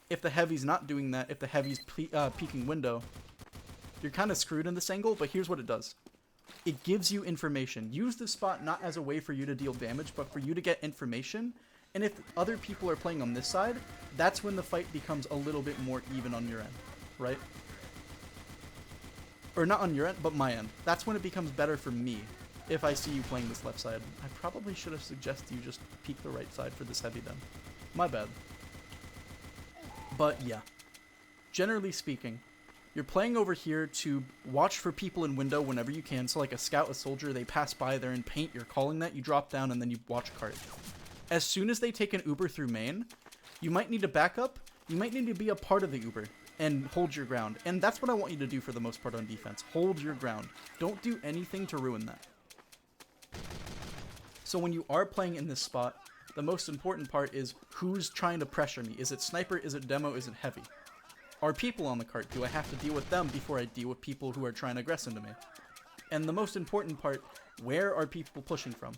if the heavy's not doing that, if the heavy's peeking window, you're kind of screwed in this angle, but here's what it does. It gives you information. Use this spot not as a way for you to deal damage, but for you to get information. And if other people are playing on this side, that's when the fight becomes a little bit more even on your end, right? Or not on your end, but my end. That's when it becomes better for me, if I see you playing this left side. I probably should have suggested you just peek the right side for this heavy then. My bad. But yeah, generally speaking, you're playing over here to watch for people in window whenever you can. So like a scout, a soldier, they pass by, they're in paint, you're calling that, you drop down, and then you watch cart. As soon as they take an Uber through main, you might need to back up, you might need to be a part of the Uber and hold your ground. And that's what I want you to do for the most part on defense. Hold your ground. Don't do anything to ruin that. So when you are playing in this spot, the most important part is who's trying to pressure me. Is it sniper? Is it demo? Is it heavy? Are people on the cart? Do I have to deal with them before I deal with people who are trying to aggress into me? And the most important part, where are people pushing from?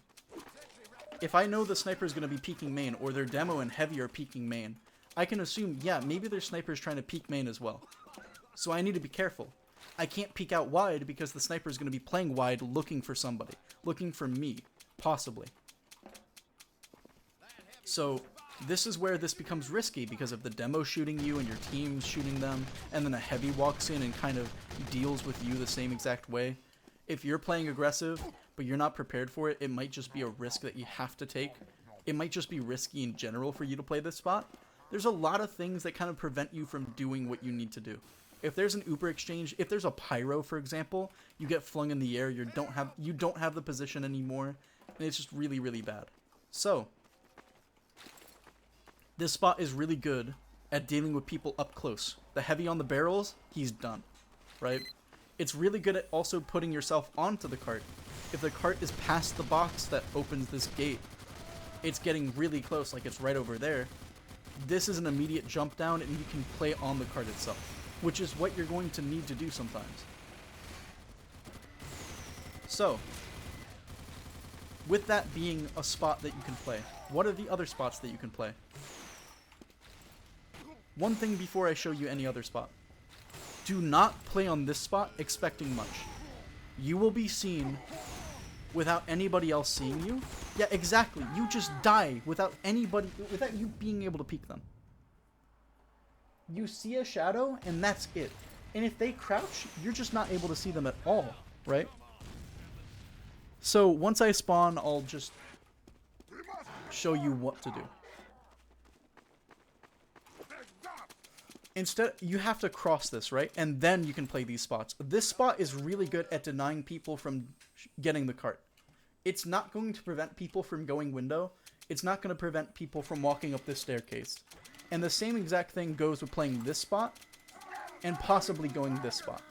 If I know the sniper is going to be peeking main, or their demo and heavy are peeking main, I can assume, yeah, maybe their sniper is trying to peek main as well. So I need to be careful. I can't peek out wide because the sniper is going to be playing wide looking for somebody. Looking for me, possibly. So this is where this becomes risky, because if the demo shooting you and your team's shooting them, and then a heavy walks in and kind of deals with you the same exact way, if you're playing aggressive but you're not prepared for it, it might just be a risk that you have to take. It might just be risky in general for you to play this spot. There's a lot of things that kind of prevent you from doing what you need to do. If there's an Uber exchange, if there's a pyro, for example, you get flung in the air, you don't have the position anymore, and it's just really, really bad. So this spot is really good at dealing with people up close. The heavy on the barrels, he's done, right? It's really good at also putting yourself onto the cart. If the cart is past the box that opens this gate, it's getting really close, like it's right over there. This is an immediate jump down, and you can play on the cart itself, which is what you're going to need to do sometimes. So, with that being a spot that you can play, what are the other spots that you can play? One thing before I show you any other spot. Do not play on this spot expecting much. You will be seen without anybody else seeing you. Yeah, exactly. You just die without you being able to peek them. You see a shadow, and that's it. And if they crouch, you're just not able to see them at all, right? So once I spawn, I'll just show you what to do. Instead, you have to cross this, right? And then you can play these spots. This spot is really good at denying people from getting the cart. It's not going to prevent people from going window. It's not going to prevent people from walking up this staircase. And the same exact thing goes with playing this spot and possibly going this spot.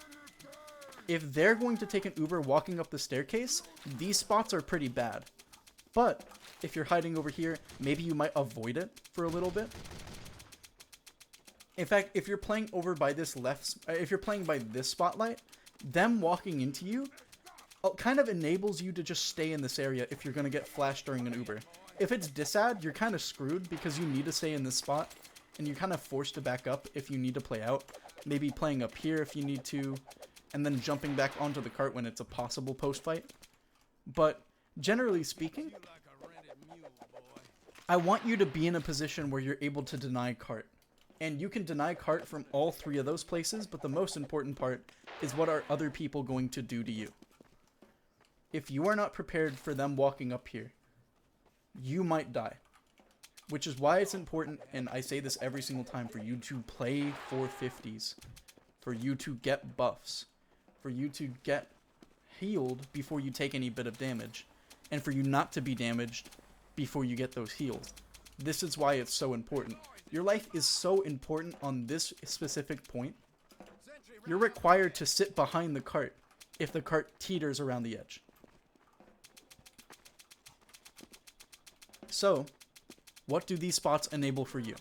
If they're going to take an Uber walking up the staircase, these spots are pretty bad. But if you're hiding over here, maybe you might avoid it for a little bit. In fact, if you're playing over by this if you're playing by this spotlight, them walking into you kind of enables you to just stay in this area if you're going to get flashed during an Uber. If it's disad, you're kind of screwed because you need to stay in this spot, and you're kind of forced to back up if you need to play out. Maybe playing up here if you need to, and then jumping back onto the cart when it's a possible post-fight. But generally speaking, I want you to be in a position where you're able to deny cart. And you can deny cart from all three of those places, but the most important part is what are other people going to do to you. If you are not prepared for them walking up here, you might die. Which is why it's important, and I say this every single time, for you to play 450s. For you to get buffs. For you to get healed before you take any bit of damage. And for you not to be damaged before you get those heals. This is why it's so important. Your life is so important on this specific point. You're required to sit behind the cart if the cart teeters around the edge. So, what do these spots enable for you?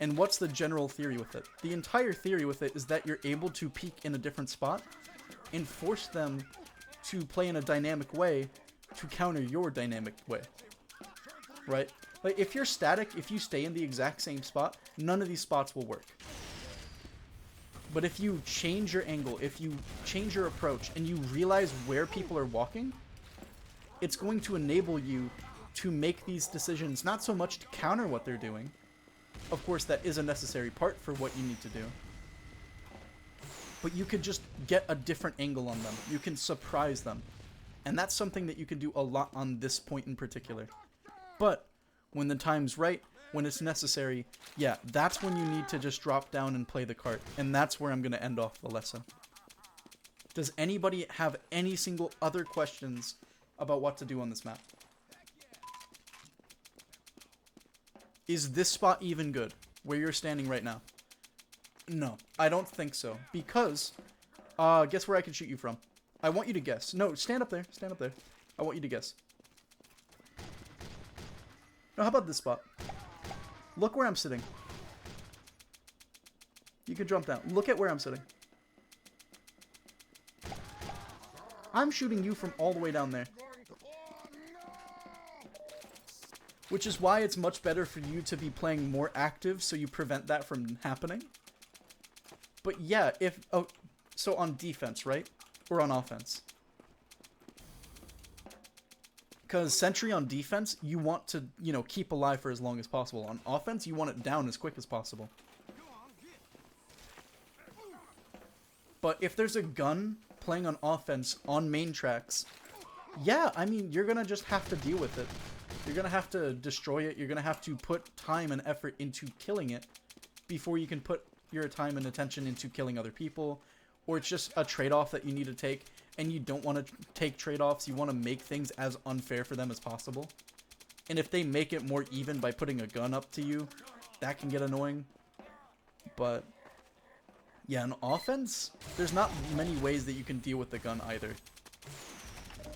And what's the general theory with it? The entire theory with it is that you're able to peek in a different spot and force them to play in a dynamic way to counter your dynamic way. Right? Like, if you're static, if you stay in the exact same spot, none of these spots will work. But if you change your angle, if you change your approach, and you realize where people are walking, it's going to enable you to make these decisions, not so much to counter what they're doing. Of course, that is a necessary part for what you need to do. But you could just get a different angle on them. You can surprise them. And that's something that you can do a lot on this point in particular. But when the time's right, when it's necessary, yeah, that's when you need to just drop down and play the cart. And that's where I'm going to end off the lesson. Does anybody have any single other questions about what to do on this map? Is this spot even good, where you're standing right now? No, I don't think so. Because, guess where I can shoot you from? I want you to guess. No, stand up there. Stand up there. I want you to guess. No, how about this spot? Look where I'm sitting. You can jump down. Look at where I'm sitting. I'm shooting you from all the way down there. Which is why it's much better for you to be playing more active so you prevent that from happening. But yeah, if... Oh, so on defense, right? Or on offense? Because sentry on defense, you want to, you know, keep alive for as long as possible. On offense, you want it down as quick as possible. But if there's a gun playing on offense on main tracks, yeah, I mean, you're going to just have to deal with it. You're going to have to destroy it. You're going to have to put time and effort into killing it before you can put your time and attention into killing other people. Or it's just a trade-off that you need to take, and you don't want to take trade-offs. You want to make things as unfair for them as possible. And if they make it more even by putting a gun up to you, that can get annoying. But yeah, in offense, there's not many ways that you can deal with the gun either.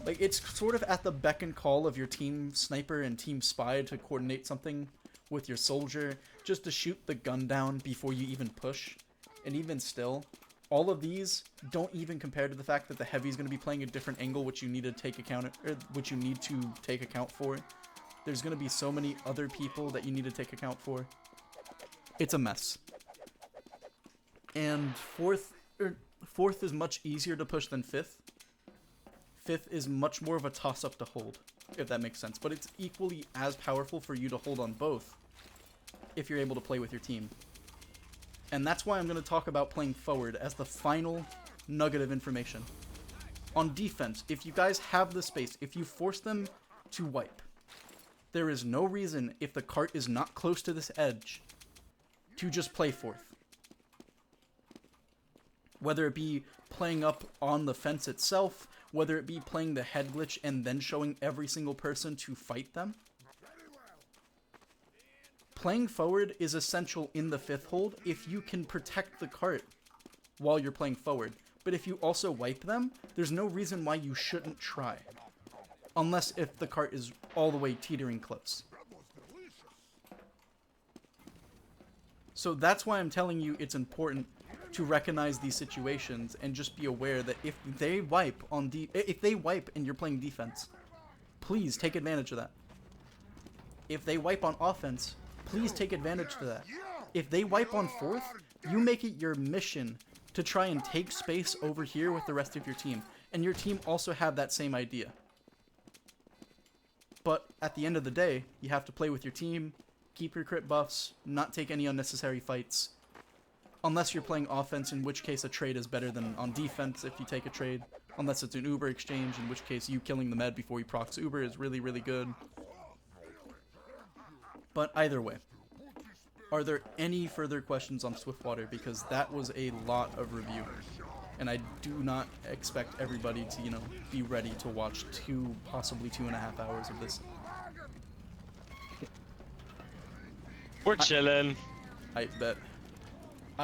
Like, it's sort of at the beck and call of your team sniper and team spy to coordinate something with your soldier, just to shoot the gun down before you even push. And even still, all of these don't even compare to the fact that the heavy is going to be playing a different angle, which you need to take account for. There's going to be so many other people that you need to take account for. It's a mess. And fourth is much easier to push than fifth. Fifth is much more of a toss-up to hold, if that makes sense. But it's equally as powerful for you to hold on both if you're able to play with your team. And that's why I'm going to talk about playing forward as the final nugget of information. On defense, if you guys have the space, if you force them to wipe, there is no reason, if the cart is not close to this edge, to just play fourth. Whether it be playing up on the fence itself, whether it be playing the head glitch and then showing every single person to fight them. Playing forward is essential in the fifth hold if you can protect the cart while you're playing forward. But if you also wipe them, there's no reason why you shouldn't try. Unless if the cart is all the way teetering close. So that's why I'm telling you it's important to recognize these situations and just be aware that if they wipe and you're playing defense, please take advantage of that. If they wipe on offense, please take advantage of that. If they wipe on fourth, you make it your mission to try and take space over here with the rest of your team, and your team also have that same idea. But at the end of the day, you have to play with your team, keep your crit buffs, not take any unnecessary fights. Unless you're playing offense, in which case a trade is better than on defense if you take a trade. Unless it's an Uber exchange, in which case you killing the med before you procs Uber is really, really good. But either way, are there any further questions on Swiftwater? Because that was a lot of review. And I do not expect everybody to, be ready to watch possibly 2.5 hours of this. We're chilling. I bet.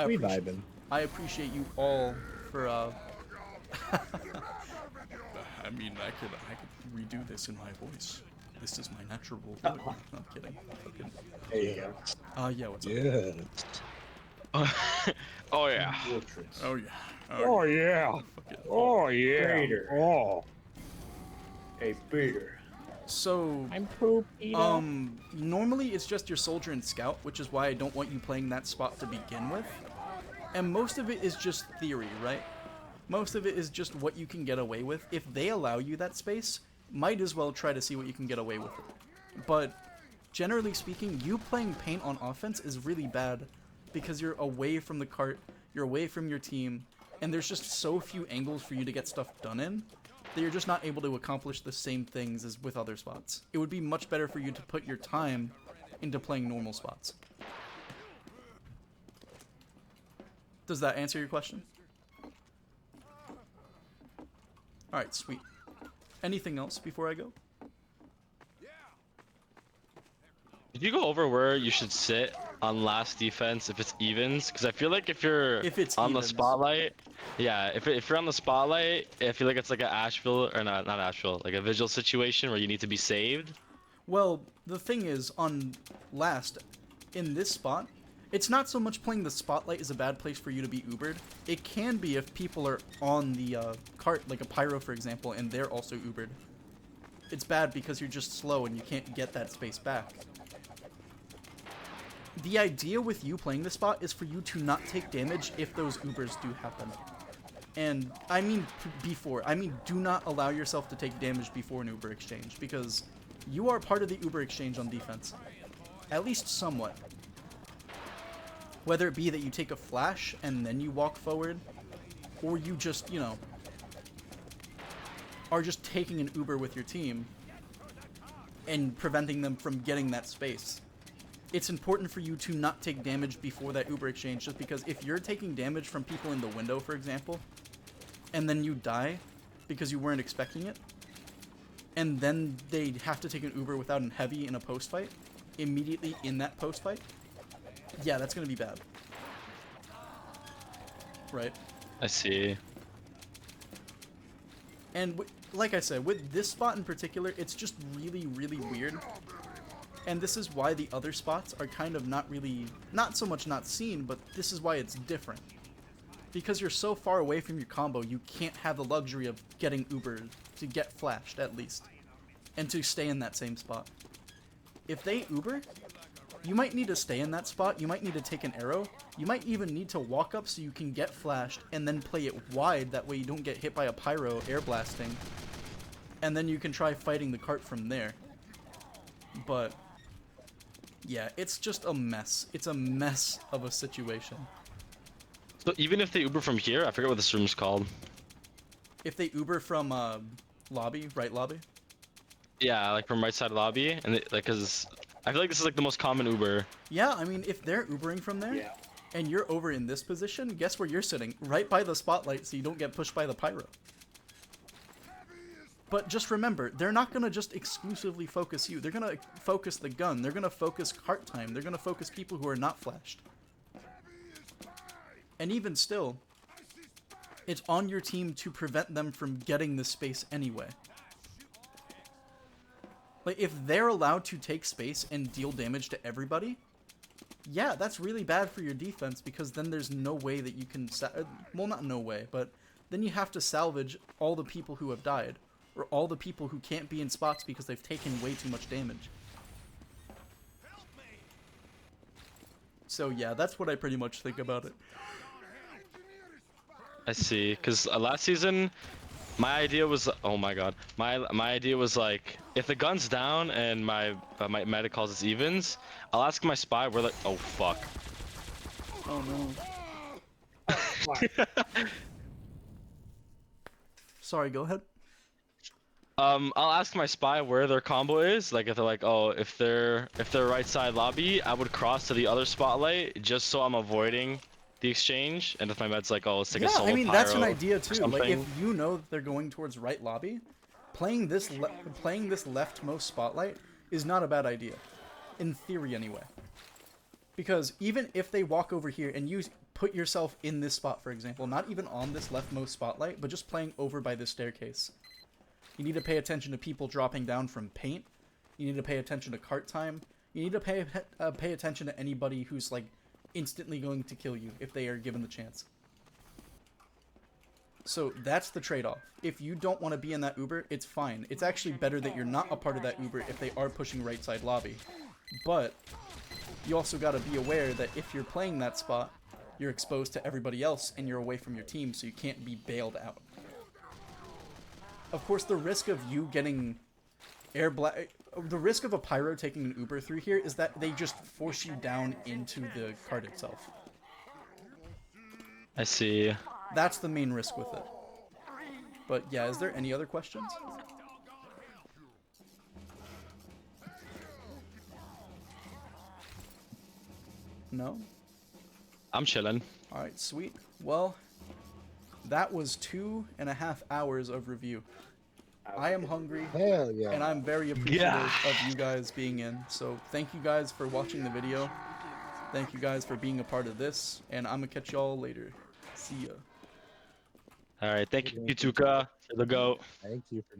We vibing. I appreciate you all for, I mean, I could redo this in my voice. This is my natural voice. No, I'm kidding. There you go. Yeah, what's up? Yes. Oh yeah. Fortress. Oh, yeah. Oh yeah. Oh yeah. Raider. Oh. Hey, Peter. So, I'm poop. normally it's just your soldier and scout, which is why I don't want you playing that spot to begin with. And most of it is just theory, right? Most of it is just what you can get away with. If they allow you that space, might as well try to see what you can get away with it. But generally speaking, you playing paint on offense is really bad because you're away from the cart, you're away from your team, and there's just so few angles for you to get stuff done in that you're just not able to accomplish the same things as with other spots. It would be much better for you to put your time into playing normal spots. Does that answer your question? Alright, sweet. Anything else before I go? Did you go over where you should sit on last defense if it's evens? Because I feel like if it's on evens. the spotlight, yeah, if you're on the spotlight, I feel like it's like an Asheville, or not Asheville, like a visual situation where you need to be saved. Well, the thing is, on last, in this spot, it's not so much playing the spotlight is a bad place for you to be Ubered. It can be if people are on the cart, like a Pyro, for example, and they're also Ubered. It's bad because you're just slow and you can't get that space back. The idea with you playing this spot is for you to not take damage if those Ubers do happen. And I mean do not allow yourself to take damage before an Uber exchange, because you are part of the Uber exchange on defense. At least somewhat. Whether it be that you take a flash and then you walk forward, or you just, are just taking an Uber with your team and preventing them from getting that space. It's important for you to not take damage before that Uber exchange, just because if you're taking damage from people in the window, for example, and then you die because you weren't expecting it, and then they have to take an Uber without an heavy in a post fight, immediately in that post fight, yeah, that's gonna be bad. Right? I see. And like I said, with this spot in particular, it's just really, really weird. And this is why the other spots are kind of not so much not seen, but this is why it's different. Because you're so far away from your combo, you can't have the luxury of getting Ubered to get flashed, at least. And to stay in that same spot. If they Uber, you might need to stay in that spot, you might need to take an arrow, you might even need to walk up so you can get flashed, and then play it wide, that way you don't get hit by a pyro air blasting. And then you can try fighting the cart from there. But yeah, it's just a mess. It's a mess of a situation. So even if they Uber from here, I forget what this room's called. If they Uber from lobby, right lobby? Yeah, like from right side lobby, and cause I feel like this is like the most common Uber. Yeah, I mean, if they're Ubering from there, and you're over in this position, guess where you're sitting? Right by the spotlight, so you don't get pushed by the pyro. But just remember, they're not gonna just exclusively focus you. They're gonna focus the gun. They're gonna focus cart time. They're gonna focus people who are not flashed. And even still, It's on your team to prevent them from getting the space anyway. Like, if they're allowed to take space and deal damage to everybody, yeah, that's really bad for your defense, because then there's no way that you can... well, not no way, but then you have to salvage all the people who have died, or all the people who can't be in spots because they've taken way too much damage. So yeah, that's what I pretty much think about it. I see. Because last season, my idea was, oh my god, my idea was like, if the gun's down and my medic calls us evens, I'll ask my spy where like, oh fuck. Oh no. Sorry, go ahead. I'll ask my spy where their combo is. Like if they're like, oh, if they're right side lobby, I would cross to the other spotlight just so I'm avoiding the exchange. And if my med's like, oh, let's take a solo I mean, that's an pyro idea or too. Like, if something. you know that they're going towards right lobby, playing this leftmost spotlight is not a bad idea, in theory anyway. Because even if they walk over here and you put yourself in this spot, for example, not even on this leftmost spotlight, but just playing over by this staircase, you need to pay attention to people dropping down from paint. You need to pay attention to cart time. You need to pay attention to anybody who's like instantly going to kill you if they are given the chance. So that's the trade-off. If you don't want to be in that Uber, it's fine. It's actually better that you're not a part of that Uber if they are pushing right side lobby. But you also got to be aware that if you're playing that spot, you're exposed to everybody else and you're away from your team, so you can't be bailed out. Of course, the risk of you getting the risk of a pyro taking an Uber through here is that they just force you down into the cart itself. I see. That's the main risk with it. But yeah, is there any other questions? No? I'm chilling. Alright, sweet. Well, that was 2.5 hours of review. I am hungry, Hell yeah. and I'm very appreciative of you guys being in. So thank you guys for watching the video. Thank you guys for being a part of this, and I'm gonna catch y'all later. See ya. All right, thank you, Tuca, for the goat. Thank you for